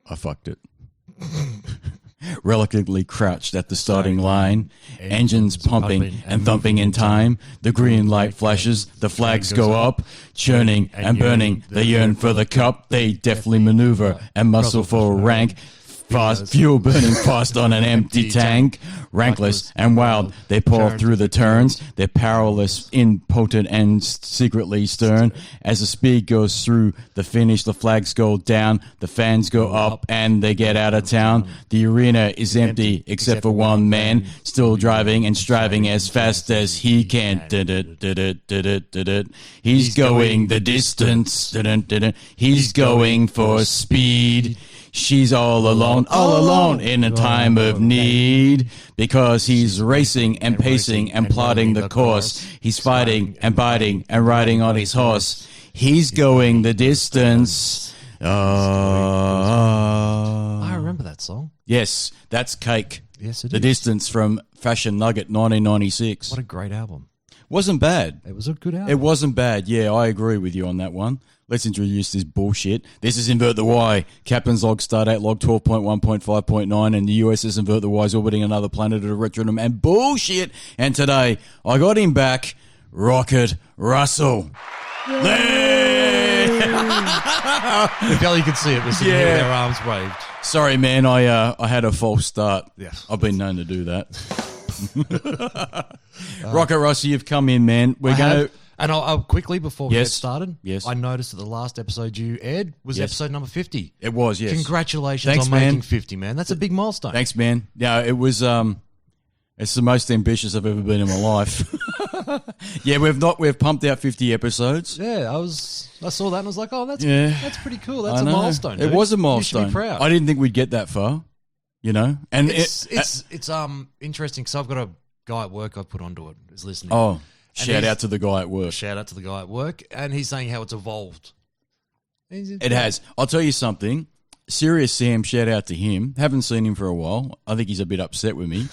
I fucked it. Reluctantly crouched at the starting line, engines pumping and thumping in time. The green light flashes, the flags go up, churning and burning. They yearn for the cup. They deftly maneuver and muscle for rank. Fast fuel burning fast on an empty tank. Rankless and wild, they pour through the turns. They're powerless, impotent, and secretly stern. As the speed goes through the finish, the flags go down, the fans go up, and they get out of town. The arena is empty except for one man, still driving and striving as fast as he can. He's going the distance. He's going for speed. She's all alone in a time of need, because he's racing and pacing and plotting the course. He's fighting and biting and riding on his horse. He's going the distance. I remember that song. Yes, that's Cake. Yes, it is. The Distance from Fashion Nugget 1996. What a great album. Wasn't bad. It was a good album. It wasn't bad. Yeah, I agree with you on that one. Let's introduce this bullshit. This is Invert the Y. Captain's log, stardate log 12.1.5.9, and the USS Invert the Y is orbiting another planet at a retrograde and bullshit. And today, I got him back, Rocket Russell. If only you could see it, we're sitting here with our arms waved. Sorry, man, I had a false start. Yeah. I've been known to do that. Rocket Russell, you've come in, man. And I'll quickly, before we get started, Yes. I noticed that the last episode you aired was episode number 50. It was, yes. Congratulations Thanks, on man. making 50, man. That's a big milestone. Thanks, man. Yeah, it was. It's the most ambitious I've ever been in my life. Yeah, we've pumped out 50 episodes. Yeah, I saw that and I was like, oh, that's pretty cool. That's I a know. milestone. Dude. It was a milestone. You should be proud. I didn't think we'd get that far, and it's interesting because I've got a guy at work I've put onto it who's listening. Oh, shout out to the guy at work. Shout out to the guy at work, and he's saying how it's evolved. It has. I'll tell you something. Serious Sam, shout out to him. Haven't seen him for a while. I think he's a bit upset with me.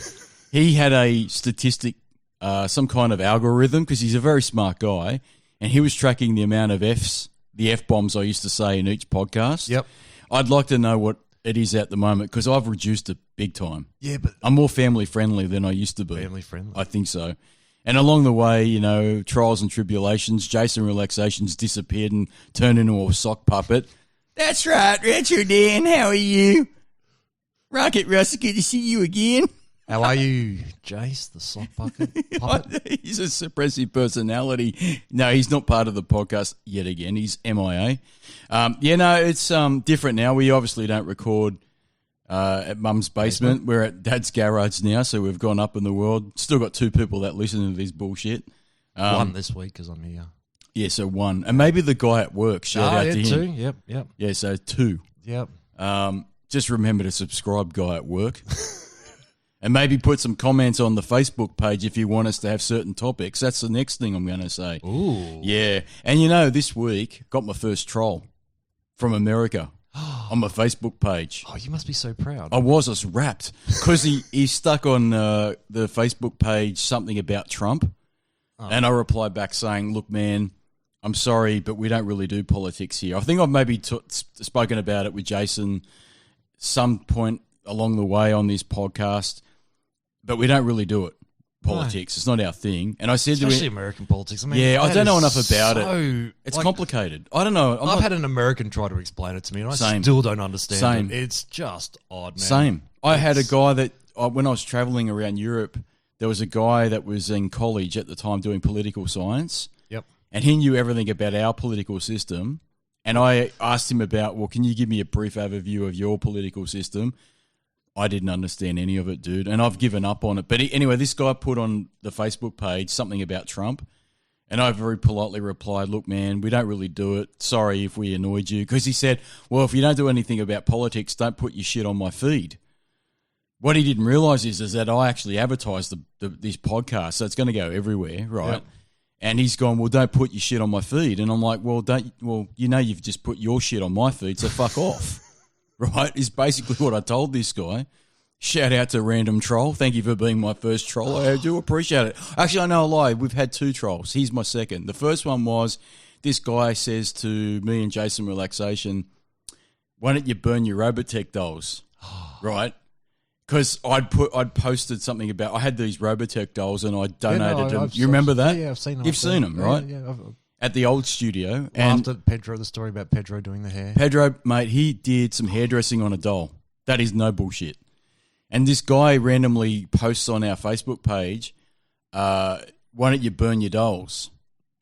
He had a statistic, some kind of algorithm, because he's a very smart guy, and he was tracking the amount of the F-bombs I used to say in each podcast. Yep. I'd like to know what it is at the moment, because I've reduced it big time. Yeah, but I'm more family-friendly than I used to be. Family-friendly. I think so. And along the way, trials and tribulations, Jason Relaxation's disappeared and turned into a sock puppet. That's right, Retro Dan, how are you? Rocket Russell, good to see you again. How are you, Jace, the sock puppet? He's a suppressive personality. No, he's not part of the podcast yet again. He's MIA. It's different now. We obviously don't record at Mum's basement. We're at Dad's garage now, so we've gone up in the world. Still got 2 people that listen to this bullshit. One this week because I'm here. Yeah, so 1. And maybe the guy at work. Shout out to him. 2. Yep. Yeah, so 2. Yep. Just remember to subscribe, guy at work. And maybe put some comments on the Facebook page if you want us to have certain topics. That's the next thing I'm going to say. Ooh. Yeah. And this week, got my first troll from America on my Facebook page. Oh, you must be so proud. I was wrapped. Because he stuck on the Facebook page something about Trump. Oh. And I replied back saying, look, man, I'm sorry, but we don't really do politics here. I think I've maybe spoken about it with Jason some point along the way on this podcast. But we don't really do it. Politics. No. It's not our thing. And I said especially to him, American politics. I mean, yeah, I don't know enough about it. It's complicated. I don't know. I've had an American try to explain it to me, and I still don't understand it. It's just odd, man. Same. I had a guy that, when I was traveling around Europe, there was a guy that was in college at the time doing political science. Yep. And he knew everything about our political system. And I asked him about, well, can you give me a brief overview of your political system? I didn't understand any of it, dude, and I've given up on it. But anyway, this guy put on the Facebook page something about Trump, and I very politely replied, look, man, we don't really do it. Sorry if we annoyed you. Because he said, well, if you don't do anything about politics, don't put your shit on my feed. What he didn't realise is that I actually advertised this podcast, so it's going to go everywhere, right? Yep. And he's gone, well, don't put your shit on my feed. And I'm like, well, you've just put your shit on my feed, so fuck off. Right, is basically what I told this guy. Shout out to Random Troll. Thank you for being my first troll. I do appreciate it. Actually, I know a lie. We've had 2 trolls. Here's my second. The first one was this guy says to me and Jason Relaxation, why don't you burn your Robotech dolls, right? Because I'd posted something about I had these Robotech dolls and I donated them. You remember that? Yeah, I've seen them. You've seen them, right? Yeah. At the old studio. Laughed at Pedro, the story about Pedro doing the hair. Pedro, mate, he did some hairdressing on a doll. That is no bullshit. And this guy randomly posts on our Facebook page, why don't you burn your dolls?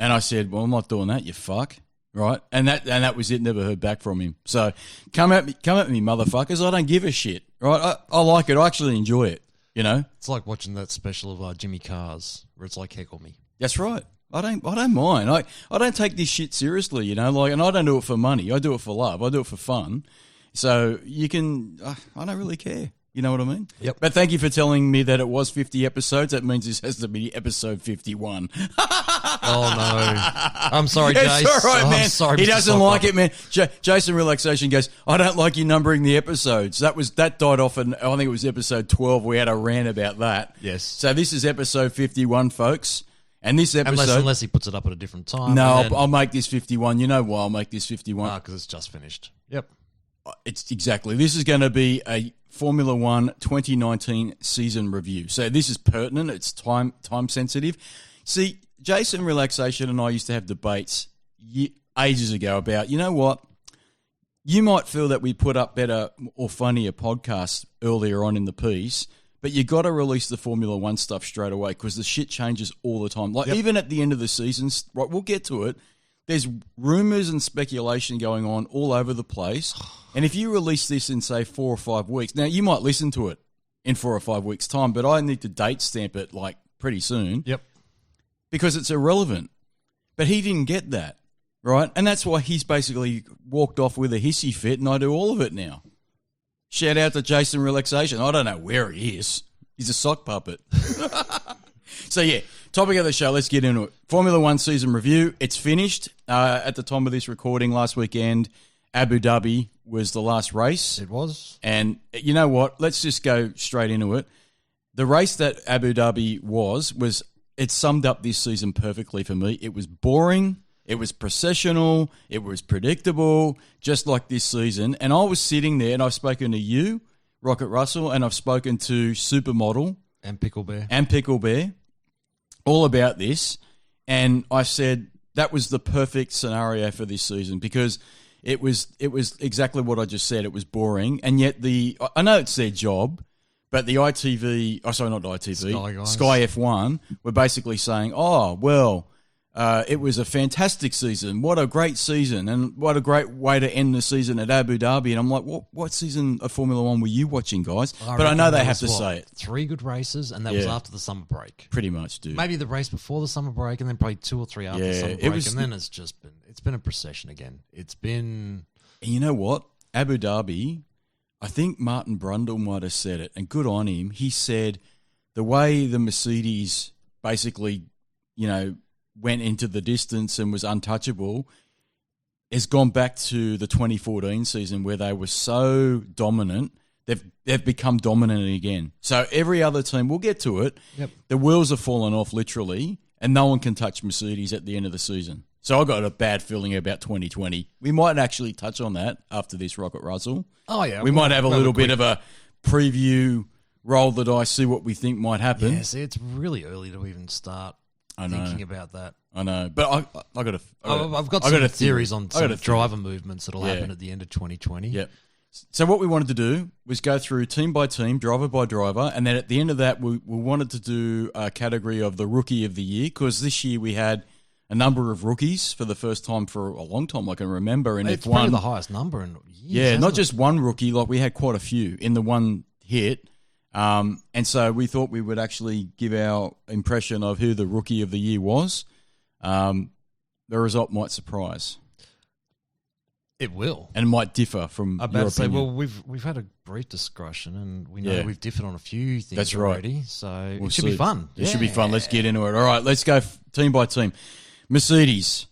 And I said, well, I'm not doing that, you fuck. Right? And that was it. Never heard back from him. So come at me, motherfuckers. I don't give a shit. Right? I like it. I actually enjoy it. You know? It's like watching that special of Jimmy Carr's where it's like heckle me. That's right. I don't mind. I don't take this shit seriously, you know, like, and I don't do it for money. I do it for love. I do it for fun. So you can, I don't really care. You know what I mean? Yep. But thank you for telling me that it was 50 episodes. That means this has to be episode 51. Oh, no. I'm sorry, Jace. It's all right, man. I'm sorry, he Mr. doesn't Sock like Puppet. it, man. Jason Relaxation goes, I don't like you numbering the episodes. That died off, and I think it was episode 12. We had a rant about that. Yes. So this is episode 51, folks. And this episode... Unless he puts it up at a different time. No, I'll make this 51. You know why I'll make this 51? Because it's just finished. Yep. It's exactly. This is going to be a Formula One 2019 season review. So this is pertinent. It's time sensitive. See, Jason Relaxation and I used to have debates ages ago about, you know what? You might feel that we put up better or funnier podcasts earlier on in the piece, but you got to release the Formula One stuff straight away because the shit changes all the time. Like even at the end of the season, right? We'll get to it. There's rumors and speculation going on all over the place. And if you release this in, say, 4 or 5 weeks, now you might listen to it in 4 or 5 weeks' time, but I need to date stamp it like pretty soon. Yep. Because it's irrelevant. But he didn't get that, right? And that's why he's basically walked off with a hissy fit, and I do all of it now. Shout out to Jason Relaxation. I don't know where he is. He's a sock puppet. So, yeah, topic of the show, let's get into it. Formula One season review, it's finished. At the time of this recording last weekend, Abu Dhabi was the last race. It was. And you know what? Let's just go straight into it. The race that Abu Dhabi was it summed up this season perfectly for me. It was boring. It was processional. It was predictable, just like this season. And I was sitting there, and I've spoken to you, Rocket Russell, and I've spoken to Supermodel. And Pickle Bear. All about this. And I said that was the perfect scenario for this season because it was exactly what I just said. It was boring. And yet I know it's their job, but the ITV, not ITV, Sky F1 were basically saying, oh, well, it was a fantastic season. What a great season. And what a great way to end the season at Abu Dhabi. And I'm like, what season of Formula One were you watching, guys? But I know they have to say it. 3 good races, and that was after the summer break. Pretty much, dude. Maybe the race before the summer break, and then probably 2 or 3 after the summer break. And then it's been a procession again. It's been... And you know what? Abu Dhabi, I think Martin Brundle might have said it, and good on him. He said the way the Mercedes basically, went into the distance and was untouchable has gone back to the 2014 season where they were so dominant. They've become dominant again. So every other team, we'll get to it, the wheels are falling off literally, and no one can touch Mercedes at the end of the season. So I got a bad feeling about 2020. We might actually touch on that after this, Rocket Russell. Oh, yeah. We might have a little bit of a preview, roll the dice, see what we think might happen. Yeah, see, it's really early to even start thinking about that. I know, but I've got some theories on some driver movements that'll happen at the end of 2020. Yep. So what we wanted to do was go through team by team, driver by driver, and then at the end of that, we wanted to do a category of the Rookie of the Year because this year we had a number of rookies for the first time for a long time I can remember. And it's probably the highest number in years. Yeah, not just one rookie, like we had quite a few in the one hit. And so we thought we would actually give our impression of who the Rookie of the Year was. The result might surprise. It will. And it might differ from your opinion. Well, we've had a brief discussion and we know we've differed on a few things That's already. Right. So it should be fun. It should be fun. Let's get into it. All right, let's go team by team. Mercedes,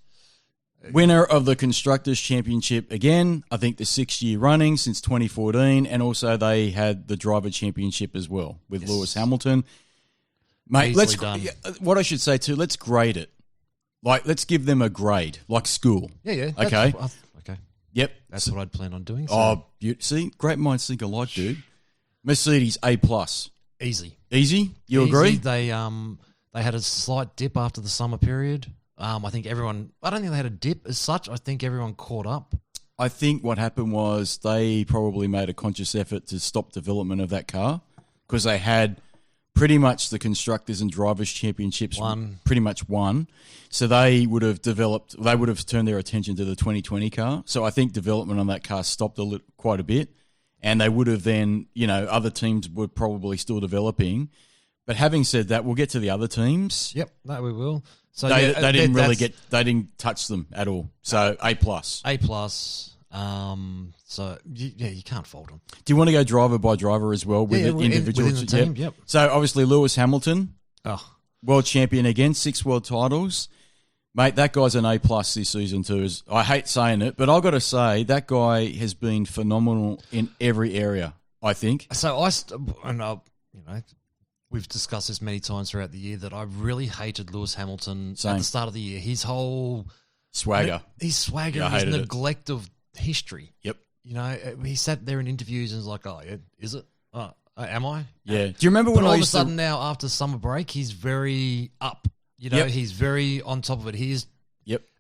winner of the Constructors' Championship again, I think the 6th year running since 2014, and also they had the Driver Championship as well with Lewis Hamilton. Mate, what I should say too, let's grade it. Like, let's give them a grade, like school. Yeah. Okay? Okay. Yep. That's what I'd plan on doing. So. Oh, see, great minds think alike, dude. Mercedes A+. Easy. Easy? You agree? They had a slight dip after the summer period. I don't think they had a dip as such. I think everyone caught up. I think what happened was they probably made a conscious effort to stop development of that car because they had pretty much the Constructors and Drivers' Championships pretty much won. So they would have turned their attention to the 2020 car. So I think development on that car stopped quite a bit. And they would have then, other teams were probably still developing. But having said that, we'll get to the other teams. Yep, that we will. So they didn't touch them at all. So A+. A+. So you can't fault them. Do you want to go driver by driver as well with individuals? Within the team, yep. So obviously Lewis Hamilton, world champion again, 6 world titles. Mate, that guy's an A+ this season too. I hate saying it, but I've got to say that guy has been phenomenal in every area, I think. So we've discussed this many times throughout the year that I really hated Lewis Hamilton at the start of the year. His whole swagger, his neglect of history. Yep. He sat there in interviews and was like, "Oh, yeah, is it? Am I?" Yeah. Do you remember when all of a sudden now after summer break, he's very up. He's very on top of it. He's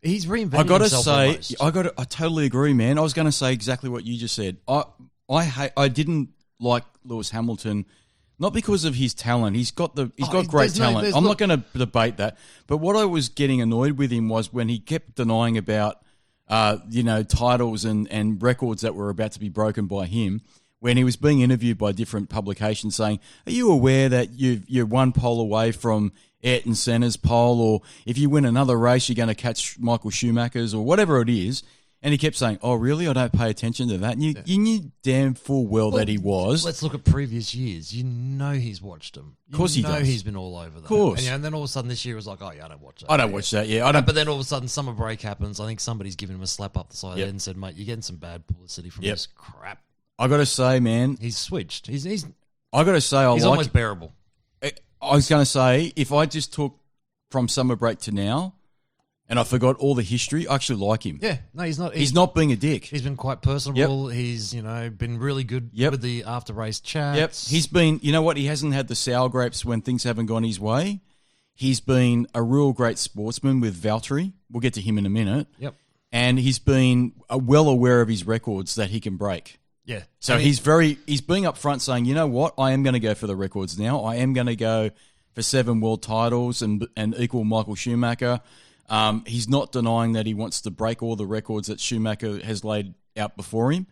reinvented himself. I totally agree, man. I was going to say exactly what you just said. I didn't like Lewis Hamilton. Not because of his talent. He's got great talent. I'm not going to debate that. But what I was getting annoyed with him was when he kept denying about, titles and records that were about to be broken by him. When he was being interviewed by different publications saying, are you aware that you're one pole away from Ayrton Senna's pole, or if you win another race, you're going to catch Michael Schumacher's, or whatever it is? And he kept saying, oh, really? I don't pay attention to that. And you knew damn full well that he was. Let's look at previous years. He's watched them. Of course he does. He's been all over that. Of course. And then all of a sudden this year it was like, oh, yeah, I don't watch that. I don't watch that, yeah. But then all of a sudden summer break happens. I think somebody's given him a slap up the side of the head and said, mate, you're getting some bad publicity from this crap. I got to say, man. He's switched. He's almost bearable. I was going to say, if I just took from summer break to now, and I forgot all the history, I actually like him. Yeah, no, he's not. He's not being a dick. He's been quite personable. Yep. He's, been really good with the after-race chats. Yep. He's been, you know what, he hasn't had the sour grapes when things haven't gone his way. He's been a real great sportsman with Valtteri. We'll get to him in a minute. Yep. And he's been well aware of his records that he can break. Yeah. So he's being upfront saying, you know what, I am going to go for the records now. I am going to go for 7 world titles and equal Michael Schumacher. He's not denying that he wants to break all the records that Schumacher has laid out before him.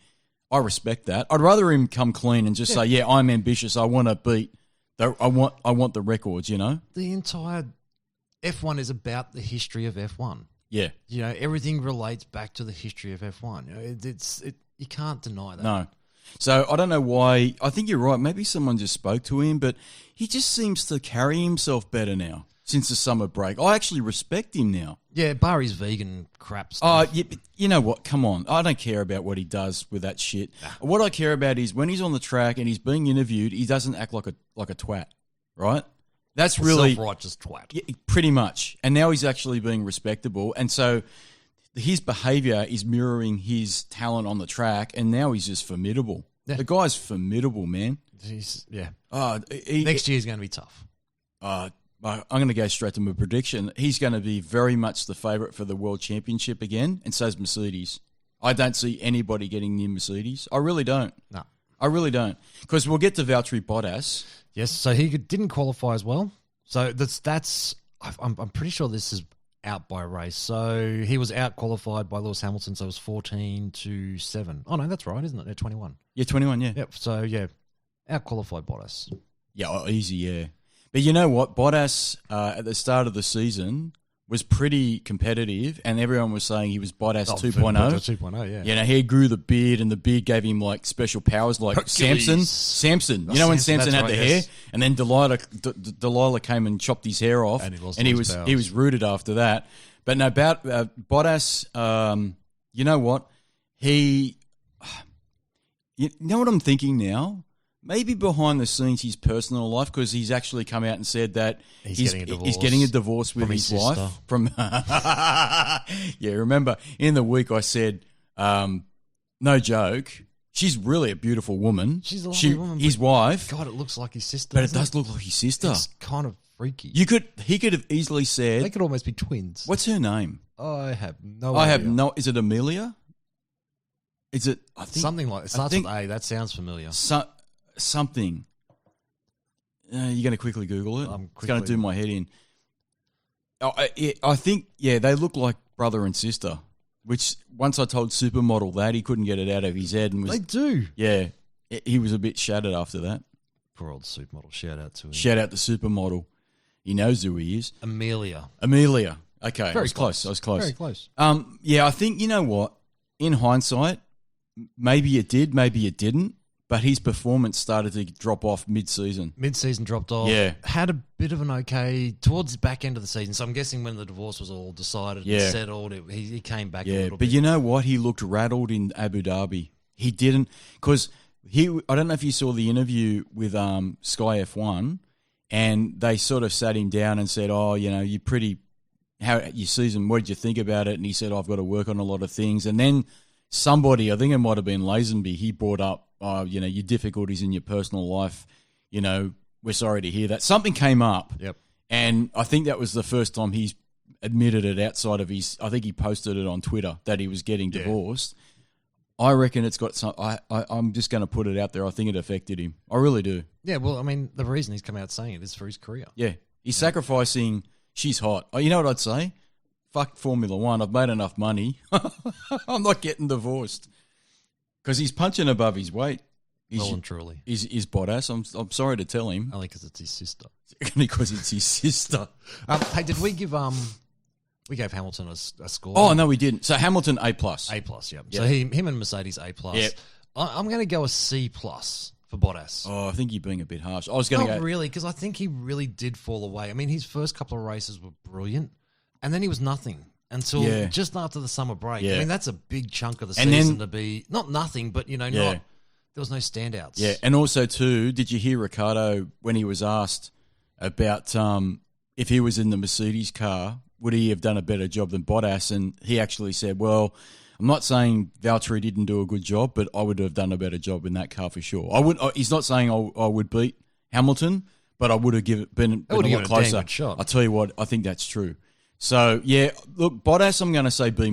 I respect that. I'd rather him come clean and just say, yeah, I'm ambitious. I want to beat. I want the records, The entire F1 is about the history of F1. Yeah. Everything relates back to the history of F1. You can't deny that. No. So I don't know why. I think you're right. Maybe someone just spoke to him, but he just seems to carry himself better now since the summer break. I actually respect him now. Yeah, bar his vegan crap stuff. Oh, you know what? Come on. I don't care about what he does with that shit. Nah. What I care about is when he's on the track and he's being interviewed, he doesn't act like a twat, right? That's really self-righteous twat. Yeah, pretty much. And now he's actually being respectable, and so his behaviour is mirroring his talent on the track, and now he's just formidable. Yeah. The guy's formidable, man. Next year is going to be tough. I'm going to go straight to my prediction. He's going to be very much the favourite for the World Championship again, and so's Mercedes. I don't see anybody getting near Mercedes. I really don't. No. I really don't. Because we'll get to Valtteri Bottas. Yes, so he didn't qualify as well. So I'm pretty sure this is out by a race. So he was out qualified by Lewis Hamilton, so it was 14-7. Oh, no, that's right, isn't it? 21. Yeah, 21, yeah. Yep, so, yeah, out qualified Bottas. Yeah, easy, yeah. But you know what? Bottas, at the start of the season, was pretty competitive, and everyone was saying he was Bottas 2.0. 2.0, yeah. He grew the beard, and the beard gave him, special powers like Hercules. Samson. When Samson had the hair, and then Delilah came and chopped his hair off, and he was rooted after that. But no, about Bottas, you know what? You know what I'm thinking now? Maybe behind the scenes, his personal life, because he's actually come out and said that he's getting a divorce with his wife. Remember, in the week I said no joke. She's really a beautiful woman. She's a lovely woman. His wife. God, it looks like his sister. But it does look like his sister. It's kind of freaky. He could have easily said. They could almost be twins. What's her name? I have no idea. Is it Amelia? Is it? I think something like it starts with A. That sounds familiar. Something. You're going to quickly Google it? It's going to do my head in. I think, they look like brother and sister, which once I told Supermodel that, he couldn't get it out of his head. And They do. Yeah. He was a bit shattered after that. Poor old Supermodel. Shout out to him. Shout out to Supermodel. He knows who he is. Amelia. Okay. Very close. I was close. Very close. I think, you know what? In hindsight, maybe it did, maybe it didn't. But his performance started to drop off mid-season. Mid-season dropped off. Yeah. Had a bit of an okay towards the back end of the season. So I'm guessing when the divorce was all decided and settled, he came back a little bit. But you know what? He looked rattled in Abu Dhabi. He didn't, because I don't know if you saw the interview with Sky F1, and they sort of sat him down and said, you're pretty, how your season, what did you think about it? And he said, I've got to work on a lot of things. And then somebody, I think it might have been Lazenby, he brought up, your difficulties in your personal life, we're sorry to hear that. Something came up. Yep. And I think that was the first time he's admitted it outside of I think he posted it on Twitter that he was getting divorced. I reckon it's got some, I'm just going to put it out there. I think it affected him. I really do. Yeah, well, I mean, the reason he's come out saying it is for his career. Yeah. He's sacrificing, she's hot. You know what I'd say? Fuck Formula One. I've made enough money. I'm not getting divorced. Because he's punching above his weight. Well and truly. He's Bottas. I'm sorry to tell him. Only because it's his sister. Because it's his sister. Hey, did we give we gave Hamilton a score? Oh no, we didn't. So Hamilton A+. A+, yeah. So him and Mercedes A+. Yep. I'm going to go a C+ for Bottas. Oh, I think you're being a bit harsh. I was going to go. Not really, because I think he really did fall away. I mean, his first couple of races were brilliant, and then he was nothing. Until just after the summer break. Yeah. I mean, that's a big chunk of the season to be, not nothing, but, there was no standouts. Yeah, and also, too, did you hear Ricardo when he was asked about if he was in the Mercedes car, would he have done a better job than Bottas? And he actually said, well, I'm not saying Valtteri didn't do a good job, but I would have done a better job in that car for sure. He's not saying I would beat Hamilton, but I would have been a lot closer. A good shot. I'll tell you what, I think that's true. So, look, Bottas, I'm going to say B-,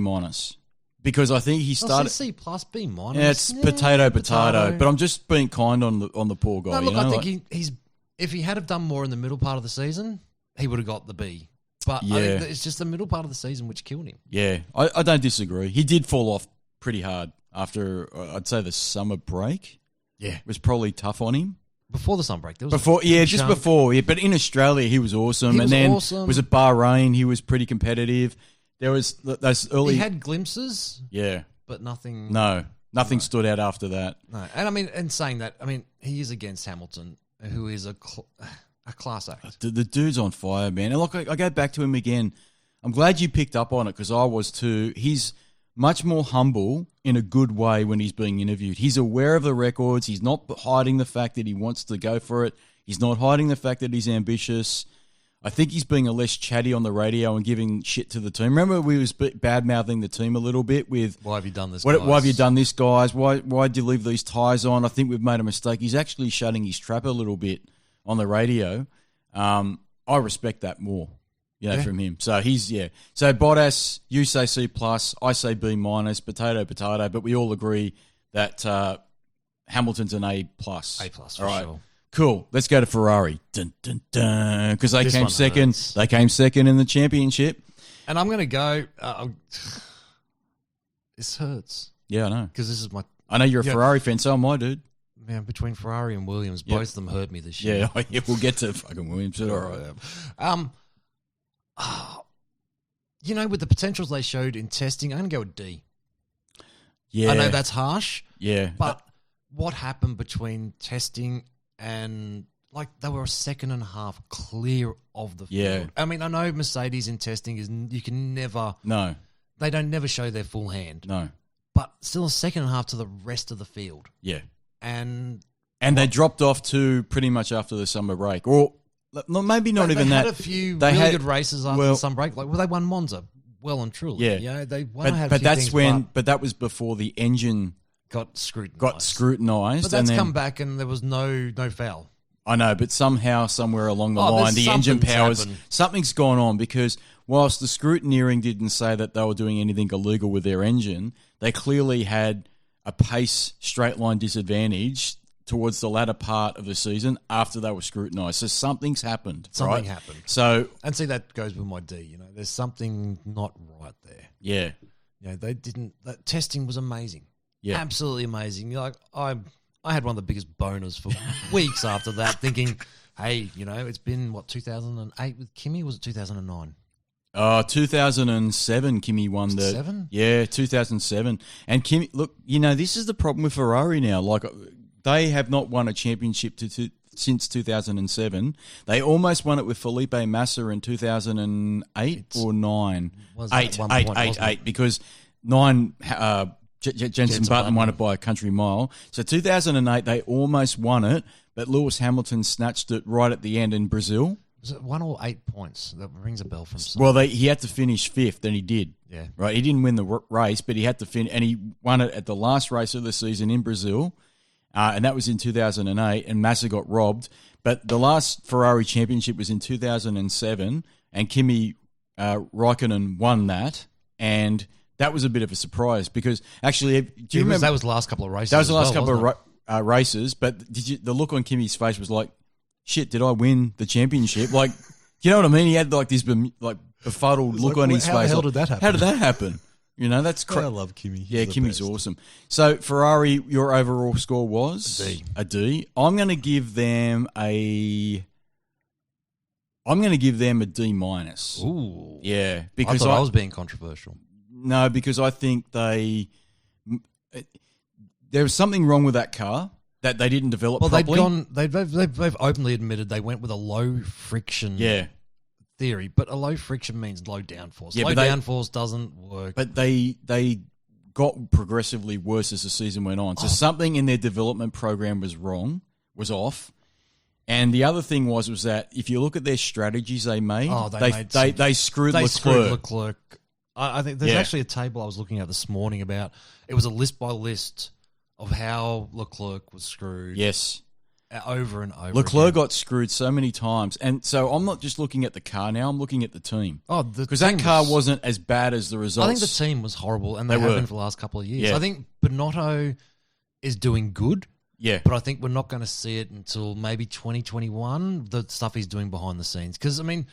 because I think he started... C+, B-. Yeah, it's potato. But I'm just being kind on the poor guy. No, look, I think he's if he had have done more in the middle part of the season, he would have got the B. But I think it's just the middle part of the season which killed him. Yeah, I don't disagree. He did fall off pretty hard after, I'd say, the summer break. Yeah. It was probably tough on him. Before the sun break. There was just before. Yeah, but in Australia, he was awesome. Was at Bahrain, he was pretty competitive. There was those early... He had glimpses. Yeah. But nothing... Nothing stood out after that. No. And I mean, and saying that, I mean, he is against Hamilton, who is a class act. The dude's on fire, man. And look, I go back to him again. I'm glad you picked up on it because I was too. He's much more humble in a good way when he's being interviewed. He's aware of the records. He's not hiding the fact that he wants to go for it. He's not hiding the fact that he's ambitious. I think he's being a less chatty on the radio and giving shit to the team. Remember we was bad-mouthing the team a little bit with... Why have you done this, guys? Why have you done this, guys? Why'd you leave these tyres on? I think we've made a mistake. He's actually shutting his trap a little bit on the radio. I respect that more. From him. So So Bottas, you say C+, I say B-, potato, but we all agree that Hamilton's an A+. A+, for all right. sure. Cool. Let's go to Ferrari. Dun, dun, dun. Because they came second. Hurts. They came second in the championship. And I'm going to go. This hurts. Yeah, I know. Because this is my. I know you're a Ferrari fan, so am I, dude. Man, between Ferrari and Williams, both of them hurt me this year. Yeah, we'll get to fucking Williams. All right. With the potentials they showed in testing, I'm going to go with D. Yeah. I know that's harsh. Yeah. But what happened between testing and they were a second and a half clear of the field. Yeah. I mean, I know Mercedes in testing is you can never... No. They don't never show their full hand. No. But still a second and a half to the rest of the field. Yeah. And they dropped off to pretty much after the summer break. Or maybe not even that. They had a few really good races after the summer break. They won Monza well and truly. Yeah. They won. But that was before the engine got scrutinised. But But that's come back and there was no foul. I know, but somehow, somewhere along the Oh, line, there's the engine something's powers, happened. something's gone on because whilst the scrutineering didn't say that they were doing anything illegal with their engine, they clearly had a pace straight line disadvantage towards the latter part of the season after they were scrutinised. So something's happened. Something right? happened. So, And see, that goes with my D. You know, there's something not right there. yeah. You know, that testing was amazing. Yeah. Absolutely amazing. Like, I had one of the biggest boners for weeks after that, thinking, hey, you know, it's been, 2008 with Kimi? Or was it 2009? 2007, Kimi won the... 7? Yeah, 2007. And Kimi, look, you know, this is the problem with Ferrari now. Like, they have not won a championship since 2007. They almost won it with Felipe Massa in 2008 or 9. Was at Eight, one eight, point, eight, wasn't it? eight, because 9... Jenson Button won it by a country mile. So 2008, they almost won it, but Lewis Hamilton snatched it right at the end in Brazil. Was it 1 or 8 points? That rings a bell from something. Well, he had to finish fifth, and he did. Yeah. Right. He didn't win the race, but he had to finish, and he won it at the last race of the season in Brazil, and that was in 2008. And Massa got robbed, but the last Ferrari championship was in 2007, and Kimi Raikkonen won that, and that was a bit of a surprise because actually, do you remember that was the last couple of races? That was the last well, couple of races, but the look on Kimi's face was like, shit, did I win the championship? Like, you know what I mean? He had like this befuddled look on his face. How the hell like, did that happen? How did that happen? You know, that's I love Kimi. Yeah, Kimi's awesome. So Ferrari, your overall score was A D. I'm going to give them a D minus. Ooh. Yeah, I because thought I was being controversial. No, because I think there was something wrong with that car that they didn't develop properly. They've openly admitted they went with a low friction theory, but a low friction means low downforce. Yeah, low but downforce doesn't work. But they got progressively worse as the season went on. So something in their development program was off. And the other thing was that if you look at their strategies they made, they screwed Leclerc. I think there's Yeah. actually a table I was looking at this morning about, it was a list by list of how Leclerc was screwed. Yes. Over and over. Leclerc again. got screwed so many times. And so I'm not just looking at the car now, I'm looking at the team. Oh, because that car wasn't as bad as the results. I think the team was horrible, and they have were. been for the last couple of years. Yeah. I think Binotto is doing good, Yeah. but I think we're not going to see it until maybe 2021, the stuff he's doing behind the scenes. Because, I mean,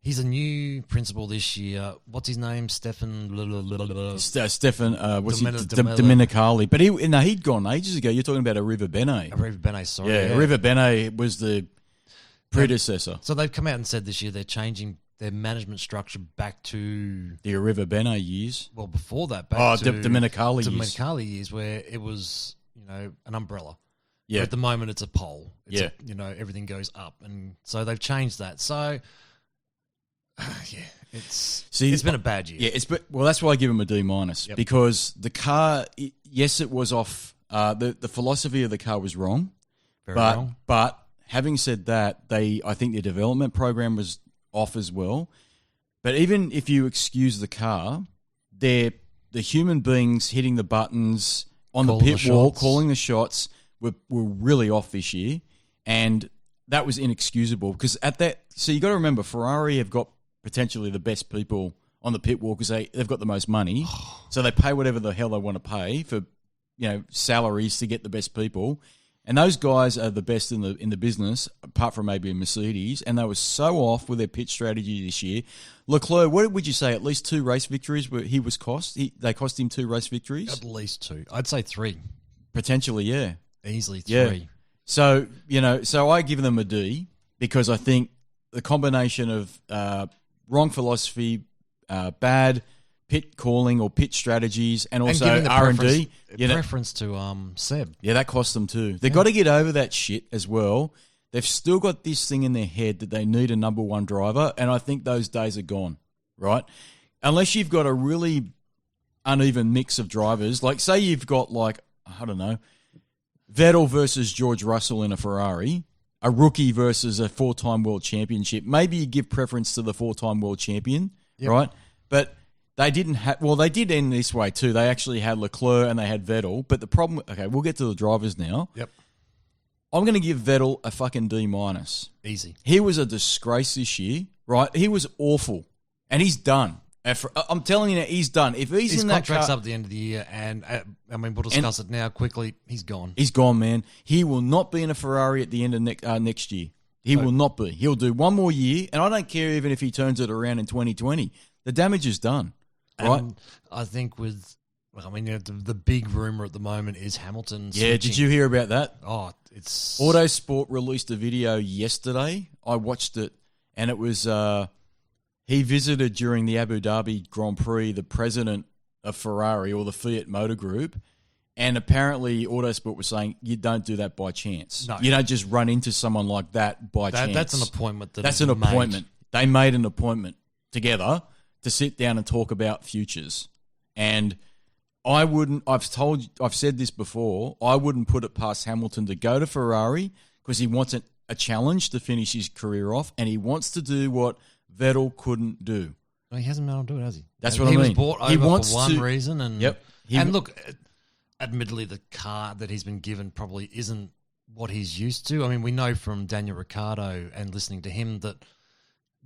he's a new principal this year. What's his name? Stefan, what's Domenicali. Domenicali. But he'd gone ages ago. You're talking about Arriva Bene. Arriva Bene, sorry. Yeah, Arriva Bene was the predecessor. So they've come out and said this year they're changing their management structure back to, The Arriva Bene years. well, before that, back to Domenicali years. Domenicali years, where it was, you know, an umbrella. Yeah. But at the moment, it's a pole. It's Yeah. you know, everything goes up. And so they've changed that. So, it's been a bad year. Yeah, that's why I give him a D minus because the car, yes, it was off. The philosophy of the car was wrong, Very wrong. But having said that, I think their development program was off as well. But even if you excuse the car, the human beings hitting the buttons on the pit wall, calling the shots, were really off this year, and that was inexcusable because at that. So you got to remember, Ferrari have got potentially the best people on the pit wall because they've got the most money, so they pay whatever the hell they want to pay for, you know, salaries to get the best people, and those guys are the best in the business, apart from maybe a Mercedes, and they were so off with their pit strategy this year. Leclerc, what would you say? At least 2 race victories where he was cost. They cost him 2 race victories. At least 2. I'd say 3. Potentially, yeah, Easily 3. yeah. So so I give them a D because I think the combination of wrong philosophy, bad pit calling or pit strategies, and also R&D. Preference to Seb. Yeah, that cost them too. They've got to get over that shit as well. They've still got this thing in their head that they need a number one driver, and I think those days are gone, right? Unless you've got a really uneven mix of drivers. Like, say you've got, like, I don't know, Vettel versus George Russell in a Ferrari, a rookie versus a 4-time world championship. Maybe you give preference to the 4-time world champion, right? But they didn't have. Well, they did end this way too. They actually had Leclerc and they had Vettel. But the problem. Okay, we'll get to the drivers now. Yep. I'm going to give Vettel a fucking D-. Easy. He was a disgrace this year, right? He was awful, and he's done. I'm telling you now, he's done. If he's His in that contract's car, up at the end of the year, and we'll discuss it now quickly. He's gone. he's gone, man. He will not be in a Ferrari at the end of next year. He will not be. He'll do one more year, and I don't care even if he turns it around in 2020. The damage is done, right? And I think the big rumor at the moment is Hamilton. Yeah, switching. did you hear about that? Oh, it's Autosport released a video yesterday. I watched it, and it was he visited during the Abu Dhabi Grand Prix the president of Ferrari or the Fiat Motor Group, and apparently Autosport was saying you don't do that by chance. No. You don't just run into someone like that by chance. That's an appointment. That's an appointment. They made an appointment together to sit down and talk about futures. And I've said this before, I wouldn't put it past Hamilton to go to Ferrari because he wants a challenge to finish his career off, and he wants to do what Vettel couldn't do. Well, he hasn't been able to do it, has he? That's what I mean. He was bought over for one reason. And, Yep. And look, admittedly, the car that he's been given probably isn't what he's used to. I mean, we know from Daniel Ricciardo and listening to him that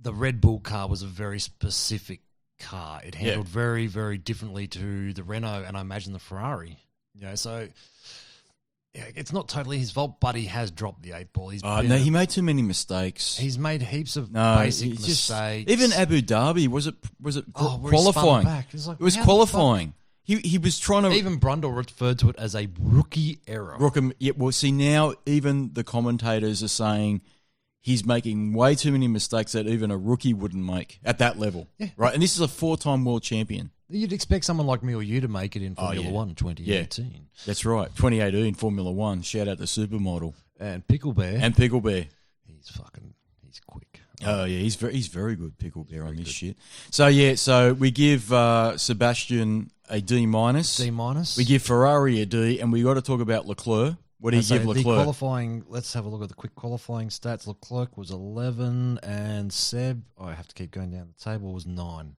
the Red Bull car was a very specific car. It handled very, very differently to the Renault and I imagine the Ferrari. So it's not totally his fault, but he has dropped the 8 ball. He made too many mistakes. He's made heaps of basic mistakes. Even Abu Dhabi was it qualifying? It was qualifying. He was trying to. Even Brundle referred to it as a rookie error. See, now even the commentators are saying he's making way too many mistakes that even a rookie wouldn't make at that level. Yeah. Right? And this is a 4-time world champion. You'd expect someone like me or you to make it in Formula 1 in 2018. Yeah. That's right. 2018 Formula 1. Shout out to Supermodel. And Pickle Bear. He's quick. Oh, yeah. He's very good, Pickle Bear, on this shit. So we give Sebastian a D-. D-. We give Ferrari a D, and we got to talk about Leclerc. What do you give Leclerc? The qualifying, let's have a look at the quick qualifying stats. Leclerc was 11 and Seb, I have to keep going down the table, was 9.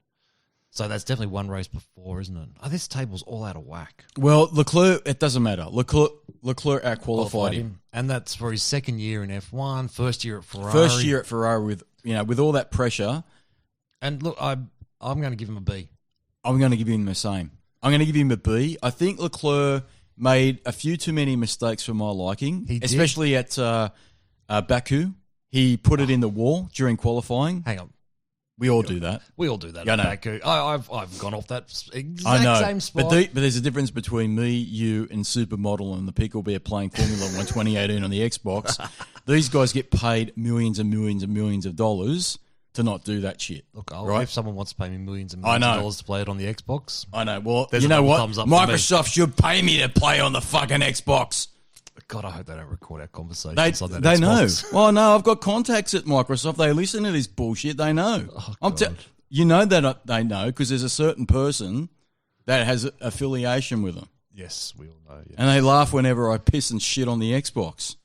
So that's definitely one race before, isn't it? Oh, this table's all out of whack. Well, Leclerc, it doesn't matter. Leclerc out-qualified him. And that's for his second year in F1, first year at Ferrari. First year at Ferrari with all that pressure. And look, I'm going to give him a B. I'm going to give him the same. I'm going to give him a B. I think Leclerc made a few too many mistakes for my liking, especially at Baku. He put it in the wall during qualifying. Hang on. We all do that. We all do that at Baku. I've gone off that same spot. But there's a difference between me, you, and Supermodel and the Pickle Bear playing Formula 1 2018 on the Xbox. These guys get paid millions and millions and millions of dollars to not do that shit. Look, right? If someone wants to pay me millions and millions of dollars to play it on the Xbox. I know. Well, you know what? Microsoft should pay me to play on the fucking Xbox. God, I hope they don't record our conversations. They know. Well, no, I've got contacts at Microsoft. They listen to this bullshit. They know. You know that they know because there's a certain person that has affiliation with them. Yes, we all know. Yes. And they laugh whenever I piss and shit on the Xbox.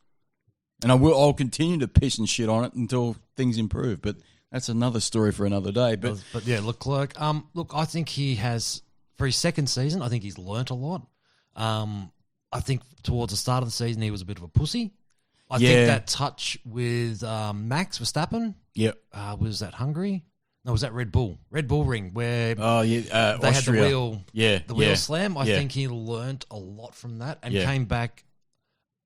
And I'll continue to piss and shit on it until things improve. But that's another story for another day. But yeah, Leclerc. Look, I think he has, for his second season, I think he's learnt a lot. I think towards the start of the season, he was a bit of a pussy. I think that touch with Max Verstappen. Yep. Was that Hungary? No, was that Red Bull? Red Bull Ring, where they Austria. had the wheel, wheel slam. I Yeah. think he learnt a lot from that and came back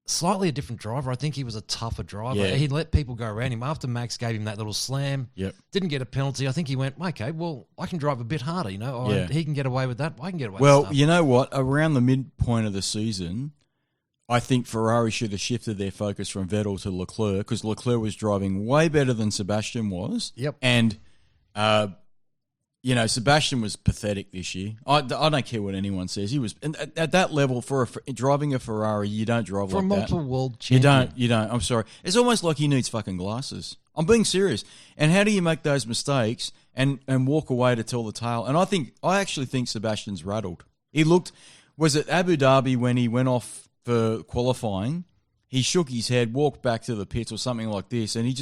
slightly a different driver. I think he was a tougher driver. Yeah. He let people go around him. After Max gave him that little slam, didn't get a penalty, I think he went, okay, well, I can drive a bit harder, He can get away with that. I can get away with that. Well, you know what? Around the midpoint of the season, I think Ferrari should have shifted their focus from Vettel to Leclerc because Leclerc was driving way better than Sebastian was. Yep. And, Sebastian was pathetic this year. I don't care what anyone says. He was at that level for driving a Ferrari. You don't drive for like that. For a multiple world champion. You don't. I'm sorry. It's almost like he needs fucking glasses. I'm being serious. And how do you make those mistakes and walk away to tell the tale? And I actually think Sebastian's rattled. Was it Abu Dhabi when he went off for qualifying? He shook his head, walked back to the pits or something like this, and he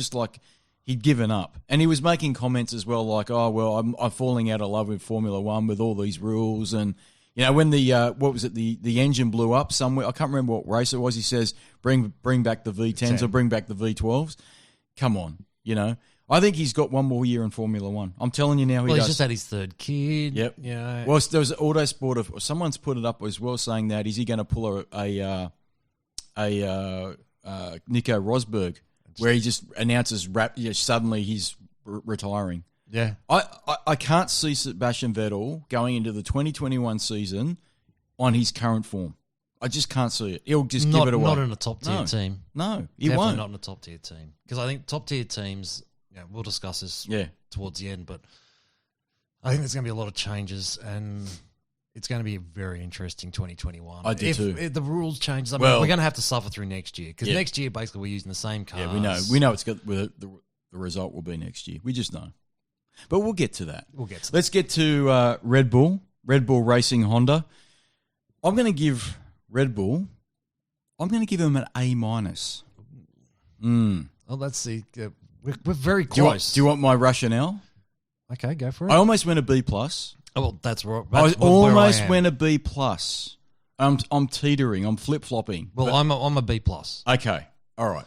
he'd given up. And he was making comments as well like, oh, well, I'm falling out of love with Formula One with all these rules. And, you know, when the, what was it, the engine blew up somewhere, I can't remember what race it was, he says, bring back the V10s or bring back the V12s. Come on, you know. I think he's got one more year in Formula One. I'm telling you now, he does. He's just had his third kid. Yep. You know. Well, there was Autosport. Someone's put it up as well, saying that is he going to pull a Nico Rosberg, where he just announces suddenly he's retiring. Yeah. I can't see Sebastian Vettel going into the 2021 season on his current form. I just can't see it. He'll just give it away. Not in a top tier team. No, he Definitely won't. not in a top tier team. Because I think top tier teams, we'll discuss this towards the end, but I think there's going to be a lot of changes and it's going to be a very interesting 2021. I do too. If the rules change, we're going to have to suffer through next year because next year basically we're using the same cars. Yeah, we know it's got the result will be next year. We just know. But we'll get to that. Let's get to Red Bull Racing Honda. I'm going to give Red Bull, them an A-. Well, let's see. We're very close. Do you want my rationale? Okay, go for it. I almost went a B+. Oh, well, that's right. I almost went a B+. I'm teetering. I'm flip-flopping. Well, I'm a B+. Okay. All right.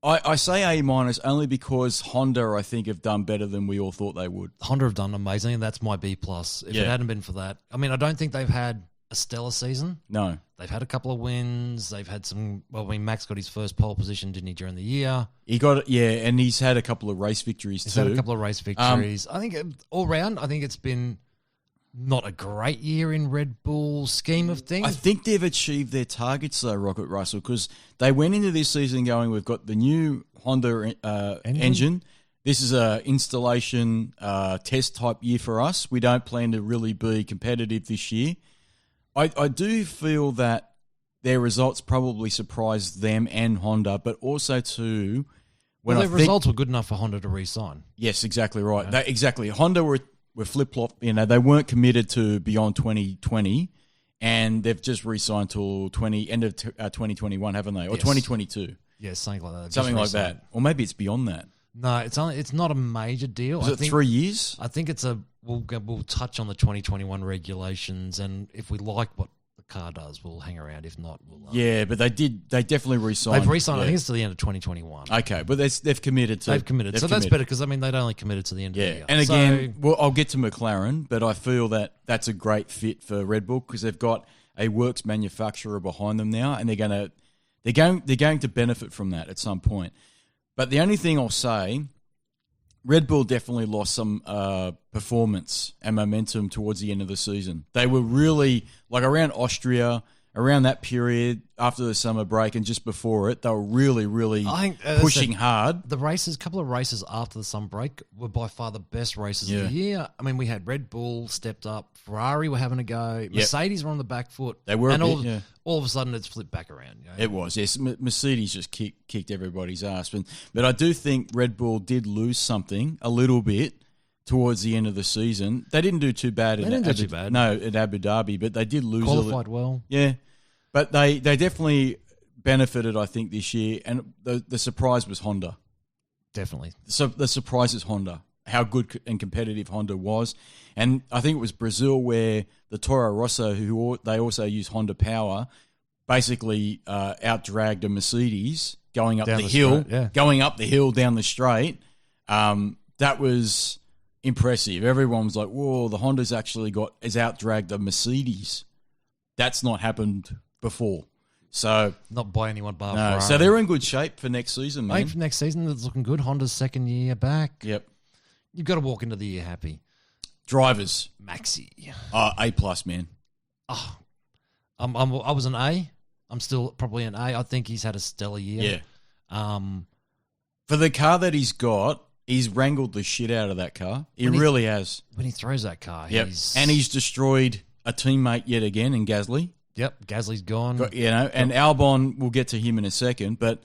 I say A- only because Honda, I think, have done better than we all thought they would. Honda have done amazing, and that's my B+. If it hadn't been for that. I mean, I don't think they've had a stellar season. No. They've had a couple of wins. They've had some... Well, I mean, Max got his first pole position, didn't he, during the year? He got it, and he's had a couple of race victories too. He's had a couple of race victories. I think all round, it's been not a great year in Red Bull's scheme of things. I think they've achieved their targets though, Rocket Russell, because they went into this season going, we've got the new Honda engine. This is a installation test type year for us. We don't plan to really be competitive this year. I do feel that their results probably surprised them and Honda, but also too... their results were good enough for Honda to re-sign. Yes, exactly right. Yeah. Exactly. Honda were flip-flop. They weren't committed to beyond 2020, and they've just re-signed till end of 2021, haven't they? Or 2022. Yeah, something like that. Something like that. Or maybe it's beyond that. No, it's not a major deal. Is it 3 years? I think it's we'll touch on the 2021 regulations, and if we like what the car does, we'll hang around. If not, we'll... Yeah, but they definitely re-signed. They've re-signed, I think it's to the end of 2021. Okay, but they've committed to... They've committed. So that's better, because, they'd only committed to the end of the year. And again, I'll get to McLaren, but I feel that that's a great fit for Red Bull, because they've got a works manufacturer behind them now, and they're going to benefit from that at some point. But the only thing I'll say, Red Bull definitely lost some performance and momentum towards the end of the season. They were really, like around Austria, around that period, after the summer break and just before it, they were really, really pushing hard. The couple of races after the summer break were by far the best races of the year. I mean, we had Red Bull stepped up, Ferrari were having a go, Mercedes were on the back foot. They were, and all of a sudden it's flipped back around. It was, yes. Mercedes just kicked everybody's ass. But I do think Red Bull did lose something a little bit towards the end of the season. They didn't do too bad. No, at Abu Dhabi, but they did lose. Qualified well. Yeah, but they definitely benefited, I think, this year. And the surprise was Honda. Definitely. So the surprise is Honda. How good and competitive Honda was. And I think it was Brazil where the Toro Rosso, who they also use Honda power, basically out-dragged a Mercedes going up the hill, going up the hill down the straight. That was impressive. Everyone was like, whoa, the Honda's actually has out-dragged a Mercedes. That's not happened before. So not by anyone bar Ferrari. So they're in good shape for next season, man. For next season, it's looking good. Honda's second year back. Yep. You've got to walk into the year happy. Drivers. Maxi. A+, man. I was an A. I'm still probably an A. I think he's had a stellar year. Yeah. For the car that he's got, he's wrangled the shit out of that car. He really has. When he throws that car, and he's destroyed a teammate yet again in Gasly. Yep, Gasly's gone. And Albon, we'll get to him in a second, but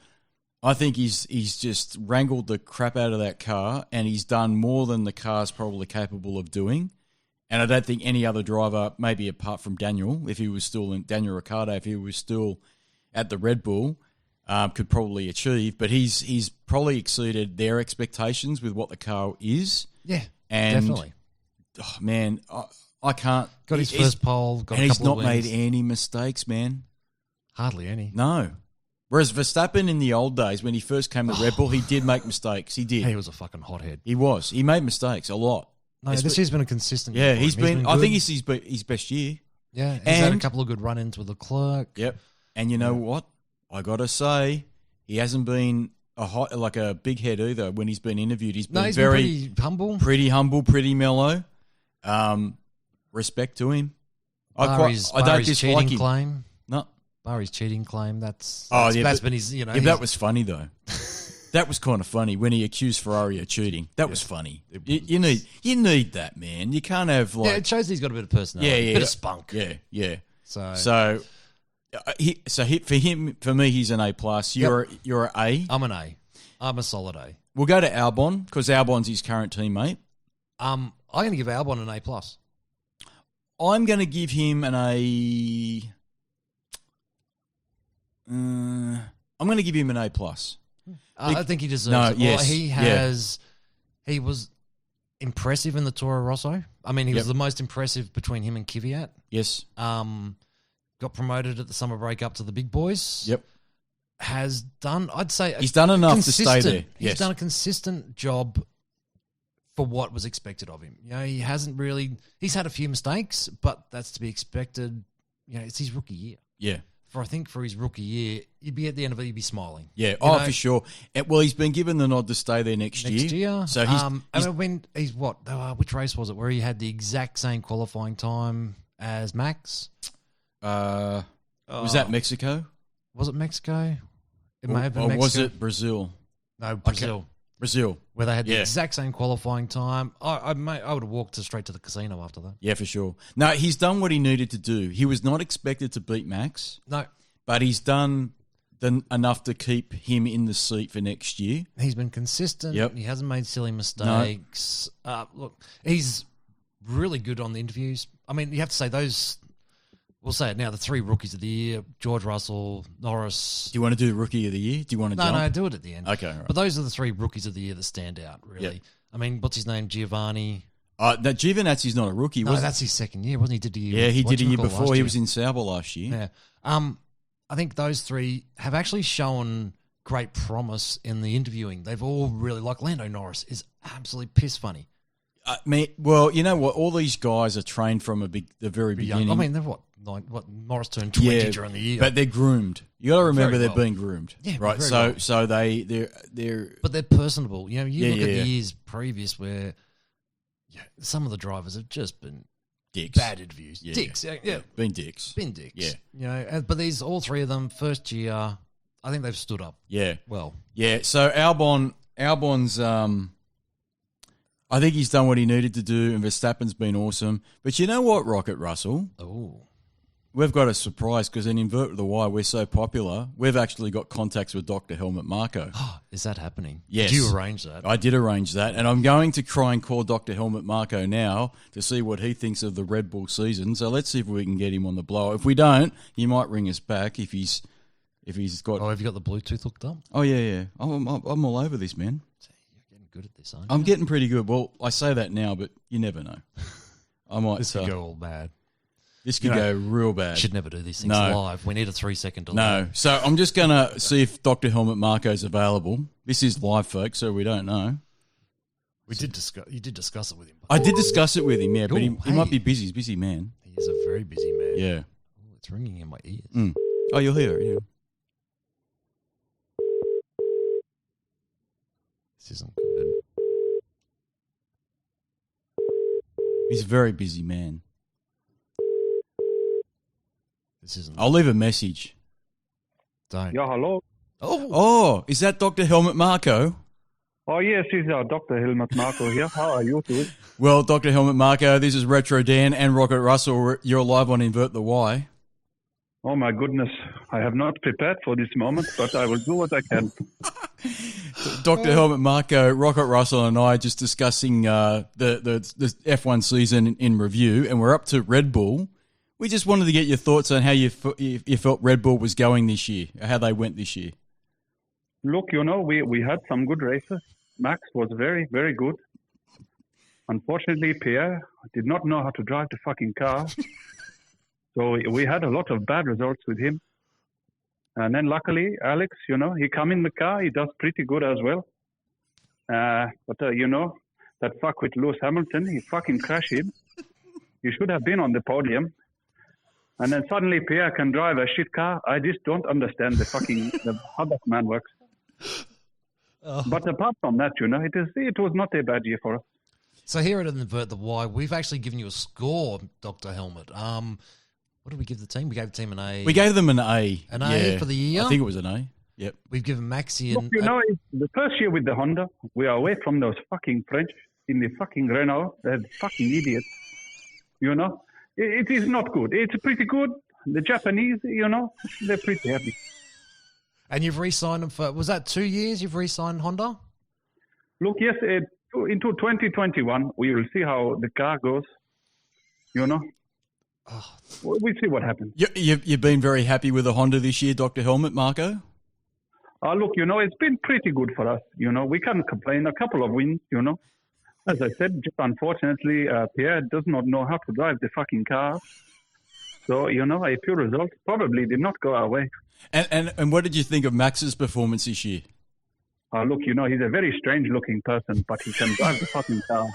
I think he's just wrangled the crap out of that car, and he's done more than the car's probably capable of doing. And I don't think any other driver, maybe apart from Daniel, Daniel Ricciardo, if he was still at the Red Bull, could probably achieve, but he's probably exceeded their expectations with what the car is. Yeah, and definitely. Oh, man, I can't. Got his first pole, got and a he's couple not of wins. made any mistakes, man. Hardly any. No. Whereas Verstappen in the old days, when he first came to Red Bull, he did make mistakes. He did. He was a fucking hothead. He was. He made mistakes a lot. No, this year's been a consistent. Yeah, year for he's him. been. I good. think he's his best year. Yeah, he's had a couple of good run-ins with Leclerc. Yep. And you know what? I gotta say, he hasn't been like a big head either. When he's been interviewed, he's been He's very been pretty humble, pretty mellow. Respect to him. I don't dislike cheating him. claim. No. Barry's cheating claim. That's been his. Yeah, that was funny though. That was kind of funny when he accused Ferrari of cheating. That was funny. You need that, man. You can't have like. Yeah, it shows he's got a bit of personality, a bit of spunk. Yeah. So for me, he's an A plus. You're an A. I'm an A. I'm a solid A. We'll go to Albon because Albon's his current teammate. I'm going to give Albon an A plus. I'm going to give him an A. I'm going to give him an A plus. I think he deserves it. Yes, he was impressive in the Toro Rosso. I mean, he was the most impressive between him and Kvyat. Yes. Got promoted at the summer break up to the big boys. Yep. Has done, I'd say, he's done enough to stay there. He's done a consistent job for what was expected of him. He hasn't really. He's had a few mistakes, but that's to be expected. It's his rookie year. Yeah. For his rookie year, you'd be at the end of it, you'd be smiling. Yeah, for sure. Well, he's been given the nod to stay there next year. So which race was it where he had the exact same qualifying time as Max? Was that Mexico? Was it Mexico? It may have been Mexico. Or was it Brazil? No, Brazil. Okay. Brazil. Where they had the exact same qualifying time. I would have walked straight to the casino after that. Yeah, for sure. No, he's done what he needed to do. He was not expected to beat Max. No. But he's done enough to keep him in the seat for next year. He's been consistent. Yep. He hasn't made silly mistakes. No. Look, he's really good on the interviews. I mean, you have to say those... We'll say it now, the three rookies of the year, George Russell, Norris... Do you want to do the rookie of the year? Do you want to jump? No, do it at the end. Okay, right. But those are the three rookies of the year that stand out, really. Yep. I mean, what's his name? Giovanni. Giovinazzi's not a rookie, was that's his second year, wasn't he? Did he? Yeah, he did a year before. He was in Sauber last year. Yeah. I think those three have actually shown great promise in the interviewing. They've all really... Like Lando Norris is absolutely piss funny. Well, you know what? All these guys are trained from the very beginning. I mean, they're what Norris turned 20 during the year, but they're groomed. You got to remember they're being groomed, right? So they're but they're personable. You look at the years previous where some of the drivers have just been dicks, bad interviews, dicks, been dicks, yeah. But these all three of them first year, I think they've stood up. Yeah, well, yeah. So Albon's. I think he's done what he needed to do, and Verstappen's been awesome. But you know what, Rocket Russell? Oh. We've got a surprise because in Invert the Y, we're so popular, we've actually got contacts with Dr. Helmut Marko. Is that happening? Yes. Did you arrange that? I did arrange that, and I'm going to try and call Dr. Helmut Marko now to see what he thinks of the Red Bull season. So let's see if we can get him on the blower. If we don't, he might ring us back if he's got... Oh, have you got the Bluetooth hooked up? Oh, yeah. I'm all over this, man. Good at this, aren't you? I'm getting pretty good. Well, I say that now, but you never know. I might. This could go all bad. This could go real bad. Should never do these things live. We need a 3-second delay. No. So I'm just going to see if Dr. Helmut Marko's available. This is live, folks, so we don't know. You did discuss it with him. I did discuss it with him, yeah, but he might be busy. He's a busy man. He is a very busy man. Yeah. Oh, it's ringing in my ears. Oh, you'll hear it, yeah. This isn't good. He's a very busy man. This isn't. I'll leave a message. Don't. Yeah, hello. Oh, is that Dr. Helmut Marko? Oh, yes, it's Dr. Helmut Marko here. How are you doing? Well, Dr. Helmut Marko, this is Retro Dan and Rocket Russell. You're live on Invert the Y. Oh, my goodness. I have not prepared for this moment, but I will do what I can. Dr. Helmut Marko, Rocket Russell and I just discussing the F1 season in review, and we're up to Red Bull. We just wanted to get your thoughts on how you felt Red Bull was going this year, how they went this year. Look, we had some good races. Max was very, very good. Unfortunately, Pierre did not know how to drive the fucking car. So we had a lot of bad results with him. And then luckily, Alex, he come in the car. He does pretty good as well. But that fuck with Lewis Hamilton, he fucking crashed him. He should have been on the podium. And then suddenly Pierre can drive a shit car. I just don't understand how that man works. But apart from that, it was not a bad year for us. So here at Invert the Y, we've actually given you a score, Dr. Helmet. What did we give the team? We gave the team an A. We gave them an A. An A for the year? I think it was an A. Yep. We've given Maxi Look, the first year with the Honda, we are away from those fucking French in the fucking Renault. They're fucking idiots. It is not good. It's pretty good. The Japanese, they're pretty happy. And you've re-signed them for, was that 2 years you've re-signed Honda? Look, yes, into 2021, we will see how the car goes. We'll see what happens. You've been very happy with the Honda this year, Dr. Helmet, Marco? Look, it's been pretty good for us. We can't complain. A couple of wins, As I said, just unfortunately, Pierre does not know how to drive the fucking car. So, a few results probably did not go our way. And what did you think of Max's performance this year? Look, he's a very strange-looking person, but he can drive the fucking car.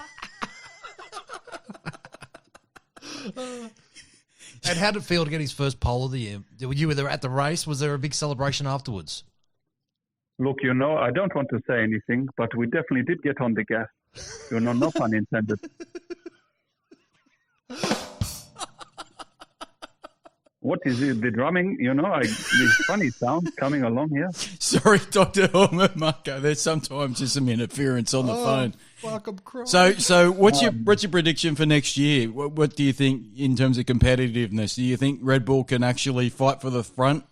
And how did it feel to get his first pole of the year? Were you there at the race? Was there a big celebration afterwards? Look, I don't want to say anything, but we definitely did get on the gas. No pun intended. What is it? The drumming, this funny sound coming along here. Sorry, Dr. Helmet, Marco. There's sometimes just some interference on the phone. Fuck, I'm crying. So what's your prediction for next year? What do you think in terms of competitiveness? Do you think Red Bull can actually fight for the front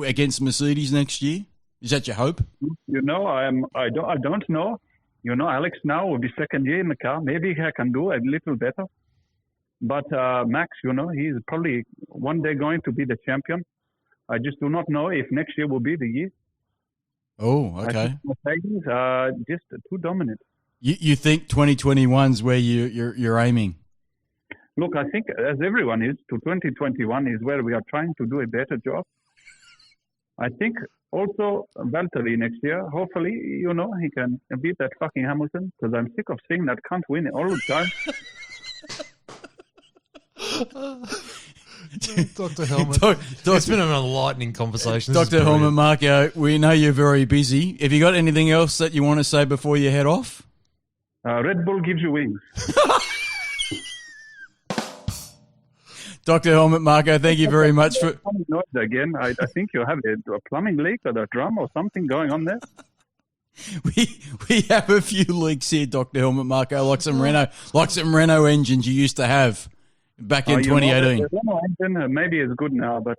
against Mercedes next year? Is that your hope? I don't know. Alex now will be second year in the car. Maybe he can do a little better. But Max, he's probably one day going to be the champion. I just do not know if next year will be the year. Oh, okay. Mercedes are just too dominant. You think 2021's where you're aiming? Look, I think as everyone is, to 2021 is where we are trying to do a better job. I think also Valtteri next year, hopefully, he can beat that fucking Hamilton, because I'm sick of seeing that can't win all the time. Dr. Helmet. It's been an enlightening conversation. Dr. Helmet, Marco, we know you're very busy. Have you got anything else that you want to say before you head off? Red Bull gives you wings. Dr. Helmet, Marco, thank you very much for... Again, I think you have a plumbing leak or a drum or something going on there. We have a few leaks here, Dr. Helmet, Marco, like some Renault engines you used to have back in 2018. The Renault engine maybe is good now, but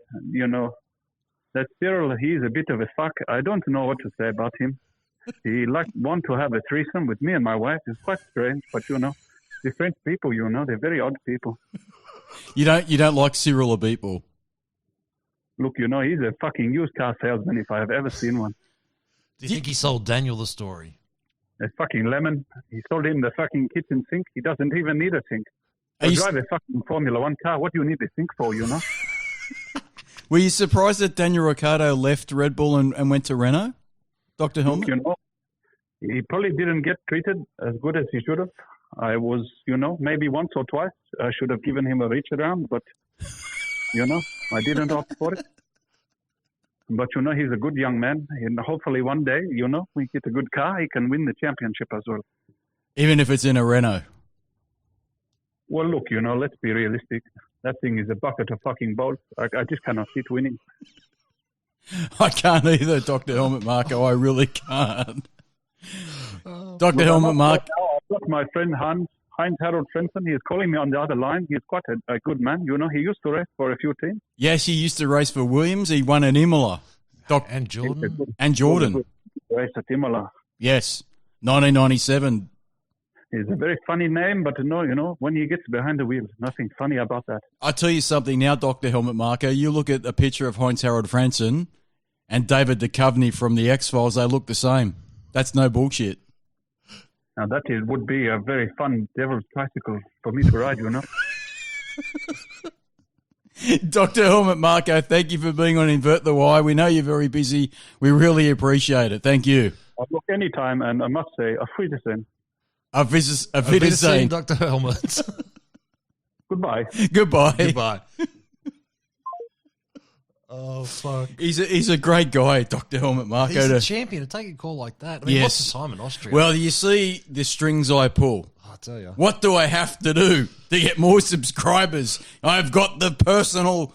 that Cyril, he's a bit of a fuck. I don't know what to say about him. He want to have a threesome with me and my wife. It's quite strange, but the French people, they're very odd people. You don't like Cyril Abiteboul? Look, he's a fucking used car salesman if I have ever seen one. Do you think he sold Daniel the story? A fucking lemon. He sold him the fucking kitchen sink. He doesn't even need a sink. To drive a fucking Formula 1 car, what do you need a sink for, Were you surprised that Daniel Ricciardo left Red Bull and went to Renault, Dr. Helmet? Look, he probably didn't get treated as good as he should have. I was, maybe once or twice I should have given him a reach around, but, I didn't opt for it. But, he's a good young man, and hopefully one day, we get a good car, he can win the championship as well. Even if it's in a Renault? Well, look, let's be realistic. That thing is a bucket of fucking bolts. I just cannot see it winning. I can't either, Dr. Helmet, Marco. I really can't. Dr. Helmet, Mark. I've got my friend Heinz Harold Frentzen. He is calling me on the other line. He's quite a good man. He used to race for a few teams. Yes, he used to race for Williams. He won at Imola. And Jordan. And Jordan. Race at Imola. Yes, 1997. He's a very funny name, but when he gets behind the wheel, nothing funny about that. I'll tell you something now, Dr. Helmet, Marco. You look at a picture of Heinz Harold Frentzen, and David Duchovny from the X-Files, they look the same. That's no bullshit. Now would be a very fun devil's tricycle for me to ride, you know. Dr. Helmut Marko, thank you for being on Invert the Why. We know you're very busy. We really appreciate it. Thank you. I'll look anytime, and I must say, auf Wiedersehen. Auf Wiedersehen, Dr. Helmut. Goodbye. Goodbye. Goodbye. Oh, fuck. He's a great guy, Dr. Helmut Marko. He's a champion to take a call like that. I mean, what's the time in Austria? Well, you see the strings I pull. I'll tell you. What do I have to do to get more subscribers? I've got the personal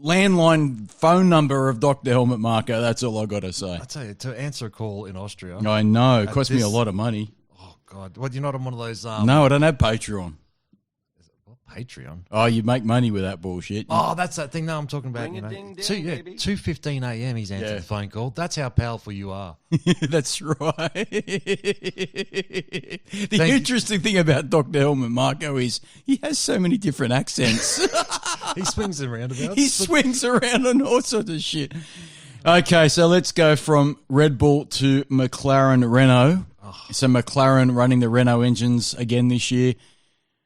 landline phone number of Dr. Helmut Marko. That's all I got to say. I'll tell you, to answer a call in Austria. I know. It cost me a lot of money. Oh, God. What, you're not on one of those... No, I don't have Patreon. Patreon. Oh, you make money with that bullshit. Oh, that's that thing. No, I'm talking about, 2:15 a.m. he's answered the phone call. That's how powerful you are. That's right. The interesting thing about Dr. Helmut Marko is he has so many different accents. He swings around about. He swings around on all sorts of shit. Okay, so let's go from Red Bull to McLaren Renault. So McLaren running the Renault engines again this year.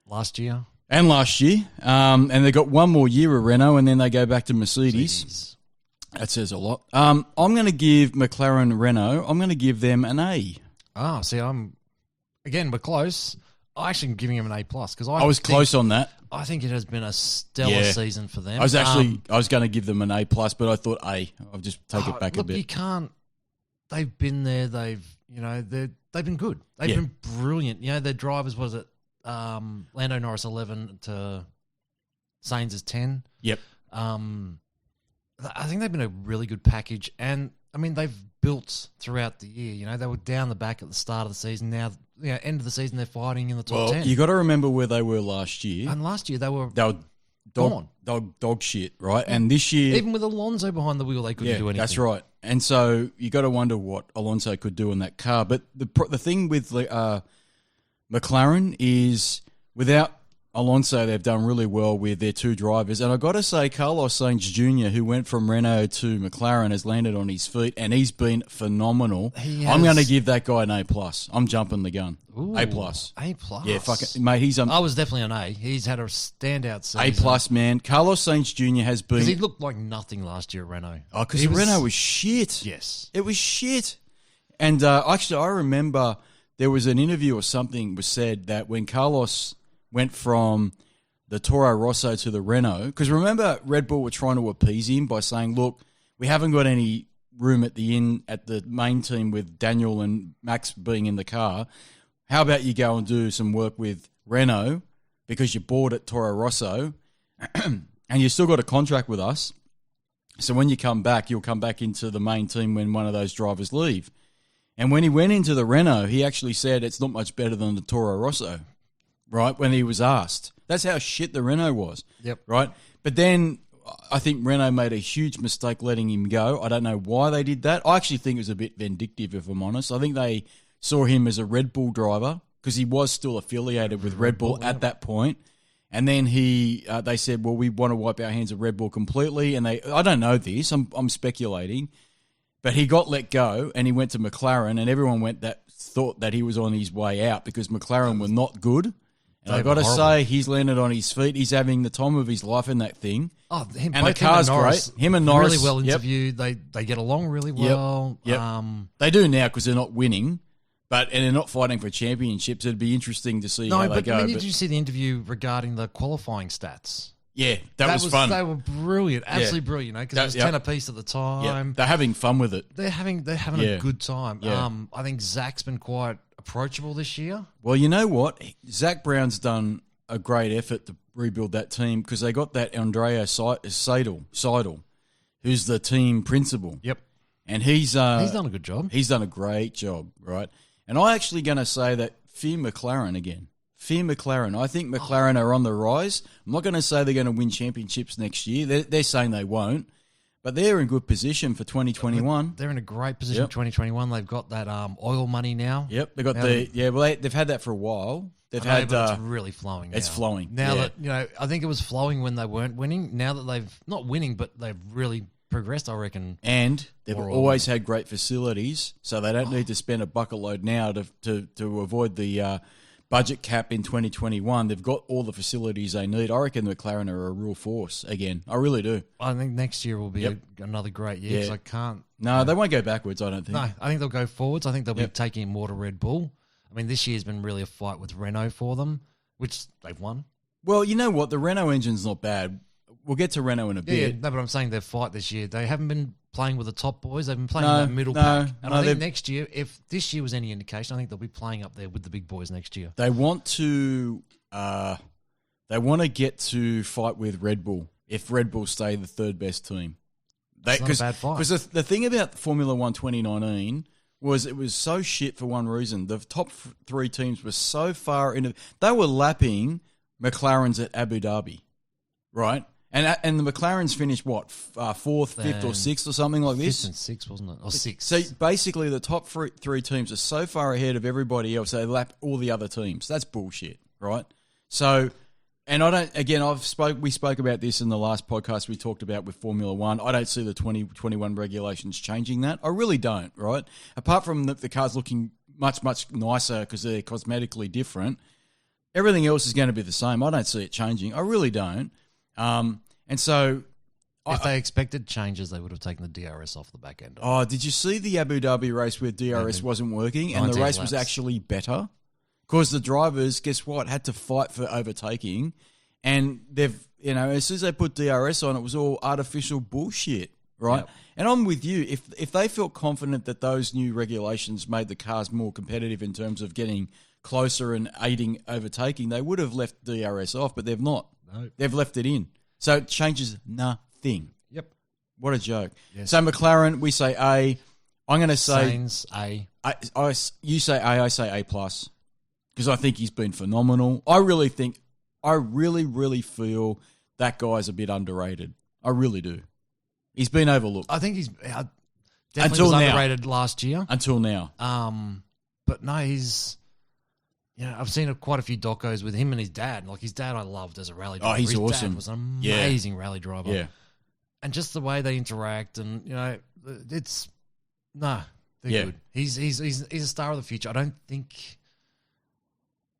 Last year. And last year. And they got one more year of Renault, and then they go back to Mercedes. That says a lot. I'm going to give McLaren Renault, I'm going to give them an A. Ah, see, we're close. I actually am giving him an A+. Because I was close on that. I think it has been a stellar season for them. I was going to give them an A+, but I thought A. I'll just take it back a bit. You can't. They've been there. They've been good. They've been brilliant. Their drivers, was it Lando Norris 11 to Sainz is 10. Yep. I think they've been a really good package, and I mean they've built throughout the year. They were down the back at the start of the season. Now, end of the season, they're fighting in the top 10. You got to remember where they were last year. And last year they were dog shit, right? And this year, even with Alonso behind the wheel, they couldn't do anything. That's right. And so you got to wonder what Alonso could do in that car. But the thing with McLaren is without Alonso, they've done really well with their two drivers. And I got to say, Carlos Sainz Jr., who went from Renault to McLaren, has landed on his feet, and he's been phenomenal. I'm going to give that guy an A+. I'm jumping the gun. Ooh, A+. A+. Yeah, fuck it. Mate, I was definitely an A. He's had a standout season. A+, man. Carlos Sainz Jr. has been... Because he looked like nothing last year at Renault. Oh, because Renault was shit. Yes. It was shit. And actually, I remember there was an interview or something was said that when Carlos went from the Toro Rosso to the Renault, because remember Red Bull were trying to appease him by saying, look, we haven't got any room at the main team with Daniel and Max being in the car. How about you go and do some work with Renault because you're bored at Toro Rosso and you still got a contract with us. So when you come back, you'll come back into the main team when one of those drivers leave. And when he went into the Renault, he actually said it's not much better than the Toro Rosso, right, when he was asked. That's how shit the Renault was, right? But then I think Renault made a huge mistake letting him go. I don't know why they did that. I actually think it was a bit vindictive, if I'm honest. I think they saw him as a Red Bull driver because he was still affiliated with Red Bull at that point. And then they said, well, we want to wipe our hands of Red Bull completely. And I don't know this, I'm speculating. But he got let go and he went to McLaren and everyone thought that he was on his way out because McLaren were not good. And I got to say, he's landed on his feet. He's having the time of his life in that thing. Oh, and the car's great. Him and Norris. Really well interviewed. They get along really well. Yep. They do now because they're not winning. And they're not fighting for championships. It'd be interesting to see how they go. Did you see the interview regarding the qualifying stats? Yeah, that was fun. They were brilliant, absolutely brilliant. Because it was 10 apiece at the time. Yep. They're having fun with it. They're having a good time. Yeah. I think Zach's been quite approachable this year. Well, you know what? Zach Brown's done a great effort to rebuild that team because they got that Andrea Seidel, who's the team principal. Yep. And he's done a good job. He's done a great job, right? And I'm actually going to say that fear McLaren again. Fear McLaren. I think McLaren are on the rise. I'm not going to say they're going to win championships next year. They're saying they won't. But they're in good position for 2021. They're in a great position for 2021. They've got that oil money now. Yep, they've got they've had that for a while. But it's really flowing now. It's flowing. Now that, I think it was flowing when they weren't winning. Now that they've, not winning, but they've really progressed, I reckon. And they've Or always had great facilities, so they don't need to spend a bucket load now to avoid the budget cap in 2021. They've got all the facilities they need. I reckon the McLaren are a real force again. I really do. I think next year will be another great year because I can't. No, they won't go backwards, I don't think. No, I think they'll go forwards. I think they'll be taking more to Red Bull. I mean, this year's been really a fight with Renault for them, which they've won. Well, you know what? The Renault engine's not bad. We'll get to Renault in a bit. Yeah, no, but I'm saying their fight this year, they haven't been playing with the top boys. They've been playing in that middle pack. And I think next year, if this year was any indication, I think they'll be playing up there with the big boys next year. They want to get to fight with Red Bull if Red Bull stay the third best team. It's not a bad fight. Because the thing about Formula 1 2019 was it was so shit for one reason. The top three teams were so far into... They were lapping McLaren's at Abu Dhabi, right? And the McLarens finished, what, fourth, fifth or sixth or something like this? Fifth and sixth, wasn't it? Or sixth. So basically the top three teams are so far ahead of everybody else, they lap all the other teams. That's bullshit, right? So... And I don't. Again, we spoke about this in the last podcast we talked about with Formula One. I don't see the 2021 regulations changing that. I really don't. Right. Apart from the cars looking much nicer because they're cosmetically different, everything else is going to be the same. I don't see it changing. I really don't. And so, if they expected changes, they would have taken the DRS off the back end. Oh, did you see the Abu Dhabi race where DRS wasn't working and the race was actually better? Because the drivers, guess what, had to fight for overtaking, and they've, as soon as they put DRS on, it was all artificial bullshit, right? Yep. And I'm with you. If they felt confident that those new regulations made the cars more competitive in terms of getting closer and aiding overtaking, they would have left DRS off, but they've not. No. They've left it in. So it changes nothing. Yep. What a joke. Yes. So McLaren, we say A. I'm going to say... Sainz, A. You say A, I say A+. Because I think he's been phenomenal. I really feel that guy's a bit underrated. I really do. He's been overlooked. I think he's definitely was underrated last year. Until now. But no, he's... I've seen quite a few docos with him and his dad. Like, his dad I loved as a rally driver. Oh, he's his awesome. Dad was an amazing rally driver. Yeah. And just the way they interact and, it's... No, they're good. He's a star of the future. I don't think...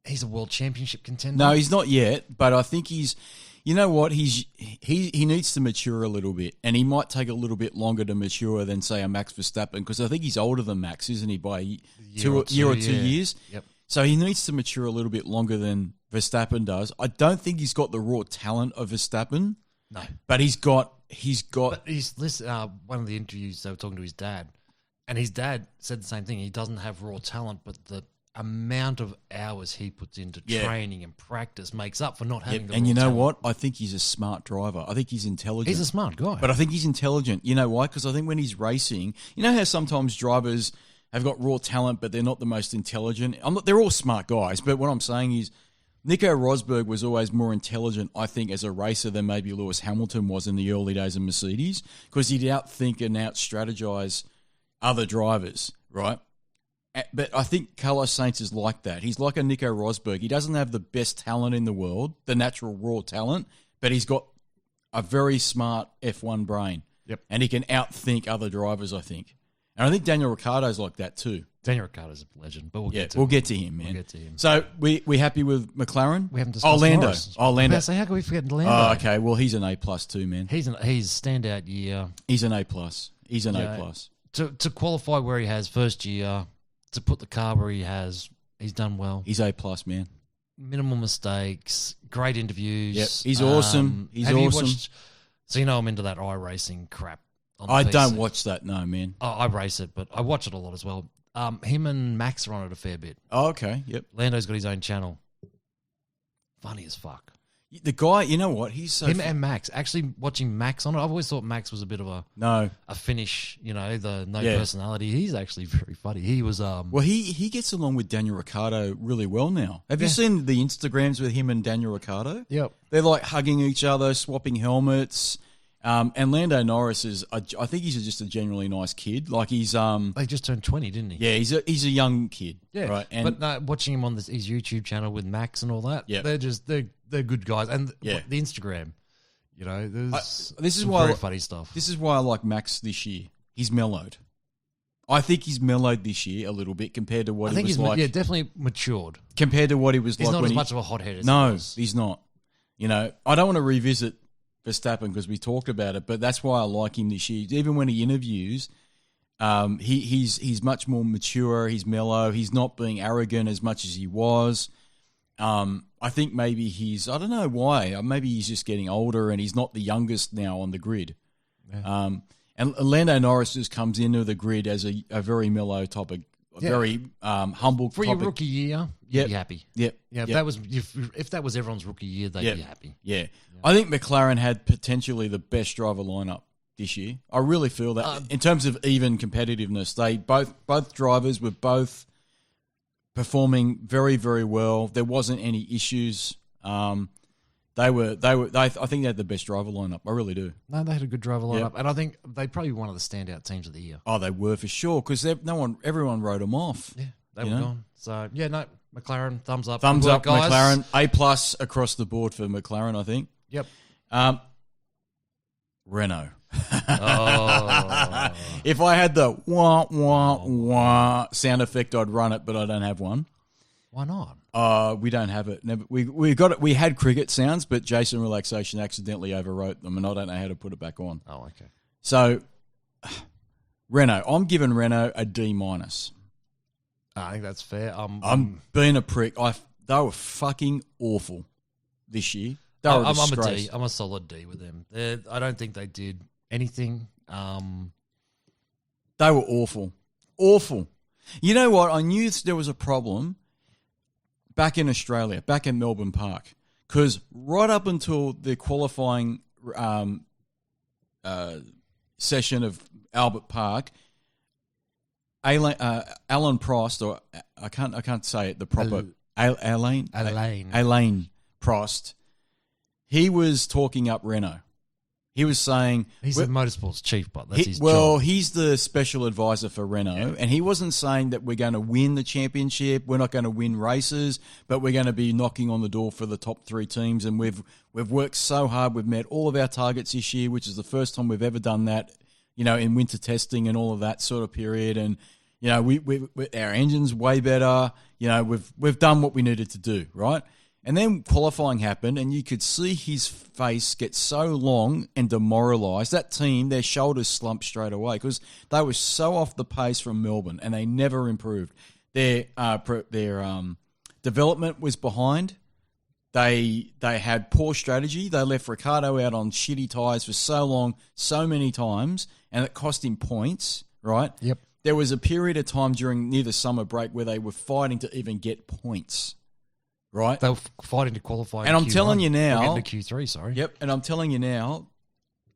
He's a world championship contender. No, he's not yet, but I think he's... You know what? He needs to mature a little bit, and he might take a little bit longer to mature than, say, a Max Verstappen, because I think he's older than Max, isn't he, by a year or 2 years? Yep. So he needs to mature a little bit longer than Verstappen does. I don't think he's got the raw talent of Verstappen. No. But he's got... But one of the interviews, they were talking to his dad, and his dad said the same thing. He doesn't have raw talent, but the amount of hours he puts into training and practice makes up for not having the raw And you know talent. what? I think he's a smart driver. I think he's intelligent. He's a smart guy. But I think he's intelligent. You know why? Because I think when he's racing, you know how sometimes drivers have got raw talent, but they're not the most intelligent? They're all smart guys, but what I'm saying is Nico Rosberg was always more intelligent, I think, as a racer than maybe Lewis Hamilton was in the early days of Mercedes, because he'd outthink and out-strategize other drivers, right? But I think Carlos Sainz is like that. He's like a Nico Rosberg. He doesn't have the best talent in the world, the natural raw talent, but he's got a very smart F1 brain. Yep. And he can outthink other drivers, I think. And I think Daniel Ricciardo's like that too. Daniel Ricciardo's a legend, but we'll get to him, man. We'll get to him. So we happy with McLaren? We haven't discussed Lando. Lando. So how can we forget Lando? Oh, okay. Well, he's an A+ too, man. He's standout year. He's an A+. He's an A+. To qualify where he has first year, to put the car where he has, he's done well. He's A+, man. Minimal mistakes, great interviews. Yep. He's awesome. He's awesome. So I'm into that iRacing crap. I don't watch that, no, man. I race it, but I watch it a lot as well. Him and Max are on it a fair bit. Oh, okay, yep. Lando's got his own channel. Funny as fuck. The guy, you know what? He's so... Him and Max. Actually, watching Max on it, I've always thought Max was a bit of a finish, the personality. He's actually very funny. He was... Well, he gets along with Daniel Ricciardo really well now. Have you seen the Instagrams with him and Daniel Ricciardo? Yep. They're like hugging each other, swapping helmets. And Lando Norris is, I think he's just a generally nice kid. Like he's... He just turned 20, didn't he? Yeah, he's a young kid. Yeah, right? But watching him on his YouTube channel with Max and all that, they're good guys. And the Instagram, You know, there's this is some why very funny stuff. This is why I like Max this year. He's mellowed. I think he's mellowed this year a little bit compared to what he was like. Yeah, definitely matured. Compared to what he was He's like not when as much of a hothead as he No, was. he's not. You know, I don't want to revisit Verstappen because we talked about it, but that's why I like him this year. Even when he interviews, he's much more mature. He's mellow. He's not being arrogant as much as he was. I think maybe I don't know why. Maybe he's just getting older and he's not the youngest now on the grid. Yeah. And Lando Norris just comes into the grid as a very mellow topic, very humble for topic. your rookie year. You'd be happy. Yep. Yeah. If that was everyone's rookie year, they'd be happy. Yeah. I think McLaren had potentially the best driver lineup this year. I really feel that in terms of even competitiveness, they both drivers were both performing very, very well. There wasn't any issues. I think they had the best driver lineup. I really do. No, they had a good driver lineup, and I think they probably one of the standout teams of the year. Oh, they were for sure because everyone wrote them off. Yeah, they were gone. So yeah, no, McLaren, thumbs up, thumbs up, guys. McLaren, A+ across the board for McLaren. I think. Yep. Renault. Oh. If I had the wah wah wah sound effect, I'd run it, but I don't have one. Why not? We don't have it. Never. We got it. We had cricket sounds, but Jason Relaxation accidentally overwrote them, and I don't know how to put it back on. Oh, okay. So, Renault. I'm giving Renault a D-. I think that's fair. I'm being a prick. They were fucking awful this year. They were a disgrace. I'm a D. I'm a solid D with them. I don't think they did anything. They were awful. Awful. You know what? I knew there was a problem back in Australia, back in Melbourne Park, because right up until the qualifying session of Albert Park, Alan Prost, or I can't say it the proper Alain Prost, he was talking up Renault. He was saying he's the motorsports chief, but that's his job. Well, he's the special advisor for Renault, and he wasn't saying that we're going to win the championship, we're not going to win races, but we're going to be knocking on the door for the top three teams. And we've worked so hard, we've met all of our targets this year, which is the first time we've ever done that, you know, in winter testing and all of that sort of period. And you know, we our engine's way better. You know, we've done what we needed to do, right? And then qualifying happened, and you could see his face get so long and demoralised. That team, their shoulders slumped straight away because they were so off the pace from Melbourne, and they never improved. Their development was behind. They had poor strategy. They left Ricciardo out on shitty tyres for so long, so many times, and it cost him points, right? Yep. There was a period of time near the summer break where they were fighting to even get points. Right, they were fighting to qualify. And I'm telling you now, into Q3. Sorry. Yep, and I'm telling you now,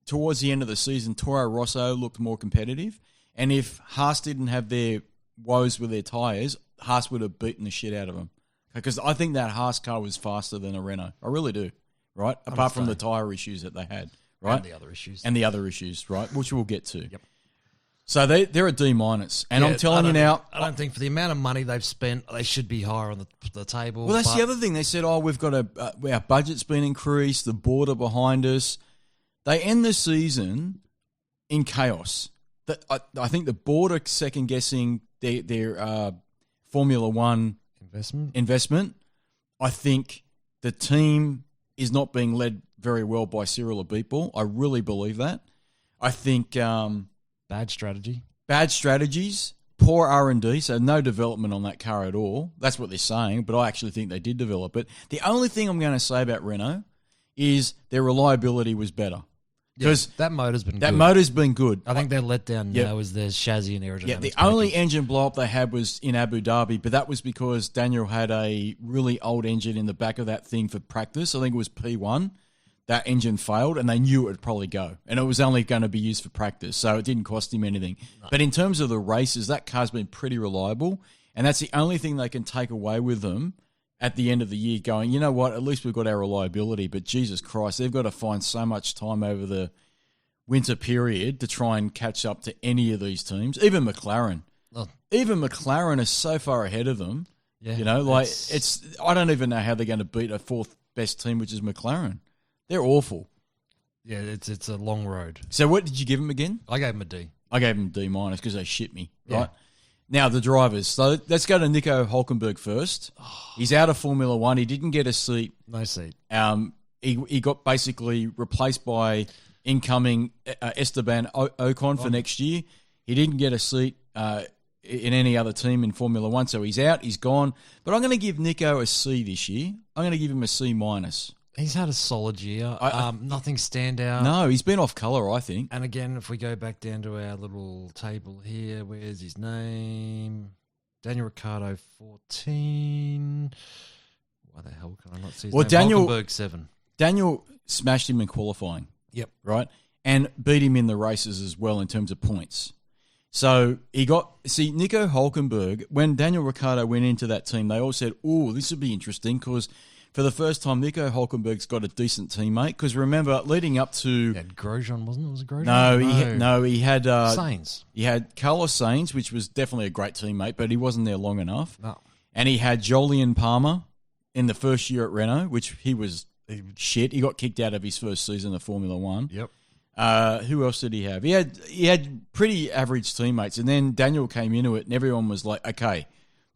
towards the end of the season, Toro Rosso looked more competitive. And if Haas didn't have their woes with their tyres, Haas would have beaten the shit out of them. Because I think that Haas car was faster than a Renault. I really do. Right, apart from the tyre issues that they had. Right, and the other issues. Right, which we'll get to. Yep. So they're a D-. And I'm telling you now, I don't think for the amount of money they've spent, they should be higher on the table. Well, that's the other thing. They said, we've got our budget's been increased, the border behind us. They end the season in chaos. I think the board are second-guessing their Formula One investment. I think the team is not being led very well by Cyril Abiteboul. I really believe that. I think... Bad strategies, poor R&D, so no development on that car at all. That's what they're saying, but I actually think they did develop it. The only thing I'm going to say about Renault is their reliability was better. Because that motor's been good. That motor's been good. I think their letdown now is their chassis and aerodynamics. Yeah, the only engine blow-up they had was in Abu Dhabi, but that was because Daniel had a really old engine in the back of that thing for practice. I think it was P1. That engine failed, and they knew it would probably go. And it was only going to be used for practice, so it didn't cost him anything. No. But in terms of the races, that car's been pretty reliable, and that's the only thing they can take away with them at the end of the year, going, you know what, at least we've got our reliability, but Jesus Christ, they've got to find so much time over the winter period to try and catch up to any of these teams. Even McLaren. Oh. Even McLaren is so far ahead of them. Yeah, you know, like I don't even know how they're going to beat a fourth best team, which is McLaren. They're awful. Yeah, it's a long road. So what did you give him again? I gave him a D. I gave him D- because they shit me, Yeah. right? Now, the drivers. So let's go to Nico Hulkenberg first. He's out of Formula One. He didn't get a seat. No seat. He got basically replaced by incoming Esteban Ocon for next year. He didn't get a seat in any other team in Formula One, so he's out. He's gone. But I'm going to give Nico a C this year. I'm going to give him a C minus. He's had a solid year. Nothing stand out. No, he's been off colour, I think. And again, if we go back down to our little table here, where's his name? Daniel Ricciardo, 14. Why the hell can I not see his name? Hulkenberg, 7. Daniel smashed him in qualifying. Yep. Right? And beat him in the races as well in terms of points. So Nico Hulkenberg, when Daniel Ricciardo went into that team, they all said, oh, this would be interesting because for the first time, Nico Hulkenberg's got a decent teammate. Because remember, leading up to... He had Grosjean, wasn't it? Was it Grosjean? He had... Sainz. He had Carlos Sainz, which was definitely a great teammate, but he wasn't there long enough. No. And he had Jolyon Palmer in the first year at Renault, which he was shit. He got kicked out of his first season of Formula One. Yep. Who else did he have? He had pretty average teammates, and then Daniel came into it, and everyone was like, okay,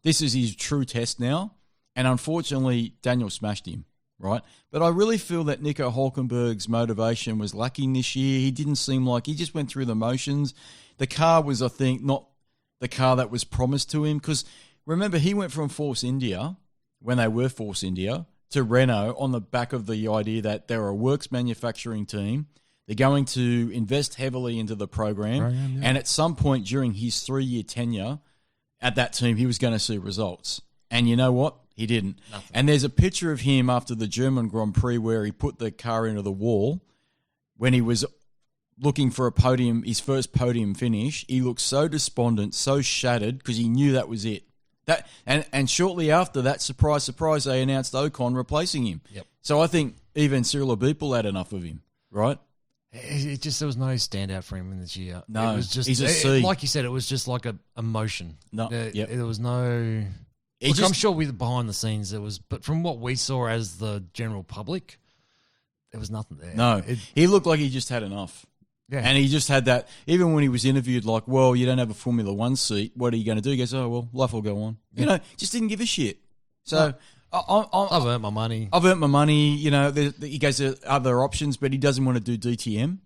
this is his true test now. And unfortunately, Daniel smashed him, right? But I really feel that Nico Hulkenberg's motivation was lacking this year. He didn't seem like he just went through the motions. The car was, I think, not the car that was promised to him. Because remember, he went from Force India, when they were Force India, to Renault on the back of the idea that they're a works manufacturing team. They're going to invest heavily into the program. And at some point during his 3-year tenure at that team, he was going to see results. And you know what? He didn't. Nothing. And there's a picture of him after the German Grand Prix where he put the car into the wall when he was looking for a podium, his first podium finish. He looked so despondent, so shattered because he knew that was it. And shortly after that, surprise, surprise, they announced Ocon replacing him. Yep. So I think even Cyril Abiteboul had enough of him, right? It just, there was no standout for him in this year. No, it was just, he's a C. like you said, it was just like a emotion. No, there was no... Look, I'm sure behind the scenes there was, but from what we saw as the general public, there was nothing there. No, he looked like he just had enough. Yeah. And he just had that, even when he was interviewed, like, well, you don't have a Formula One seat, what are you going to do? He goes, oh, well, life will go on. Yeah. You know, just didn't give a shit. So I've earned my money. I've earned my money. You know, he goes, there are other options, but he doesn't want to do DTM.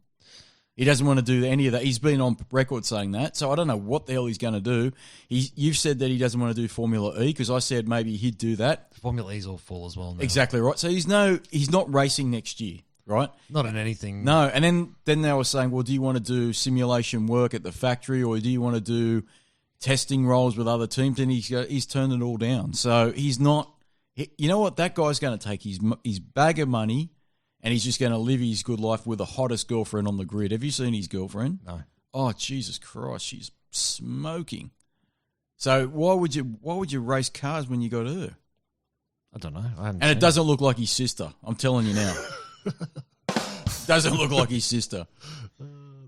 He doesn't want to do any of that. He's been on record saying that. So I don't know what the hell he's going to do. You've said that he doesn't want to do Formula E because I said maybe he'd do that. Formula E's all full as well now. Exactly right. So he's not racing next year, right? Not in anything. No. And then they were saying, well, do you want to do simulation work at the factory or do you want to do testing roles with other teams? And he's turned it all down. So he's not. You know what? That guy's going to take his bag of money. And he's just going to live his good life with the hottest girlfriend on the grid. Have you seen his girlfriend? No. Oh, Jesus Christ, she's smoking. So why would you race cars when you got her? I don't know. I haven't and it doesn't look like his sister. I'm telling you now. Doesn't look like his sister.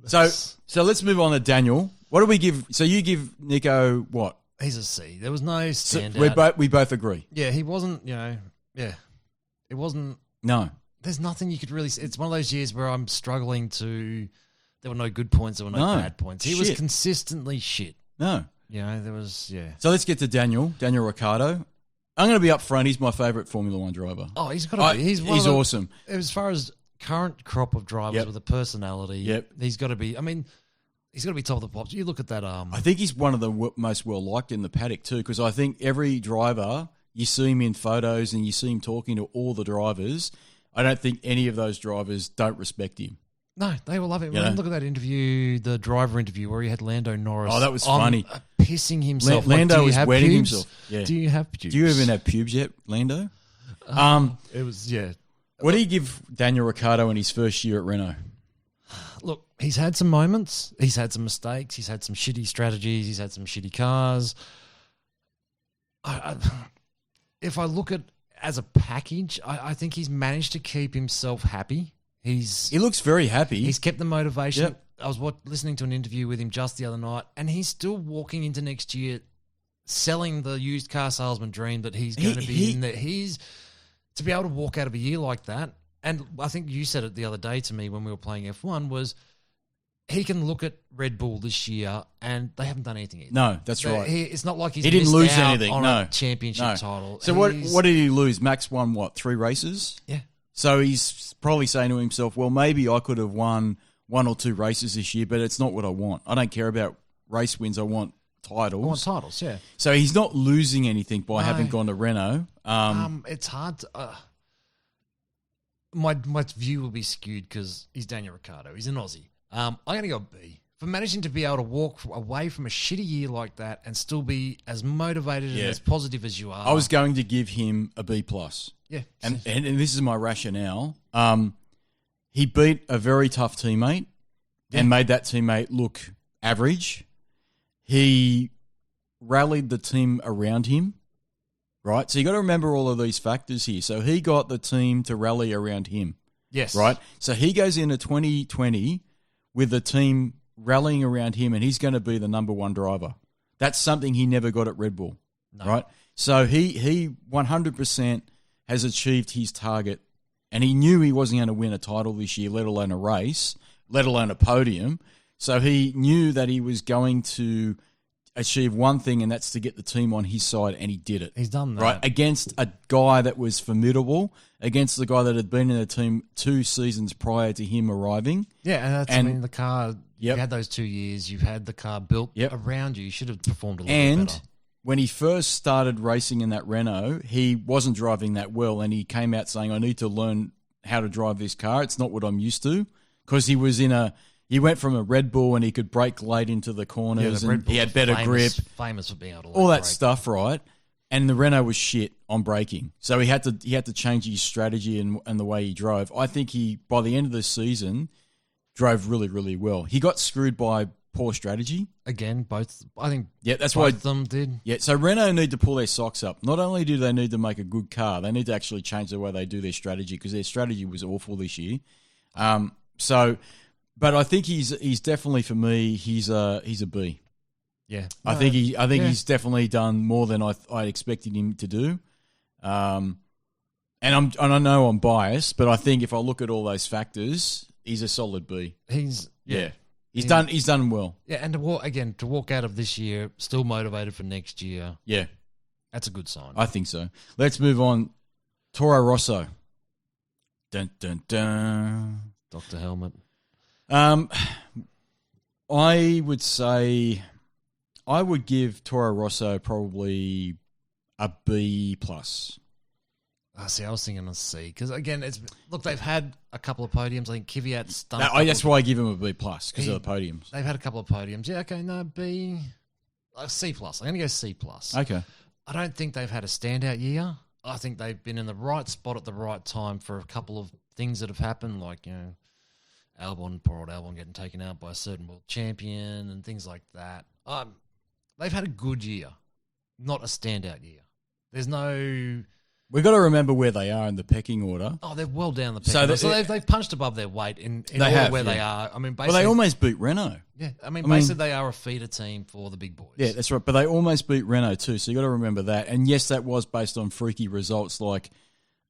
So let's move on to Daniel. What do we give? So you give Nico what? He's a C. There was no standout. So we both agree. Yeah, he wasn't. It wasn't. No. There's nothing you could really... It's one of those years where I'm struggling to... There were no good points, there were no bad points. He was consistently shit. No. There was... Yeah. So let's get to Daniel Ricciardo. I'm going to be up front. He's my favourite Formula One driver. Oh, he's got to be. He's awesome. As far as current crop of drivers with a personality, he's got to be... I mean, he's got to be top of the pops. You look at that... I think he's one of the most well-liked in the paddock too, because I think every driver, you see him in photos and you see him talking to all the drivers... I don't think any of those drivers don't respect him. No, they will love him. Look at that interview, the driver interview, where he had Lando Norris. Oh, that was funny. Pissing himself. Lando was wetting himself. Yeah. Do you have pubes? Do you even have pubes yet, Lando? It was, What do you give Daniel Ricciardo in his first year at Renault? Look, he's had some moments. He's had some mistakes. He's had some shitty strategies. He's had some shitty cars. If I look at as a package, I think he's managed to keep himself happy. He looks very happy. He's kept the motivation. Yep. I was listening to an interview with him just the other night, and he's still walking into next year selling the used car salesman dream that he's going to be in there. To be able to walk out of a year like that And I think you said it the other day to me when we were playing F1 was he can look at Red Bull this year and they haven't done anything yet. No, that's right. It's not like he didn't lose anything. On no a championship title. So what did he lose? Max won 3 races? Yeah. So he's probably saying to himself, well, maybe I could have won 1 or 2 races this year, but it's not what I want. I don't care about race wins. I want titles. I want titles, yeah. So he's not losing anything by having gone to Renault. It's hard to... my view will be skewed because he's Daniel Ricciardo. He's an Aussie. I'm going to go B. For managing to be able to walk away from a shitty year like that and still be as motivated and as positive as you are. I was going to give him a B+. Yeah. And this is my rationale. He beat a very tough teammate and made that teammate look average. He rallied the team around him, right? So you got to remember all of these factors here. So he got the team to rally around him. Yes. Right? So he goes into 2020 with the team rallying around him and he's going to be the number 1 driver. That's something he never got at Red Bull, right? So he 100% has achieved his target and he knew he wasn't going to win a title this year, let alone a race, let alone a podium. So he knew that he was going to achieve one thing, and that's to get the team on his side, and he did it. He's done that. Right, against a guy that was formidable, against the guy that had been in the team 2 seasons prior to him arriving. Yeah, and I mean, the car, you had those 2 years, you've had the car built around you. You should have performed a little bit better. When he first started racing in that Renault, he wasn't driving that well, and he came out saying, I need to learn how to drive this car. It's not what I'm used to, because he was he went from a Red Bull and he could brake late into the corners and he had better grip. Famous for being able to all that stuff, right? And the Renault was shit on braking. So he had to change his strategy and the way he drove. I think he, by the end of the season, drove really, really well. He got screwed by poor strategy. Again, both, I think that's both of them did. Yeah, so Renault need to pull their socks up. Not only do they need to make a good car, they need to actually change the way they do their strategy, because their strategy was awful this year. But I think he's definitely, for me, he's a B. Yeah, I think he's definitely done more than I expected him to do. And I know I'm biased, but I think if I look at all those factors, he's a solid B. He's done well. Yeah, and to walk out of this year still motivated for next year. Yeah, that's a good sign. I think so. Let's move on. Toro Rosso. Dun dun dun. Dr. Helmet. I would say I would give Toro Rosso probably a B+. See, I was thinking a C, because again, they've had a couple of podiums. I think Kvyat's done. That's why I give him a B+, because of the podiums. They've had a couple of podiums. Yeah, okay, no, B, C+. I'm going to go C+. Okay. I don't think they've had a standout year. I think they've been in the right spot at the right time for a couple of things that have happened, like, poor old Albon getting taken out by a certain world champion and things like that. They've had a good year, not a standout year. There's no... We've got to remember where they are in the pecking order. Oh, they're well down the pecking order. So they've punched above their weight in where they are. I mean, basically... Well, they almost beat Renault. Yeah, basically they are a feeder team for the big boys. Yeah, that's right. But they almost beat Renault too, so you got to remember that. And yes, that was based on freaky results like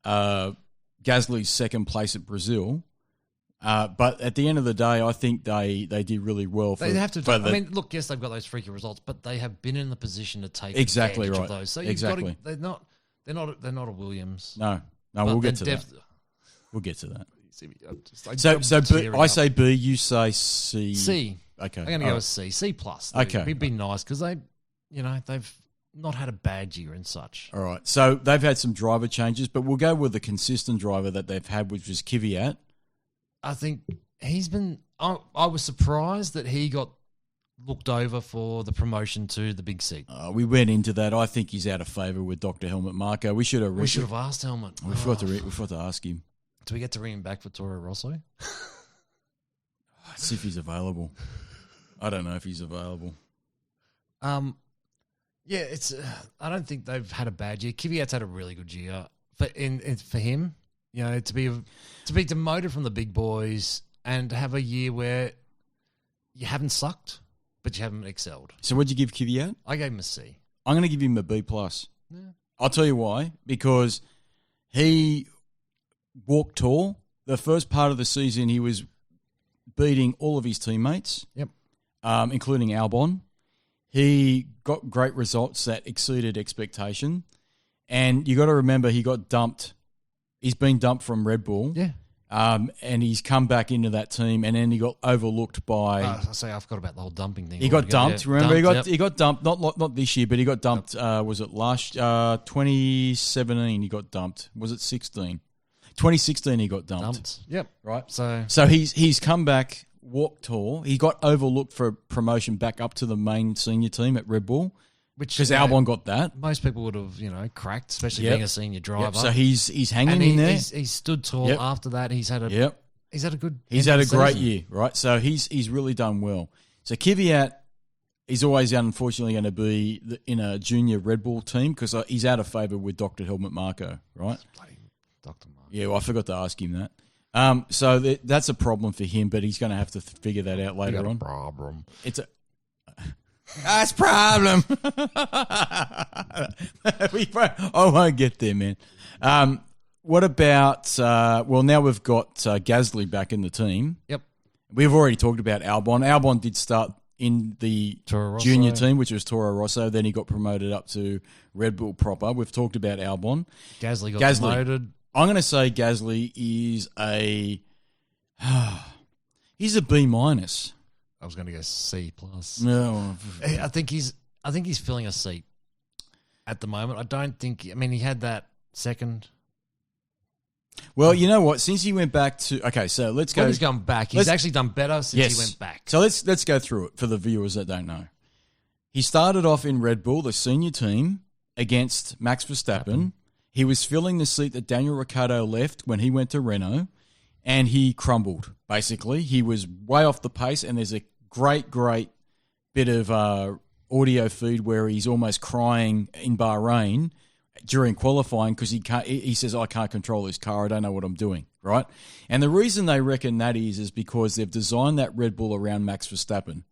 Gasly's second place at Brazil. But at the end of the day, I think they did really well. They have to. Look, yes, they've got those freaky results, but they have been in the position to take advantage of those. So they're not a Williams. No, we'll get to that. We'll get to that. I say B, you say C. C. Okay, I'm going to go with C. C+. Okay, it'd be nice because they've not had a bad year and such. All right, so they've had some driver changes, but we'll go with the consistent driver that they've had, which was Kvyat. I think he's been... I was surprised that he got looked over for the promotion to the big seat. We went into that. I think he's out of favour with Dr. Helmet Marko. We should have asked Helmet. We forgot to ask him. Do we get to ring him back for Toro Rosso? See if he's available. I don't know if he's available. Yeah, it's... I don't think they've had a bad year. Kvyat's had a really good year. For him... to be demoted from the big boys and have a year where you haven't sucked, but you haven't excelled. So what'd you give Kvyat? I gave him a C. I'm going to give him a B+. Yeah. I'll tell you why. Because he walked tall the first part of the season, he was beating all of his teammates, including Albon. He got great results that exceeded expectation. And you got to remember, he got dumped. He's been dumped from Red Bull. Yeah. And he's come back into that team, and then he got overlooked by. I forgot about the whole dumping thing. He got dumped. Remember, he got dumped. Not this year, but he got dumped. Was it last 2017? He got dumped. Was it 16? 2016, he got dumped. Yep. Right. So he's come back, walked tall. He got overlooked for promotion back up to the main senior team at Red Bull. Because Albon got that. Most people would have, cracked, especially being a senior driver. So he's hanging in there. He's stood tall. After that, he's had a good. He's had a great year, right? So he's really done well. So Kvyat is always unfortunately going to be in a junior Red Bull team because he's out of favour with Dr. Helmut Marko, right? Bloody Dr. Marko. Yeah, well, I forgot to ask him that. So that's a problem for him, but he's going to have to figure that out later on. Problem. It's a that's problem. I won't get there, man. What about, now we've got Gasly back in the team. Yep. We've already talked about Albon. Albon did start in the junior team, which was Toro Rosso. Then he got promoted up to Red Bull proper. We've talked about Albon. Gasly got promoted. I'm going to say Gasly is he's a B minus. I was going to go C plus. No, I think he's filling a seat at the moment. I don't think. He had that second. Well, you know what? Since he went back to so let's go. When he's gone back, he's actually done better since he went back. So let's go through it for the viewers that don't know. He started off in Red Bull, the senior team, against Max Verstappen. He was filling the seat that Daniel Ricciardo left when he went to Renault, and he crumbled. Basically, he was way off the pace, and there's a great bit of audio feed where he's almost crying in Bahrain during qualifying because he says, I can't control this car, I don't know what I'm doing, right? And the reason they reckon that is because they've designed that Red Bull around Max Verstappen,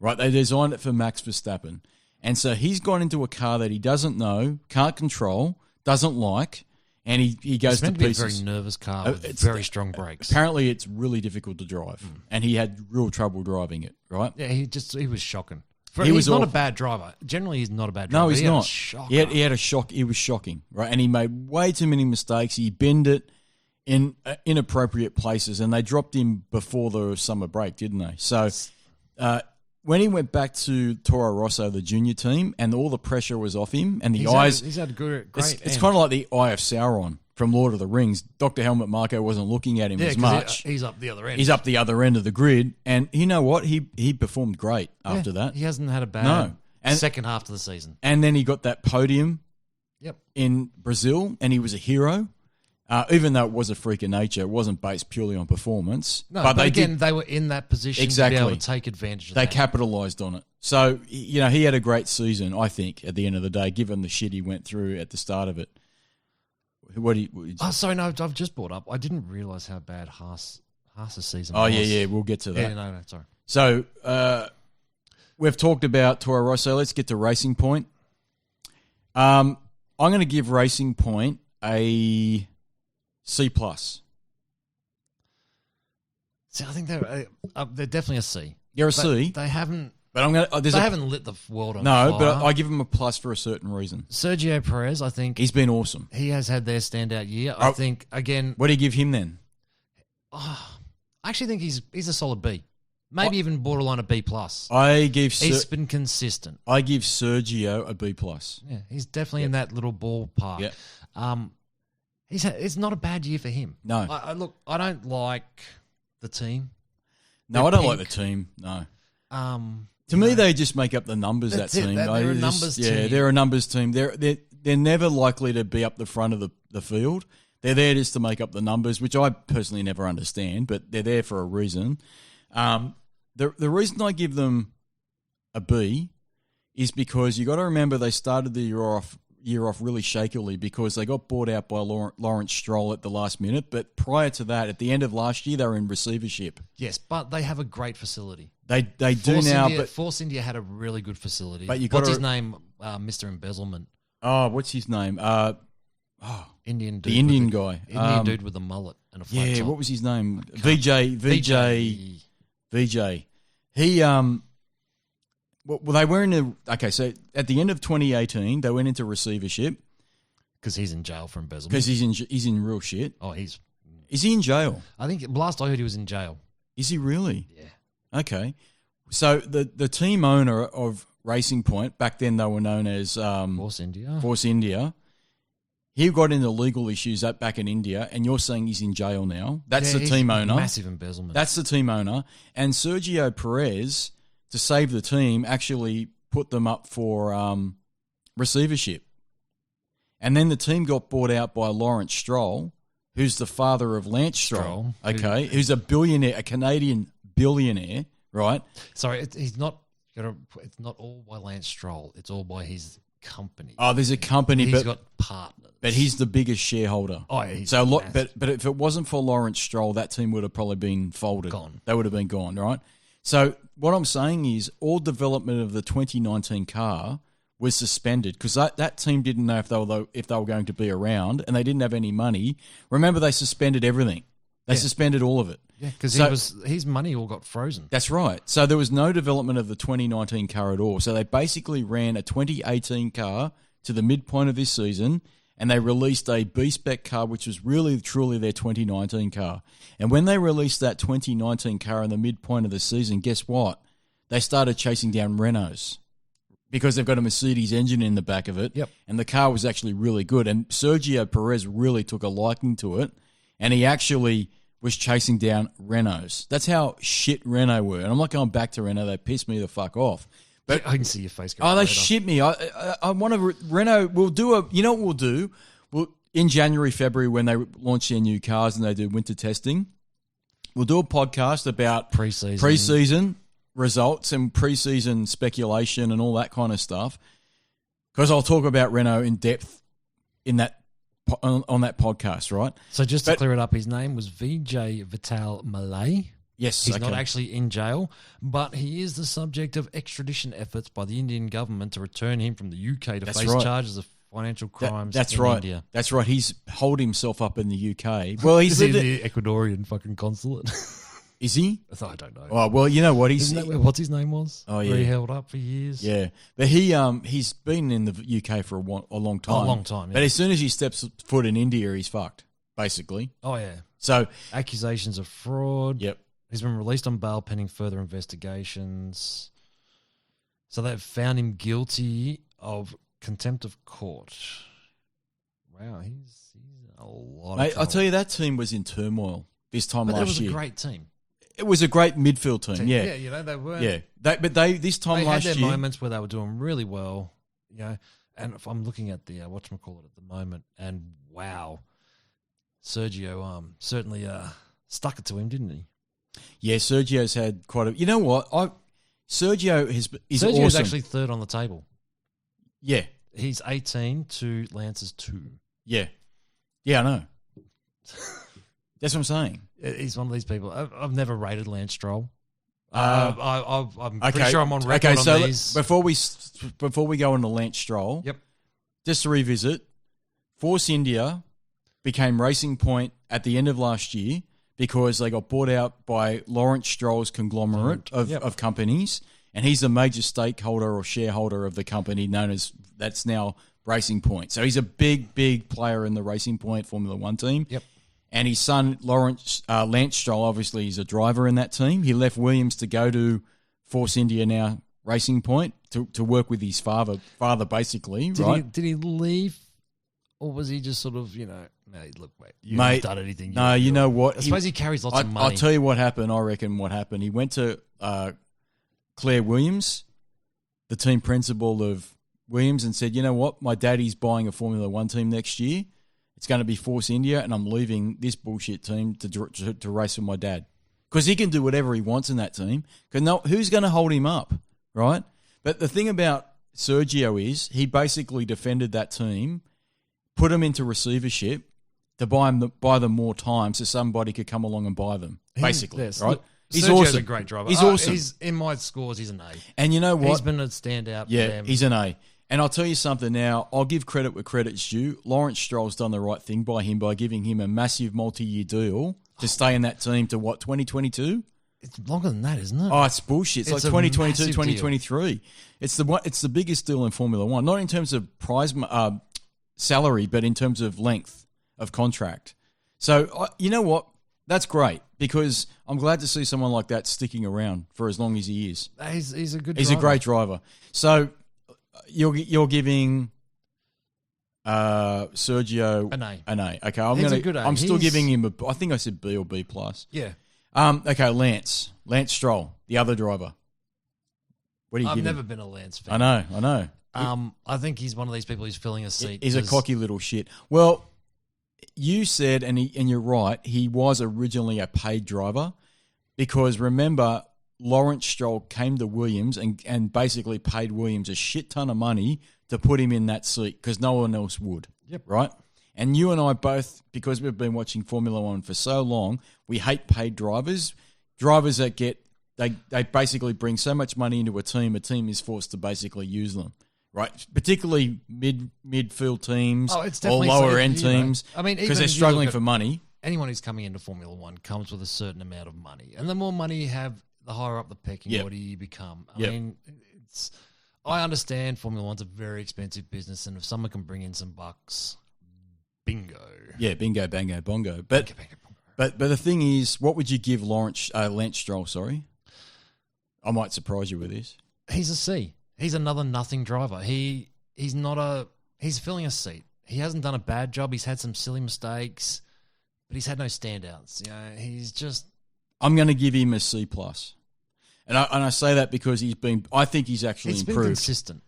right? They designed it for Max Verstappen. And so he's gone into a car that he doesn't know, can't control, doesn't like, and he goes to pieces. It's a very nervous car with very strong brakes. Apparently, it's really difficult to drive, and he had real trouble driving it. Right? Yeah, he was shocking. He's not a bad driver. Generally, he's not a bad driver. No, he's not. He had a shock. It was shocking, right? And he made way too many mistakes. He bent it in inappropriate places, and they dropped him before the summer break, didn't they? So when he went back to Toro Rosso, the junior team, and all the pressure was off him, and he's had a great. It's kind of like the Eye of Sauron from Lord of the Rings. Dr. Helmut Marko wasn't looking at him as much. He's up the other end. He's up the other end of the grid, and you know what? He performed great after that. He hasn't had a bad second half of the season. And then he got that podium in Brazil, and he was a hero. Even though it was a freak of nature, it wasn't based purely on performance. No, but they were in that position to be able to take advantage of that. They capitalised on it. So, he had a great season, I think, at the end of the day, given the shit he went through at the start of it. Sorry, no, I've just brought up. I didn't realise how bad Haas's season was. Oh, yeah, we'll get to that. Yeah, no, sorry. So, we've talked about Toro Rosso. Let's get to Racing Point. I'm going to give Racing Point a C plus. See, I think they're definitely a C. You're a C. They haven't. But they haven't lit the world on fire. No, but I give them a plus for a certain reason. Sergio Perez, I think he's been awesome. He has had their standout year. I think again. What do you give him then? I actually think he's a solid B, maybe even borderline a B plus. He's been consistent. I give Sergio a B plus. Yeah, he's definitely in that little ballpark. Yeah. It's not a bad year for him. No. I don't like the team. No, I don't like the team. No. To me, they just make up the numbers. That team. They're a numbers team. Yeah, they're a numbers team. They're never likely to be up the front of the field. They're there just to make up the numbers, which I personally never understand, but they're there for a reason. The reason I give them a B is because you got to remember they started the year off really shakily because they got bought out by Lawrence Stroll at the last minute. But prior to that, at the end of last year, they were in receivership. Yes, but they have a great facility. They do now. But Force India had a really good facility. But what's his name? Mr. Embezzlement. Oh, what's his name? Indian dude. The Indian guy. Indian dude with a mullet. and a flat Yeah, top. what was his name? VJ. He well, they were in a okay. So at the end of 2018, they went into receivership because he's in jail for embezzlement. because he's in real shit. Oh, Is he in jail? I think last I heard he was in jail. Is he really? Yeah. Okay. So the team owner of Racing Point, back then they were known as Force India. Force India. He got into legal issues back in India, and you're saying he's in jail now. That's the he's team owner. Massive embezzlement. That's the team owner. And Sergio Perez, to save the team, actually put them up for receivership. And then the team got bought out by Lawrence Stroll, who's the father of Lance Stroll. Okay, who's a billionaire, a Canadian billionaire, right? Sorry, it's not all by Lance Stroll. It's all by his company. Oh, there's a company, He's got partners. but he's the biggest shareholder. Oh, yeah, he's so a lot, massive. but if it wasn't for Lawrence Stroll, that team would have probably been folded. Gone. They would have been gone, right? So what I'm saying is, all development of the 2019 car was suspended because that team didn't know if they were going to be around, and they didn't have any money. Remember, they suspended everything. They suspended all of it. Yeah, because his money all got frozen. That's right. So there was no development of the 2019 car at all. So they basically ran a 2018 car to the midpoint of this season, and they released a B-spec car, which was really, truly their 2019 car. And when they released that 2019 car in the midpoint of the season, guess what? They started chasing down Renaults because they've got a Mercedes engine in the back of it. Yep. And the car was actually really good. And Sergio Perez really took a liking to it, and he actually was chasing down Renaults. That's how shit Renault were. And I'm not going back to Renault. They pissed me the fuck off. But I can see your face going. oh, they later. shit me. I want to Renault. We'll do a. You know what we'll do? We'll in January, February when they launch their new cars and they do winter testing. We'll do a podcast about pre-season results and pre-season speculation and all that kind of stuff. Because I'll talk about Renault in depth in that on that podcast, right? So just to clear it up, his name was Vijay Vital Malay. Yes, he's not actually in jail, but he is the subject of extradition efforts by the Indian government to return him from the UK to face charges of financial crimes in India. That's right. He's holed himself up in the UK. Well, he's in the Ecuadorian fucking consulate. Is he? I don't know. Oh, well, you know what? Isn't that what's his name was? Oh, yeah. Where he held up for years. Yeah. But he's been in the UK for a long time. Oh, a long time, yeah. But as soon as he steps foot in India, he's fucked, basically. Oh, yeah. So accusations of fraud. Yep. He's been released on bail pending further investigations. So they've found him guilty of contempt of court. Wow, he's a lot of trouble. I'll tell you, that team was in turmoil this time last year. But it was a great team. It was a great midfield team, yeah. Yeah, you know, they were. Yeah. This time last year. They had their moments where they were doing really well, you know. And if I'm looking at the, whatchamacallit at the moment, and wow, Sergio certainly stuck it to him, didn't he? Yeah, Sergio's had quite a... You know what? Sergio's awesome. Actually third on the table. Yeah. He's 18 to Lance's 2. Yeah. Yeah, I know. That's what I'm saying. He's one of these people. I've never rated Lance Stroll. I'm pretty sure I'm on record okay, so on these. Before we go into Lance Stroll, yep. Just to revisit, Force India became Racing Point at the end of last year because they got bought out by Lawrence Stroll's conglomerate of companies, and he's a major stakeholder or shareholder of the company known as, that's now Racing Point. So he's a big player in the Racing Point Formula One team. Yep. And his son, Lance Stroll, obviously is a driver in that team. He left Williams to go to Force India, now Racing Point, to work with his father basically, right? Did he leave, or was he just sort of, you know, look, mate, you Mate, haven't done anything. No, you know what? I suppose he carries lots of money. I'll tell you what happened. I reckon what happened. He went to Claire Williams, the team principal of Williams, and said, you know what? My daddy's buying a Formula One team next year. It's going to be Force India, and I'm leaving this bullshit team to race with my dad. Because he can do whatever he wants in that team. Because who's going to hold him up, right? But the thing about Sergio is he basically defended that team, put them into receivership to buy them more time so somebody could come along and buy them, basically, right? Look, he's Sergio's awesome. a great driver. He's awesome. He's, in my scores, he's an A. And you know what? He's been a standout for them. He's an A. And I'll tell you something now. I'll give credit where credit's due. Lawrence Stroll's done the right thing by him by giving him a massive multi-year deal to stay in that team to what, 2022? It's longer than that, isn't it? Oh, it's bullshit. It's like a 2022, massive 2023. Deal. It's the biggest deal in Formula One, not in terms of prize salary, but in terms of length of contract. So you know what? That's great because I'm glad to see someone like that sticking around for as long as he is. He's a good. He's driver. a great driver. So you're giving Sergio an A. An A. Okay, I'm still giving him I think I said B or B plus. Yeah. Okay, Lance Stroll, the other driver. What do you? I've never been a Lance I fan. know. I think he's one of these people who's filling a seat. He's a cocky little shit. Well, you said, and you're right, he was originally a paid driver because remember, Lawrence Stroll came to Williams and basically paid Williams a shit ton of money to put him in that seat because no one else would. Yep. Right? And you and I both, because we've been watching Formula One for so long, we hate paid drivers. Drivers that they basically bring so much money into a team is forced to basically use them. Right, particularly midfield teams or lower end teams. I mean, because they're struggling for money. Anyone who's coming into Formula One comes with a certain amount of money, and the more money you have, the higher up the pecking order you become. I mean, I understand Formula One's a very expensive business, and if someone can bring in some bucks, bingo. Yeah, bingo, bango, bongo. But the thing is, what would you give Lance Stroll? Sorry, I might surprise you with this. He's a C. He's another nothing driver. He's filling a seat. He hasn't done a bad job. He's had some silly mistakes, but he's had no standouts. You know, he's just. I'm going to give him a C plus, and I say that because I think he's actually improved. Been consistent.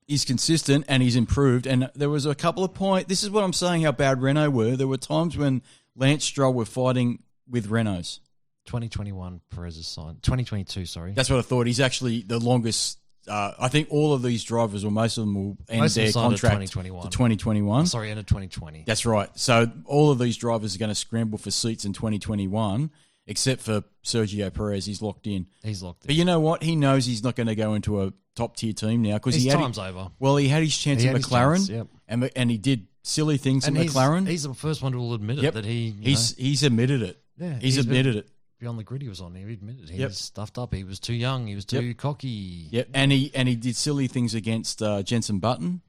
He's consistent and he's improved. And there was a couple of points. This is what I'm saying. How bad Renault were. There were times when Lance Stroll were fighting with Renaults. 2021 Perez is signed. 2022, sorry. That's what I thought. He's actually the longest. I think all of these drivers, or most of them, will end their contract 2021. to 2021. Sorry, end of 2020. That's right. So all of these drivers are going to scramble for seats in 2021, except for Sergio Perez. He's locked in. But you know what? He knows he's not going to go into a top-tier team now because his time's over. Well, he had his chance at McLaren, and he did silly things in McLaren. He's the first one to admit it that he's admitted it. Yeah, he's admitted it. Beyond the grid he was on, he admitted he was stuffed up. He was too young. He was too cocky. Yep, and he did silly things against Jenson Button,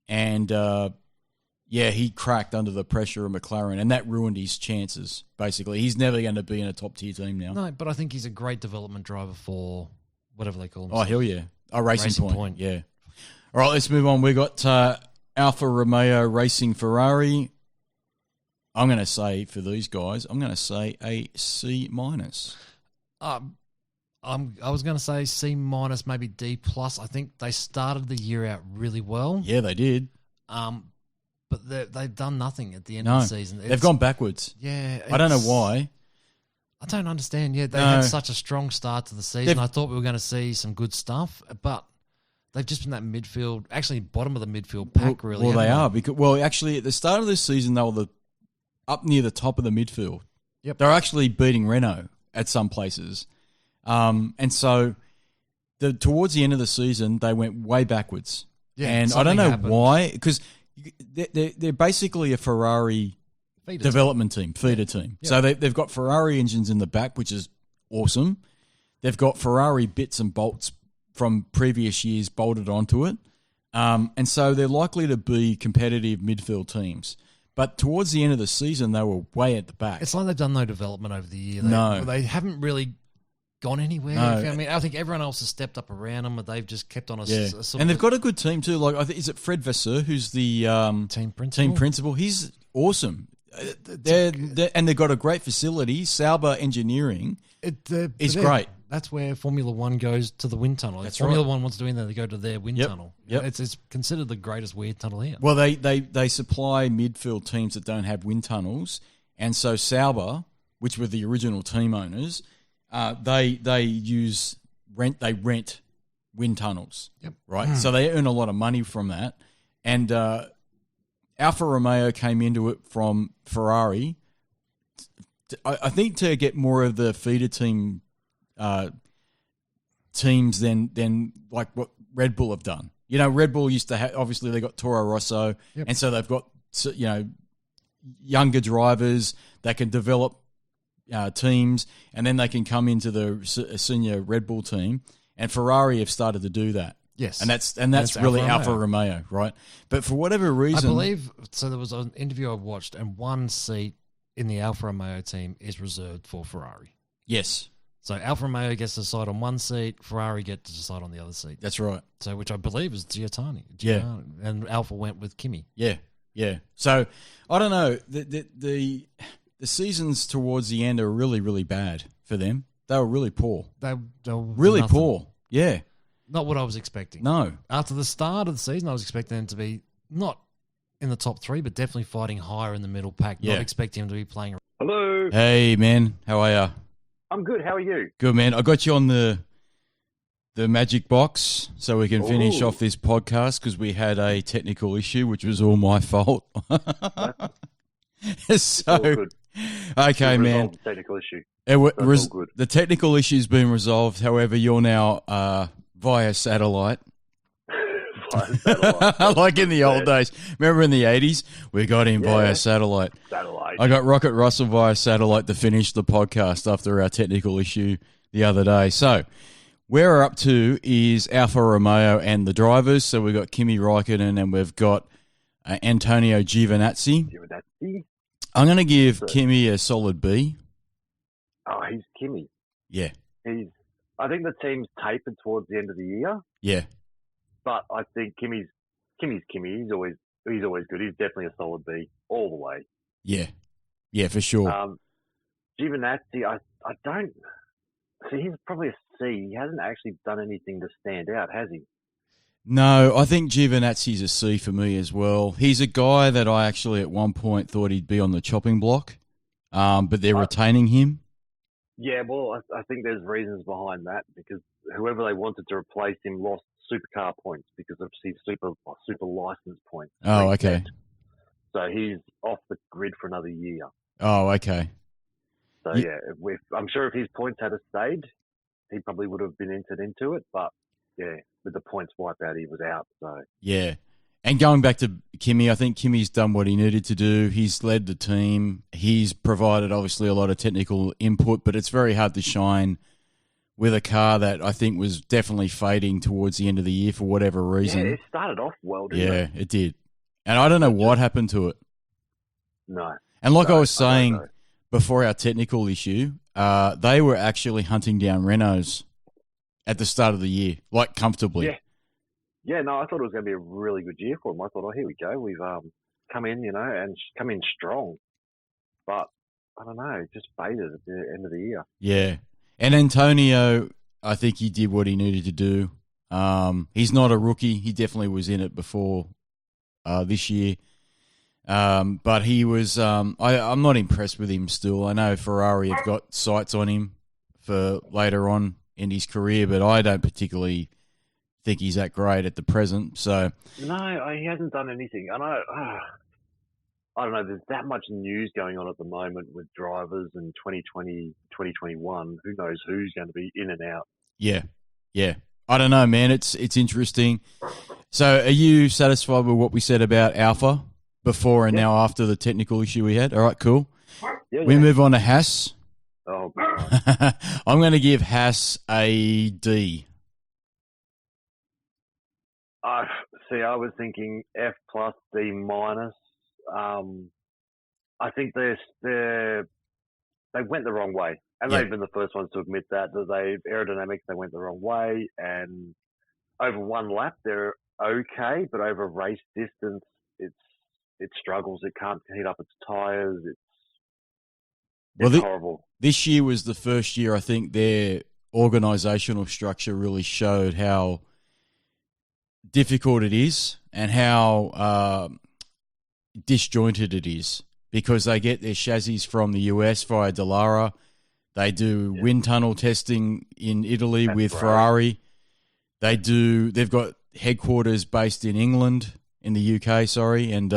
and he cracked under the pressure of McLaren, and that ruined his chances. Basically, he's never going to be in a top tier team now. No, but I think he's a great development driver for whatever they call him. Oh hell yeah, a racing point. Yeah. All right, let's move on. We got Alfa Romeo racing Ferrari. I'm going to say for these guys, I'm going to say a C minus. I was going to say C minus, maybe D plus. I think they started the year out really well. Yeah, they did. But they've done nothing at the end of the season. They've gone backwards. Yeah, I don't know why. I don't understand. Yeah, they had such a strong start to the season. I thought we were going to see some good stuff, but they've just been that midfield, actually bottom of the midfield pack. Really, well, they are because actually at the start of this season they were up near the top of the midfield. Yep. They're actually beating Renault at some places. And so towards the end of the season, they went way backwards. Yeah, and I don't know why, because they're basically a Ferrari development team, feeder team. Yep. So they've got Ferrari engines in the back, which is awesome. They've got Ferrari bits and bolts from previous years bolted onto it. And so they're likely to be competitive midfield teams. But towards the end of the season, they were way at the back. It's like they've done no development over the year. They haven't really gone anywhere. No. I mean, I think everyone else has stepped up around them, but they've just kept on a sort and they've got a good team too. Like, is it Fred Vasseur who's the team principal? He's awesome. And they've got a great facility. Sauber Engineering is great. That's where Formula One goes to the wind tunnel. If Formula One wants to do anything, they go to their wind tunnel. Yep. It's considered the greatest wind tunnel here. Well, they supply midfield teams that don't have wind tunnels, and so Sauber, which were the original team owners, they rent wind tunnels. Yep. Right. So they earn a lot of money from that, and Alfa Romeo came into it from Ferrari. I think to get more of the feeder teams than like what Red Bull have done. You know, Red Bull used to have, obviously they got Toro Rosso, Yep. and so they've got, you know, younger drivers that can develop teams, and then they can come into the senior Red Bull team. And Ferrari have started to do that. Yes. And that's really Alfa Romeo, right? But for whatever reason, I believe, so there was an interview I watched, and one seat in the Alfa Romeo team is reserved for Ferrari. yes, So Alfa Romeo gets to decide on one seat, Ferrari gets to decide on the other seat. that's right. So, which I believe is Giovanni. Yeah. And Alfa went with Kimi. Yeah, yeah. So I don't know. The seasons towards the end are really, really bad for them. They were really poor. They were Really nothing. poor. Yeah. Not what I was expecting. No. After the start of the season, I was expecting them to be not in the top three, but definitely fighting higher in the middle pack. Yeah. Not expecting them to be playing. Hello. Hey, man. How are you? I'm good. How are you? Good, man. I got you on the magic box so we can finish Ooh. off this podcast because we had a technical issue, which was all my fault. It's all good. Okay, We've man. resolved the technical issue. That's all good. The technical issue's been resolved. However, you're now via satellite. Like in the old days. Remember in the 80s? We got him via satellite. Satellite. I got Rocket Russell via satellite to finish the podcast after our technical issue the other day. So, where we're up to is Alfa Romeo and the drivers. So, we've got Kimi Räikkönen and we've got Antonio Giovinazzi. Giovinazzi? I'm going to give Kimi a solid B. Oh, he's Kimi. Yeah. I think the team's tapered towards the end of the year, Yeah. but I think Kimi's Kimi. He's always good. He's definitely a solid B all the way. Yeah. Yeah, for sure. Giovinazzi, I don't see. He's probably a C. He hasn't actually done anything to stand out, has he? No, I think Giovinazzi's a C for me as well. He's a guy that I actually at one point thought he'd be on the chopping block, but they're retaining him. Yeah, well, I think there's reasons behind that because whoever they wanted to replace him lost supercar points because of his super license points. Oh, okay. So he's off the grid for another year. Oh, okay. So I'm sure if his points had stayed, he probably would have been entered into it. But yeah, with the points wiped out, he was out. So yeah. And going back to Kimi, I think Kimi's done what he needed to do. He's led the team. He's provided, obviously, a lot of technical input, but it's very hard to shine with a car that I think was definitely fading towards the end of the year for whatever reason. yeah, it started off well, didn't it? Yeah, it did. And I don't know what happened to it. No. And like I was I don't saying know. before our technical issue, they were actually hunting down Renaults at the start of the year, like comfortably. Yeah. Yeah, no, I thought it was going to be a really good year for him. I thought, oh, here we go. We've come in, and come in strong. But I don't know, it just faded at the end of the year. Yeah. And Antonio, I think he did what he needed to do. He's not a rookie. He definitely was in it before this year. But he was, I'm not impressed with him still. I know Ferrari have got sights on him for later on in his career, but I don't particularly think he's that great at the present. So No, he hasn't done anything. And I don't know, there's that much news going on at the moment with drivers in 2020, 2021. Who knows who's going to be in and out. yeah. I don't know, man. It's interesting. So are you satisfied with what we said about Alpha before and now after the technical issue we had? All right, cool. Yeah, We move on to Haas. Oh, God. I'm going to give Haas a D. I was thinking F plus D minus. I think they went the wrong way, and Yeah. they've been the first ones to admit that aerodynamics they went the wrong way, and over one lap they're okay, but over race distance it struggles. It can't heat up its tires. It's horrible. This year was the first year I think their organisational structure really showed how difficult it is and how disjointed it is because they get their chassis from the US via Dallara. They do wind tunnel testing in Italy with right. Ferrari. They've got headquarters based in England, in the UK, sorry, and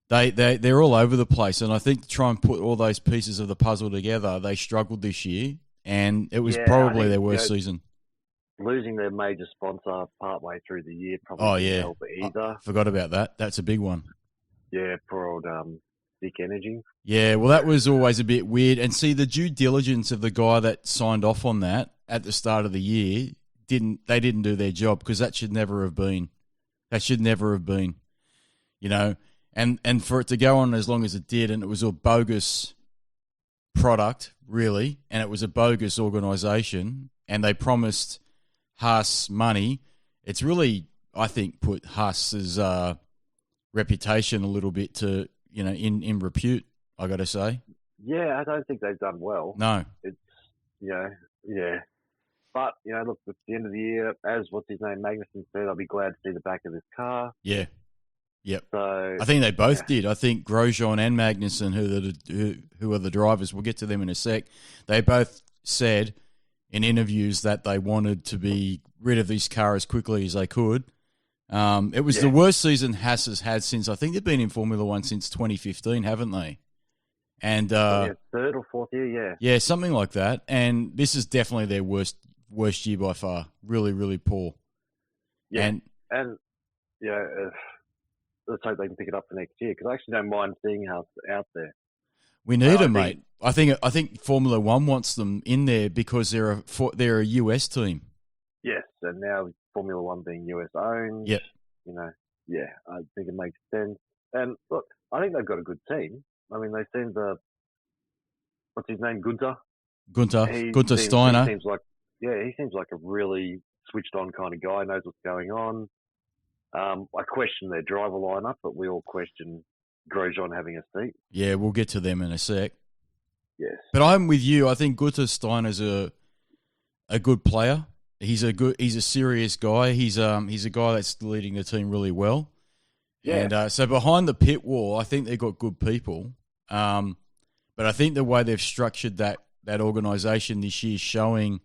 they're all over the place. And I think to try and put all those pieces of the puzzle together, they struggled this year, and it was probably their worst season. losing their major sponsor partway through the year probably didn't help either. Forgot about that. That's a big one. Yeah, poor old Dick Energy. Yeah, well, that was always a bit weird. And see, the due diligence of the guy that signed off on that at the start of the year didn't do their job, because that should never have been. You know, and for it to go on as long as it did, and it was a bogus product, really, and it was a bogus organisation, and they promised Haas money. It's really, I think, put Haas's reputation a little bit to, you know, in repute, I got to say. Yeah, I don't think they've done well. No. It's, you know, yeah. But, you know, look, at the end of the year, as Magnussen said, I'll be glad to see the back of this car. Yeah. Yep. So I think they both did. I think Grosjean and Magnussen, who are the drivers, we'll get to them in a sec, they both said in interviews that they wanted to be rid of this car as quickly as they could. It was the worst season Haas has had since, I think they've been in Formula One since 2015, haven't they? And third or fourth year, yeah. Yeah, something like that. And this is definitely their worst year by far. Really, really poor. Yeah, and yeah, let's hope they can pick it up for next year, because I actually don't mind seeing Haas out there. We need them, mate. I think Formula One wants them in there because they're a US team. Yes, and now Formula One being US owned. Yep. You know, yeah, I think it makes sense. And look, I think they've got a good team. I mean, they seem to. What's his name? Gunther Steiner. He seems like a really switched on kind of guy. Knows what's going on. I question their driver lineup, but we all question Grosjean having a seat. Yeah, we'll get to them in a sec. Yes, but I'm with you. I think Gunther Steiner's a good player. He's a serious guy. He's a guy that's leading the team really well. Yeah. And so behind the pit wall, I think they've got good people. But I think the way they've structured that organisation this year is showing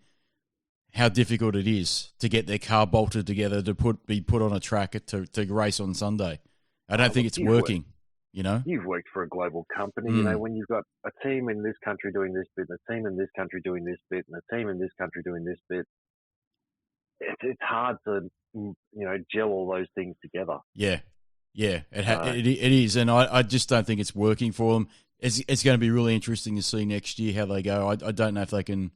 how difficult it is to get their car bolted together to be put on a track to race on Sunday. I don't think it's working. You know, you've worked for a global company. You know, when you've got a team in this country doing this bit, and a team in this country doing this bit, and a team in this country doing this bit, it's hard to, you know, gel all those things together. Yeah, it is, and I just don't think it's working for them. It's going to be really interesting to see next year how they go. I don't know if they can.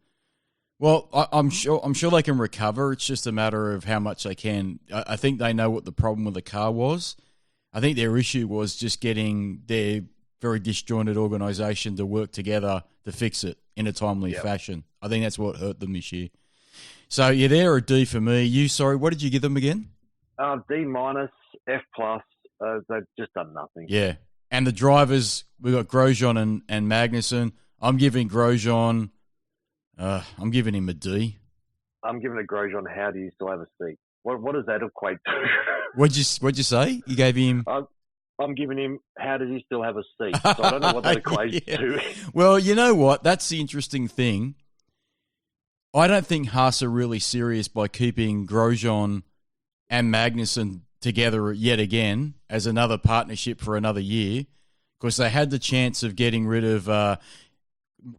Well, I'm sure they can recover. It's just a matter of how much they can. I think they know what the problem with the car was. I think their issue was just getting their very disjointed organisation to work together to fix it in a timely fashion. I think that's what hurt them this year. So you're there, a D for me. What did you give them again? D minus, F plus. They've just done nothing. Yeah. And the drivers, we've got Grosjean and Magnussen. I'm giving Grosjean, I'm giving him a D. I'm giving it Grosjean. How do you still have a seat? What does that equate to? What'd you say? You gave him... I'm giving him, how does he still have a seat? So I don't know what that equates to. Well, you know what? That's the interesting thing. I don't think Haas are really serious by keeping Grosjean and Magnussen together yet again as another partnership for another year, because they had the chance of getting rid of...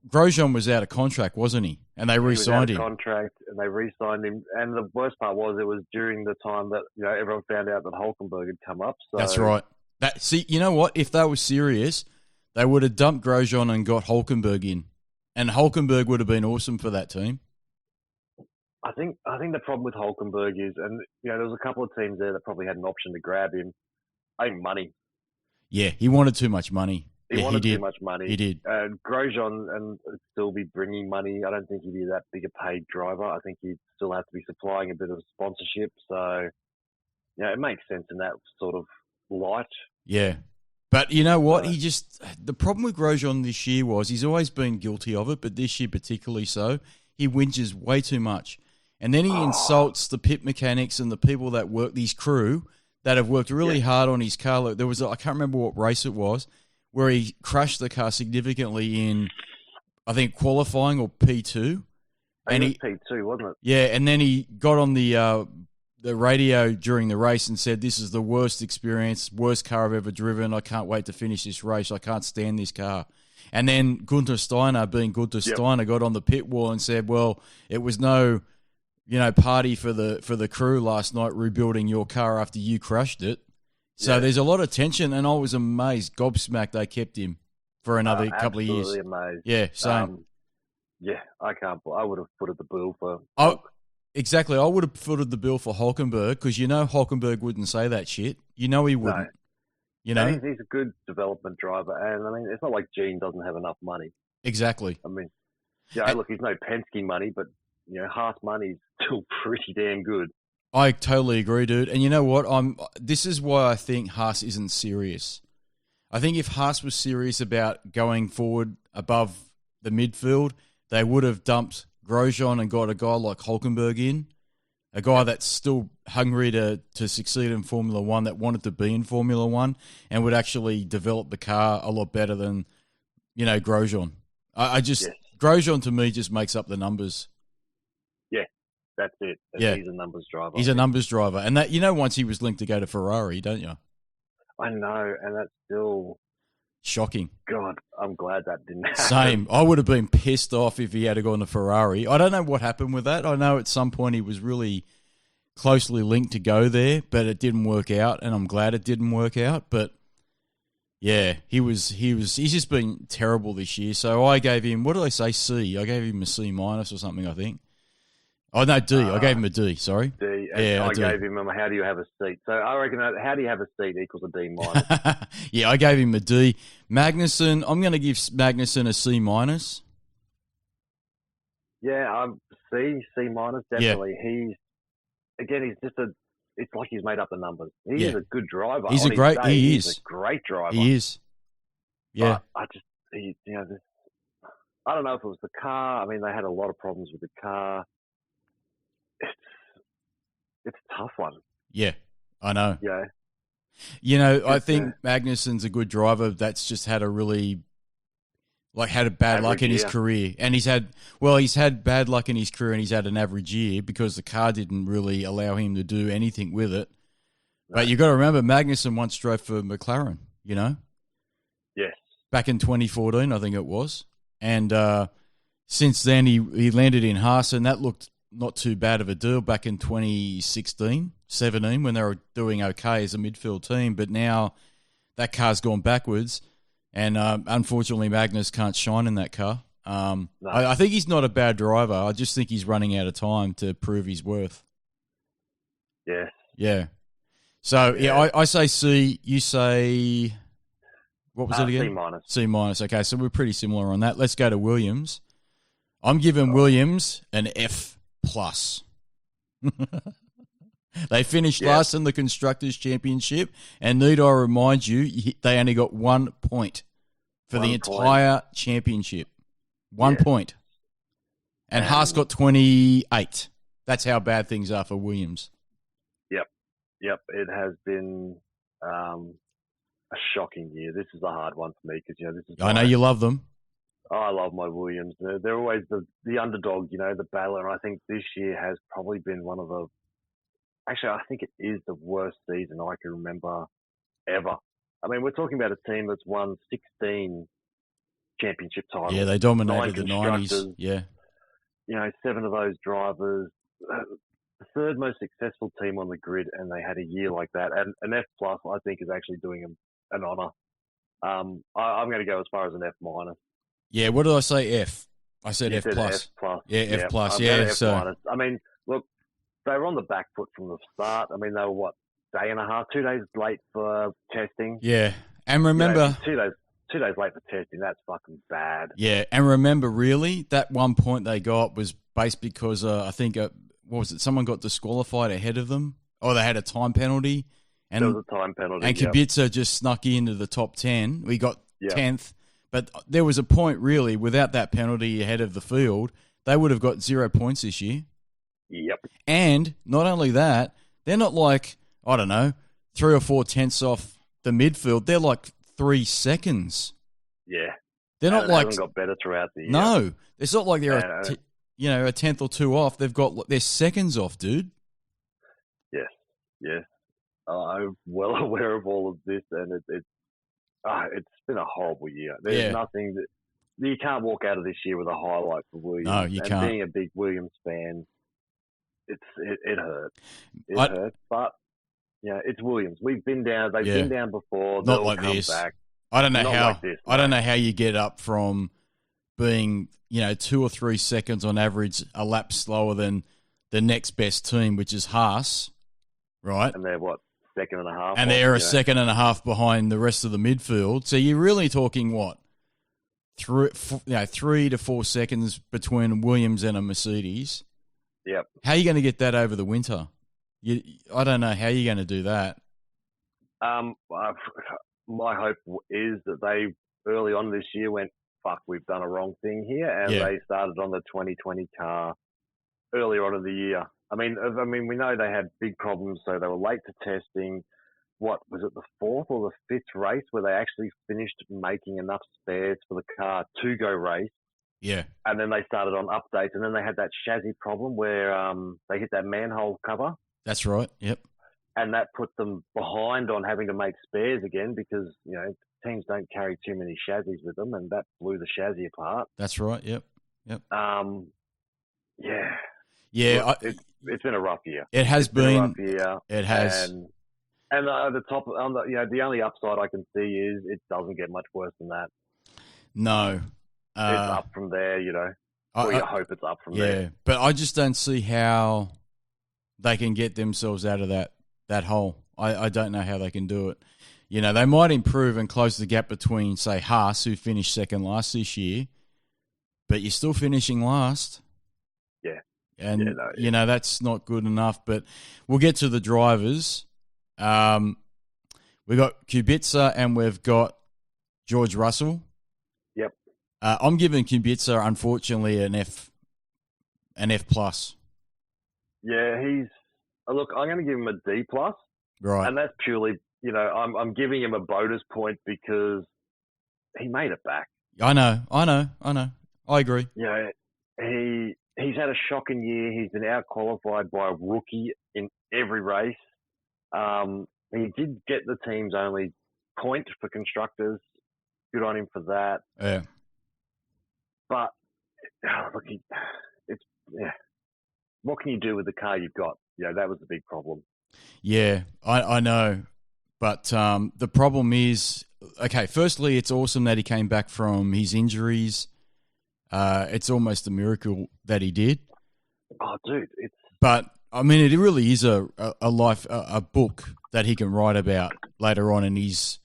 Grosjean was out of contract, wasn't he? And they re-signed him. Contract, and they re-signed him. And the worst part was it was during the time that, you know, everyone found out that Hulkenberg had come up. So. That's right. See, you know what? If they were serious, they would have dumped Grosjean and got Hulkenberg in, and Hulkenberg would have been awesome for that team. I think the problem with Hulkenberg is, and you know, there was a couple of teams there that probably had an option to grab him. I think money. Yeah, he wanted too much money. He wanted too much money. He did. Grosjean and still be bringing money. I don't think he'd be that big a paid driver. I think he'd still have to be supplying a bit of sponsorship. So, yeah, it makes sense in that sort of light. Yeah. But you know what? The problem with Grosjean this year was he's always been guilty of it, but this year particularly so. He whinges way too much. And then he insults the pit mechanics and the people that work, his crew, that have worked really hard on his car. There was, I can't remember what race it was, where he crashed the car significantly in, I think, qualifying or P2. And it was P2, wasn't it? Yeah, and then he got on the radio during the race and said, "This is the worst experience, worst car I've ever driven. I can't wait to finish this race. I can't stand this car." And then Gunther Steiner, being Gunther Steiner, got on the pit wall and said, "Well, it was no party for the crew last night, rebuilding your car after you crushed it. So there's a lot of tension, and I was amazed, gobsmacked they kept him for another couple of years. Absolutely amazed. Yeah, same. I can't. I would have footed the bill for. Exactly. I would have footed the bill for Hulkenberg because Hulkenberg wouldn't say that shit. He wouldn't. No. He's a good development driver, and I mean, it's not like Gene doesn't have enough money. Exactly. I mean, look, he's no Penske money, but Haas money's still pretty damn good. I totally agree, dude. And you know what? This is why I think Haas isn't serious. I think if Haas was serious about going forward above the midfield, they would have dumped Grosjean and got a guy like Hulkenberg in, a guy that's still hungry to succeed in Formula One, that wanted to be in Formula One, and would actually develop the car a lot better than, Grosjean. Grosjean to me just makes up the numbers. Yeah, that's it. He's a numbers driver. He's a numbers driver. And that, once he was linked to go to Ferrari, don't you? I know, and that's still... shocking. God, I'm glad that didn't happen. Same. I would have been pissed off if he had gone to Ferrari. I don't know what happened with that. I know at some point he was really closely linked to go there, but it didn't work out, and I'm glad it didn't work out. But yeah, he's just been terrible this year. So I gave him, what did I say, C? I gave him a C- or something, I think. Oh, no, D. I gave him a D, sorry. D. Yeah, I gave him how do you have a seat? So I reckon how do you have a seat equals a D-. Yeah, I gave him a D. Magnussen, I'm going to give Magnussen a C-. Yeah, C-, definitely. Yeah. He's just it's like he's made up the numbers. He's a good driver. He's a great driver. He is. Yeah. But I don't know if it was the car. I mean, they had a lot of problems with the car. It's a tough one. Yeah, I know. Yeah. I think Magnussen's a good driver that's just had a really, had a bad luck in his career. And he's had bad luck in his career, and he's had an average year because the car didn't really allow him to do anything with it. No. But you got to remember, Magnussen once drove for McLaren, Yes. Back in 2014, I think it was. And since then, he landed in Haas, and that looked not too bad of a deal back in 2016, 17, when they were doing okay as a midfield team. But now that car's gone backwards, and unfortunately Magnus can't shine in that car. No. I think he's not a bad driver. I just think he's running out of time to prove his worth. Yeah. Yeah. So, I say C. You say... What was it again? C-. C-. Okay, so we're pretty similar on that. Let's go to Williams. I'm giving Williams an F+. They finished last in the Constructors' Championship, and need I remind you, they only got 1 point for the entire championship. 1 point. And Haas got 28. That's how bad things are for Williams. Yep. It has been a shocking year. This is a hard one for me because, this is... I know you love them. Oh, I love my Williams. They're always the underdog, the battler. And I think this year has probably been one of the... Actually, I think it is the worst season I can remember ever. I mean, we're talking about a team that's won 16 championship titles. Yeah, they dominated the 90s. Yeah. 7 of those drivers. The third most successful team on the grid, and they had a year like that. And an F+, I think, is actually doing them an honour. I'm going to go as far as an F-. Yeah, what did I say? F. I said F+. F+. Yeah, F+. Yeah, so... I mean, look, they were on the back foot from the start. I mean, they were, day and a half, 2 days late for testing. Yeah, and remember... 2 days late for testing, that's fucking bad. Yeah, and remember, really, that 1 point they got was based because, I think, what was it, someone got disqualified ahead of them? Or they had a time penalty. And, there was a time penalty, and Kubica just snuck into the top 10. We got 10th. But there was a point, really, without that penalty ahead of the field, they would have got 0 points this year. Yep. And not only that, they're not like, 3 or 4 tenths off the midfield. They're like 3 seconds. Yeah. They're not like... They haven't got better throughout the year. No. It's not like they're a tenth or two off. They're seconds off, dude. Yes. I'm well aware of all of this, and it's been a horrible year. There's nothing that you can't walk out of this year with a highlight for Williams. No, you can't. And being a big Williams fan, it hurt. It hurt, but it's Williams. We've been down. They've been down before. Not like this. Back. I don't know Not how. Like this, I don't know how you get up from being 2 or 3 seconds on average a lap slower than the next best team, which is Haas, right? And they're second and a half, and they're a second and a half behind the rest of the midfield. So you're really talking 3 to 4 seconds between Williams and a Mercedes. Yep. How are you going to get that over the winter? I don't know how you're going to do that. My hope is that they early on this year went, fuck, we've done a wrong thing here, and they started on the 2020 car earlier on in the year. I mean, we know they had big problems, so they were late to testing. What was it, the 4th or the 5th race where they actually finished making enough spares for the car to go race? Yeah. And then they started on updates, and then they had that chassis problem where they hit that manhole cover. That's right. Yep. And that put them behind on having to make spares again because, teams don't carry too many chassis with them, and that blew the chassis apart. That's right. Yep. Yeah. Yeah. Look, it's been a rough year. It has been a rough year. It has. And the top, the only upside I can see is it doesn't get much worse than that. No. It's up from there, Or you hope it's up from there. Yeah, but I just don't see how they can get themselves out of that hole. I don't know how they can do it. They might improve and close the gap between, say, Haas, who finished second last this year, but you're still finishing last. Yeah. And, that's not good enough. But we'll get to the drivers. We've got Kubica and we've got George Russell. Yep. I'm giving Kubica, unfortunately, an F+. Yeah, look, I'm going to give him a D+. Right. And that's purely, I'm giving him a bonus point because he made it back. I know. I agree. He's had a shocking year. He's been out-qualified by a rookie in every race. He did get the team's only point for constructors. Good on him for that. Yeah. But, look, what can you do with the car you've got? That was the big problem. Yeah, I know. But the problem is, okay, firstly, it's awesome that he came back from his injuries. It's almost a miracle that he did. Oh, dude. But, I mean, it really is a book that he can write about later on in his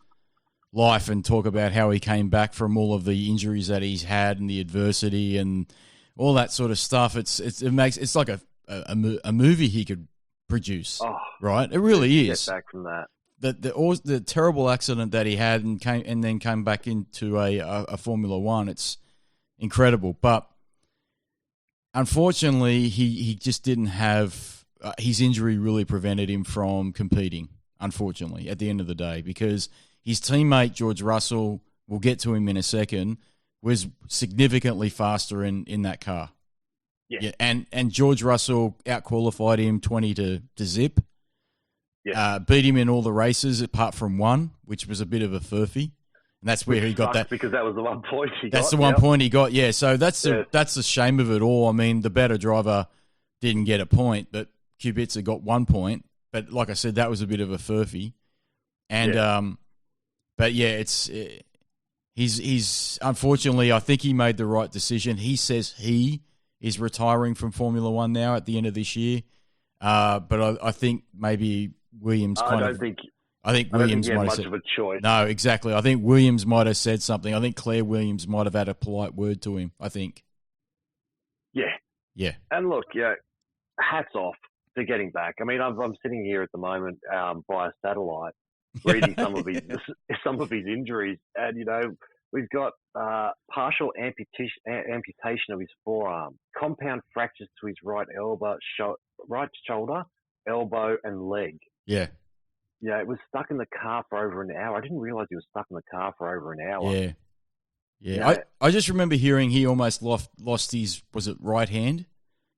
life and talk about how he came back from all of the injuries that he's had and the adversity and all that sort of stuff. It's like a movie he could produce, right? It really is. Get back from that. The terrible accident that he had and then came back into a Formula One. It's incredible, but unfortunately, he just didn't have his injury really prevented him from competing. Unfortunately, at the end of the day, because his teammate George Russell, we'll get to him in a second, was significantly faster in that car. Yeah. And George Russell out-qualified him 20 to zip. Yeah. Beat him in all the races apart from one, which was a bit of a furphy. And that's where he got that. Because that was the one point he got. That's the one point he got, yeah. So that's the shame of it all. I mean, the better driver didn't get a point, but Kubica got 1 point. But like I said, that was a bit of a furphy. And, but yeah, he's unfortunately, I think he made the right decision. He says he is retiring from Formula One now at the end of this year. But I think maybe Williams I think Williams he had might much have of a choice. No, exactly. I think Williams might have said something. I think Claire Williams might have had a polite word to him, I think. Yeah. And look, hats off to getting back. I mean, I'm sitting here at the moment via satellite reading some of his injuries, and we've got partial amputation of his forearm, compound fractures to his right elbow, right shoulder, elbow, and leg. Yeah. Yeah, it was stuck in the car for over an hour. I didn't realize he was stuck in the car for over an hour. Yeah. I just remember hearing he almost lost his, was it right hand?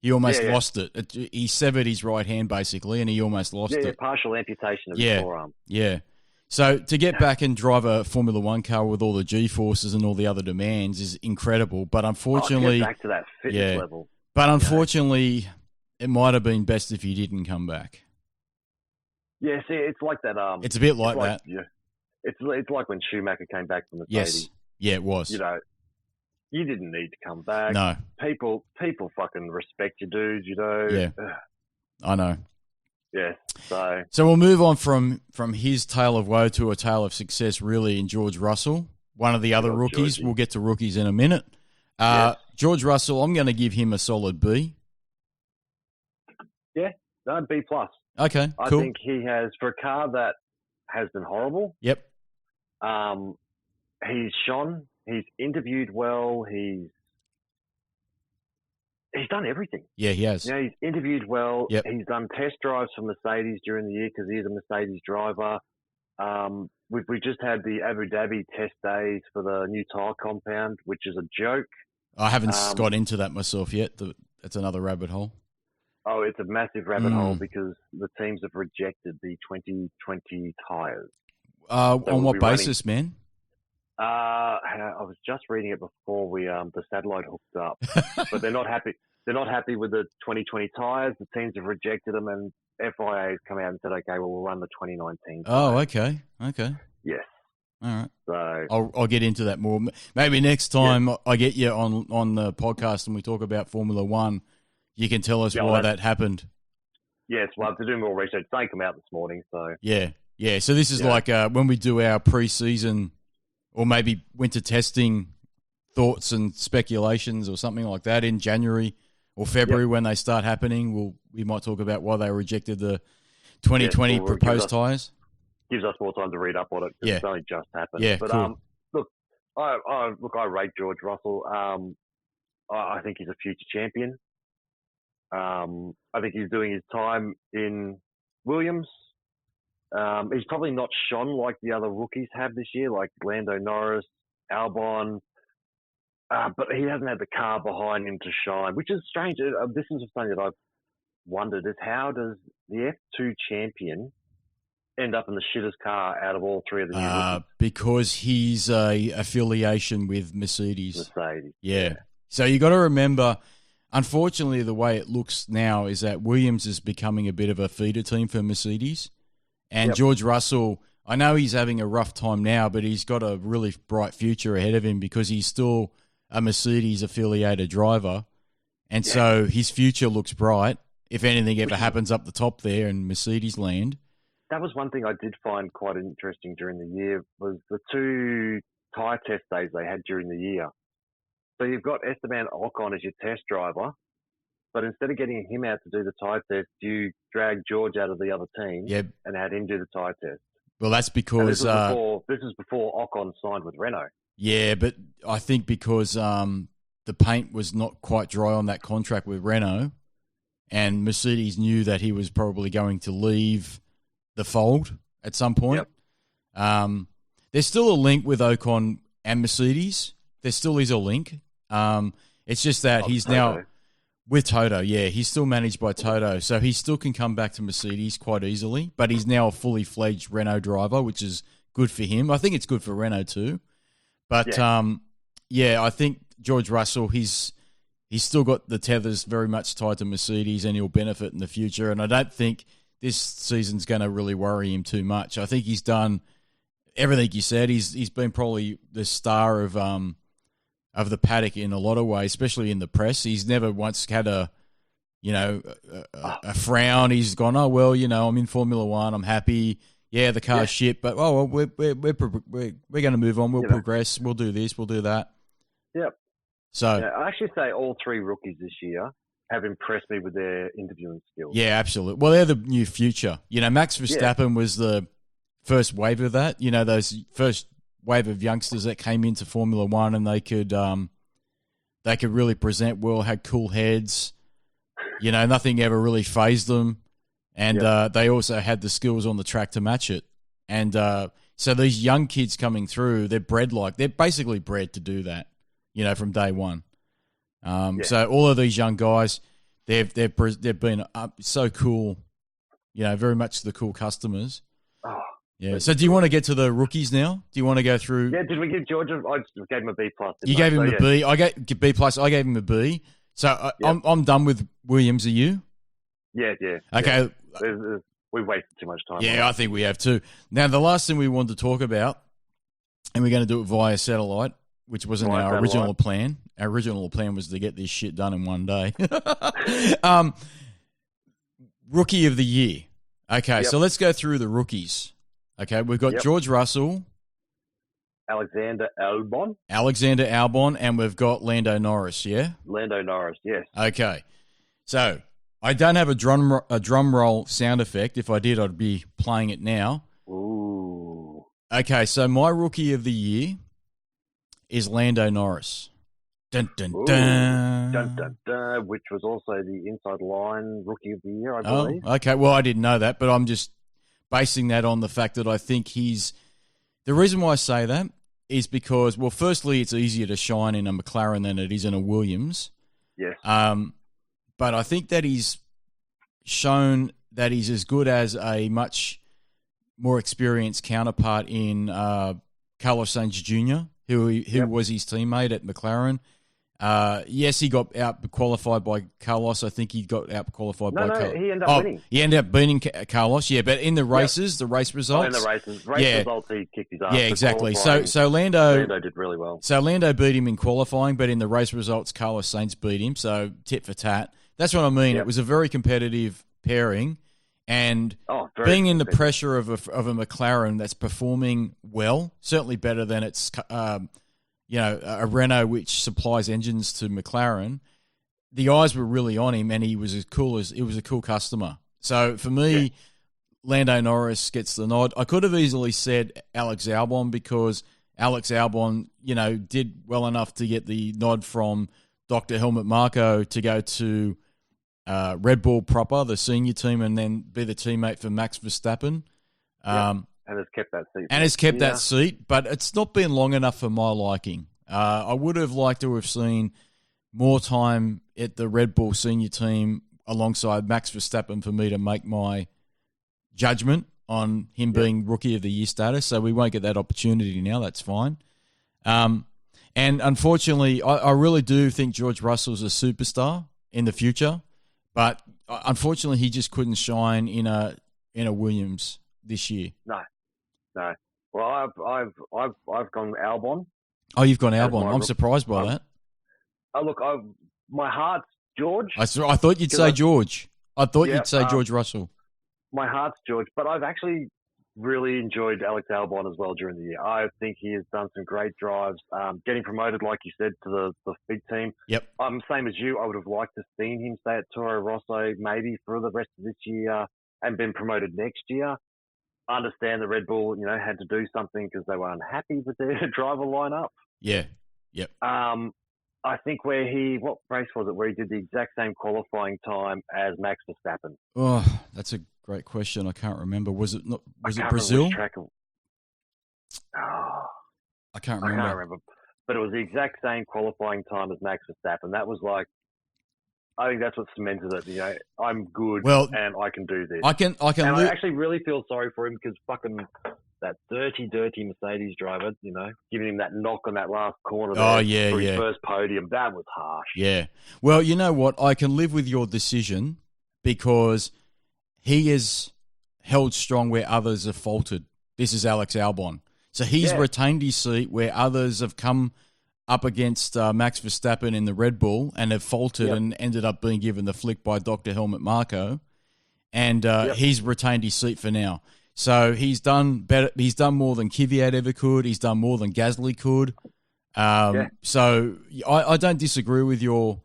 He almost lost it. He severed his right hand, basically, and he almost lost it. Yeah, partial amputation of his forearm. Yeah. So to get back and drive a Formula One car with all the G-forces and all the other demands is incredible. But unfortunately... to get back to that fitness level. But unfortunately, it might have been best if he didn't come back. Yeah, see, it's like that. It's a bit like that. Yeah, it's like when Schumacher came back from the Yes. Yeah, it was. You know, you didn't need to come back. No. People fucking respect you, dudes. You know. Yeah. I know. Yeah. So we'll move on from his tale of woe to a tale of success, really, in George Russell, one of the other rookies. Georgie. We'll get to rookies in a minute. Yes. George Russell, I'm going to give him a solid B. Yeah, no, B+. Okay, I cool. think he has, for a car that has been horrible. Yep. He's shone. He's interviewed well. He's done everything. Yeah, he has. You know, he's interviewed well. Yep. He's done test drives for Mercedes during the year because he is a Mercedes driver. We just had the Abu Dhabi test days for the new tyre compound, which is a joke. I haven't got into that myself yet. That's another rabbit hole. Oh, it's a massive rabbit hole because the teams have rejected the 2020 tyres. On what basis, man? I was just reading it before the satellite hooked up, but they're not happy. They're not happy with the 2020 tyres. The teams have rejected them, and FIA has come out and said, "Okay, well, we'll run the 2019." Oh, okay. Yes. All right. So I'll get into that more. Maybe next time I get you on the podcast and we talk about Formula One, you can tell us why that happened. Yes, well, to do more research, they come out this morning. So yeah. So this is like when we do our pre-season or maybe winter testing thoughts and speculations or something like that in January or February when they start happening. We might talk about why they rejected the 2020 proposed tyres. Gives us more time to read up on it. It's only just happened. Yeah, but cool. I rate George Russell. I think he's a future champion. I think he's doing his time in Williams. He's probably not shone like the other rookies have this year, like Lando Norris, Albon. But he hasn't had the car behind him to shine, which is strange. This is something that I've wondered is how does the F2 champion end up in the shittest car out of all three of the new rookies? Because he's a affiliation with Mercedes. Yeah. So you got to remember, unfortunately, the way it looks now is that Williams is becoming a bit of a feeder team for Mercedes. And George Russell, I know he's having a rough time now, but he's got a really bright future ahead of him because he's still a Mercedes affiliated driver. And so his future looks bright. If anything ever happens up the top there in Mercedes land. That was one thing I did find quite interesting during the year was the 2 tyre test days they had during the year. So you've got Esteban Ocon as your test driver, but instead of getting him out to do the tyre test, you drag George out of the other team and had him do the tyre test. Well, that's because... This is before Ocon signed with Renault. Yeah, but I think because the paint was not quite dry on that contract with Renault and Mercedes knew that he was probably going to leave the fold at some point. There's still a link with Ocon and Mercedes. There still is a link. It's just that he's now with Toto. Yeah, he's still managed by Toto, so he still can come back to Mercedes quite easily. But he's now a fully fledged Renault driver, which is good for him. I think it's good for Renault too. But I think George Russell, he's still got the tethers very much tied to Mercedes, and he'll benefit in the future. And I don't think this season's going to really worry him too much. I think he's done everything you said. He's been probably the star of the paddock in a lot of ways, especially in the press. He's never once had a frown. He's gone, oh well, I'm in Formula One. I'm happy. Yeah, the car's shit, but we're going to move on. We'll progress. We'll do this. We'll do that. Yep. So I actually say all 3 rookies this year have impressed me with their interviewing skills. Yeah, absolutely. Well, they're the new future. Max Verstappen was the first wave of that. Those first wave of youngsters that came into Formula One and they could really present well, had cool heads. Nothing ever really fazed them. And they also had the skills on the track to match it. And so these young kids coming through, they're basically bred to do that, from day one. So all of these young guys, they've been so cool, very much the cool customers. Oh, yeah. So do you want to get to the rookies now? Do you want to go through? Yeah. Did we give George? I just gave him a B+. You gave him a B. I gave B+. I gave him a B. So I'm done with Williams. Are you? Yeah. Okay. We've wasted too much time. Yeah, I think we have too. Now, the last thing we wanted to talk about, and we're going to do it via satellite, which wasn't our original plan. Our original plan was to get this shit done in one day. Rookie of the year. Okay, so let's go through the rookies. Okay, we've got George Russell, Alexander Albon, and we've got Lando Norris, yeah? Lando Norris, yes. Okay, so I don't have a drum roll sound effect. If I did, I'd be playing it now. Ooh. Okay, so my rookie of the year is Lando Norris. Dun, dun, dun. Dun, dun, dun, which was also the inside line rookie of the year, I believe. Oh, okay. Well, I didn't know that, but I'm just basing that on the fact that I think he's... The reason why I say that is because, well, firstly, it's easier to shine in a McLaren than it is in a Williams. Yes. But I think that he's shown that he's as good as a much more experienced counterpart in Carlos Sainz Jr., who was his teammate at McLaren. Yes, he got out-qualified by Carlos. I think he got out-qualified by Carlos. No, he ended up winning. He ended up beating Carlos, yeah. But in the races, the race results... in the results, he kicked his ass. Yeah, exactly. So Lando did really well. So Lando beat him in qualifying, but in the race results, Carlos Sainz beat him. So tit for tat. That's what I mean. It was a very competitive pairing. And being in the pressure of a McLaren that's performing well, certainly better than its... a Renault which supplies engines to McLaren, the eyes were really on him, and he was a cool customer. So for me, Lando Norris gets the nod. I could have easily said Alex Albon because Alex Albon, did well enough to get the nod from Dr. Helmut Marko to go to Red Bull proper, the senior team, and then be the teammate for Max Verstappen. And has kept that seat. But it's not been long enough for my liking. I would have liked to have seen more time at the Red Bull senior team alongside Max Verstappen for me to make my judgment on him being Rookie of the Year status. So we won't get that opportunity now. That's fine. And unfortunately, I really do think George Russell's a superstar in the future. But unfortunately, he just couldn't shine in a Williams this year. No. Well, I've gone Albon. Oh, you've gone Albon. I'm surprised by that. Oh, look, my heart's George. I thought you'd say George. I thought you'd say George Russell. My heart's George, but I've actually really enjoyed Alex Albon as well during the year. I think he has done some great drives. Getting promoted, like you said, to the big team. Yep. Same as you. I would have liked to seen him stay at Toro Rosso maybe for the rest of this year and been promoted next year. I understand the Red Bull, had to do something because they were unhappy with their driver lineup. Yeah. Yep. I think what race was it where he did the exact same qualifying time as Max Verstappen? Oh, that's a great question. I can't remember. Was it Brazil? I can't remember. But it was the exact same qualifying time as Max Verstappen. That was like, I think that's what cemented it. I'm good and I can do this. I can. I actually really feel sorry for him because fucking that dirty Mercedes driver, giving him that knock on that last corner for his first podium. That was harsh. Yeah. Well, you know what? I can live with your decision because he is held strong where others have faltered. This is Alex Albon. So he's retained his seat where others have come up against Max Verstappen in the Red Bull and have faltered and ended up being given the flick by Dr. Helmut Marko. And he's retained his seat for now. So he's done better. He's done more than Kvyat ever could. He's done more than Gasly could. So I don't disagree with your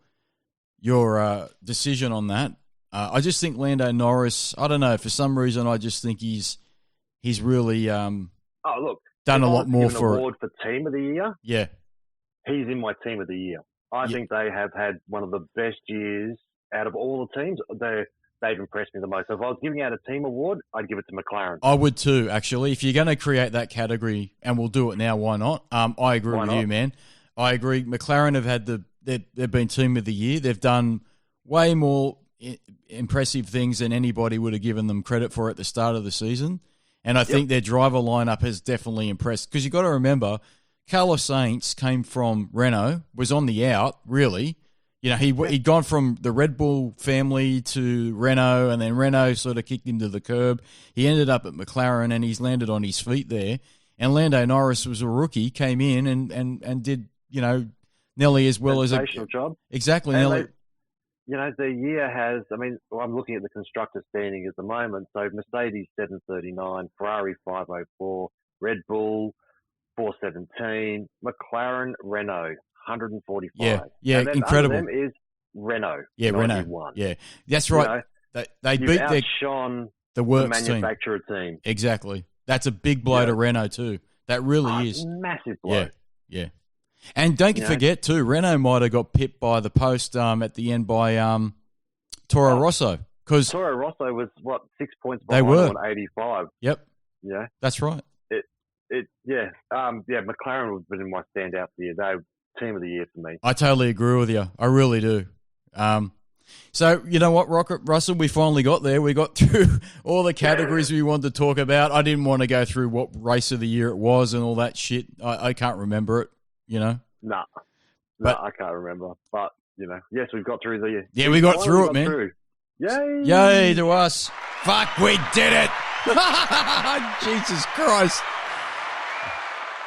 decision on that. I just think Lando Norris, I don't know, for some reason I just think he's really done a lot more for award for Team of the Year. Yeah. He's in my Team of the Year. I think they have had one of the best years out of all the teams. They've impressed me the most. So if I was giving out a team award, I'd give it to McLaren. I would too, actually. If you're going to create that category, and we'll do it now, why not? I agree with you, man. I agree. McLaren have had they've been Team of the Year. They've done way more impressive things than anybody would have given them credit for at the start of the season. And I think their driver lineup has definitely impressed. Because you've got to remember, Carlos Sainz came from Renault, was on the out, really, You know, he'd gone from the Red Bull family to Renault, and then Renault sort of kicked him to the curb. He ended up at McLaren, and he's landed on his feet there. And Lando Norris was a rookie, came in and did, you know, nearly as well as a job. Exactly. And nearly. You know, the year has, I mean, I'm looking at the constructor standing at the moment. So Mercedes 739, Ferrari 504, Red Bull 417, McLaren, Renault 145. Yeah, and then incredible. Under them is Renault. Yeah, 91. Renault. Yeah, that's right. You know, they beat outshone the works manufacturer team. Exactly. That's a big blow to Renault too. That really is. Massive blow. Yeah. And don't forget too, Renault might have got pipped by the post at the end by Toro Rosso. Because Toro Rosso was, 6 points they behind were on 85. Yep. Yeah. That's right. McLaren would have been my standout for the year. They were team of the year for me. I totally agree with you. I really do. So, you know what, Russell, we finally got there. We got through all the categories we wanted to talk about. I didn't want to go through what race of the year it was and all that shit. I can't remember it, you know? No, I can't remember. But, you know, yes, we've got through the... Yeah, we got through it, man. Yay! Yay to us. Fuck, we did it! Jesus Christ.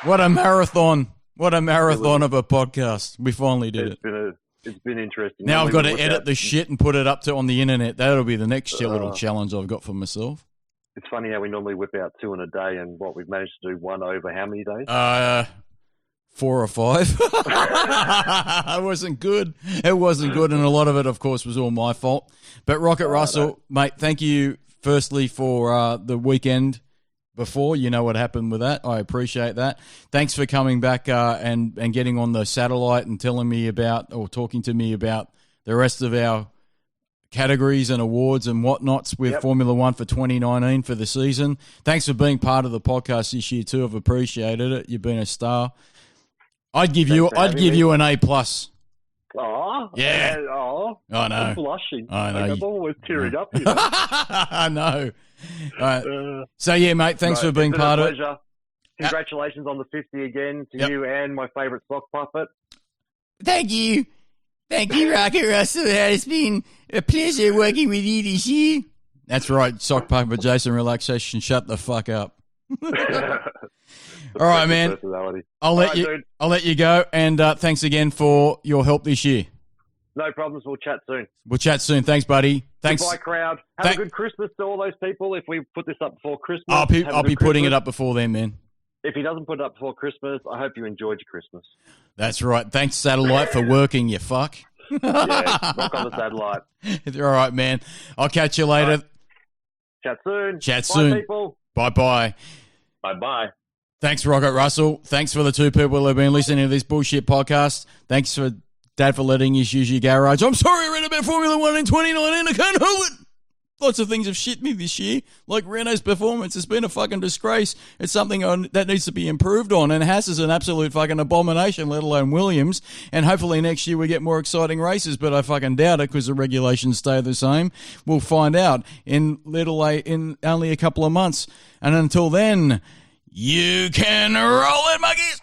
What a marathon. What a marathon of a podcast. We finally did it. It's been interesting. Now I've got to edit the shit and put it up on the internet. That'll be the next little challenge I've got for myself. It's funny how we normally whip out 2 in a day, and we've managed to do 1 over how many days? 4 or 5. It wasn't good. It wasn't good, and a lot of it, of course, was all my fault. But Rocket Russell, mate, thank you firstly for the weekend before. You know what happened with that. I appreciate that. Thanks for coming back and getting on the satellite and telling me about, or talking to me about, the rest of our categories and awards and whatnots with Formula One for 2019 for the season. Thanks for being part of the podcast this year too. I've appreciated it. You've been a star. I'd give you an A+. Oh, yeah. Oh, I know. I'm blushing. I know. I'm always tearing up. You know? I know. So, yeah, mate, thanks for being part of it. Congratulations on the 50 again to you and my favourite sock puppet. Thank you. Thank you, Rocket Russell. It's been a pleasure working with you this year. That's right, sock puppet Jason Relaxation. Shut the fuck up. All right, man. I'll let you go, and thanks again for your help this year. No problems. We'll chat soon. We'll chat soon. Thanks, buddy. Thanks. Goodbye, crowd. Have a good Christmas to all those people. If we put this up before Christmas, I'll be putting it up before then, man. If he doesn't put it up before Christmas, I hope you enjoyed your Christmas. That's right. Thanks, satellite, for working, you fuck. Yeah, rock on the satellite. All right, man. I'll catch you later. Right. Chat soon. Bye, soon. People. Bye-bye. Bye-bye. Thanks, Rocket Russell. Thanks for the 2 people who have been listening to this bullshit podcast. Thanks for Dad for letting us use your garage. I'm sorry I read about Formula 1 in 2019. I can't help it. Lots of things have shit me this year, like Renault's performance. It's been a fucking disgrace. It's something that needs to be improved on, and Haas is an absolute fucking abomination, let alone Williams. And hopefully next year we get more exciting races, but I fucking doubt it because the regulations stay the same. We'll find out in only a couple of months. And until then, you can roll it, monkeys!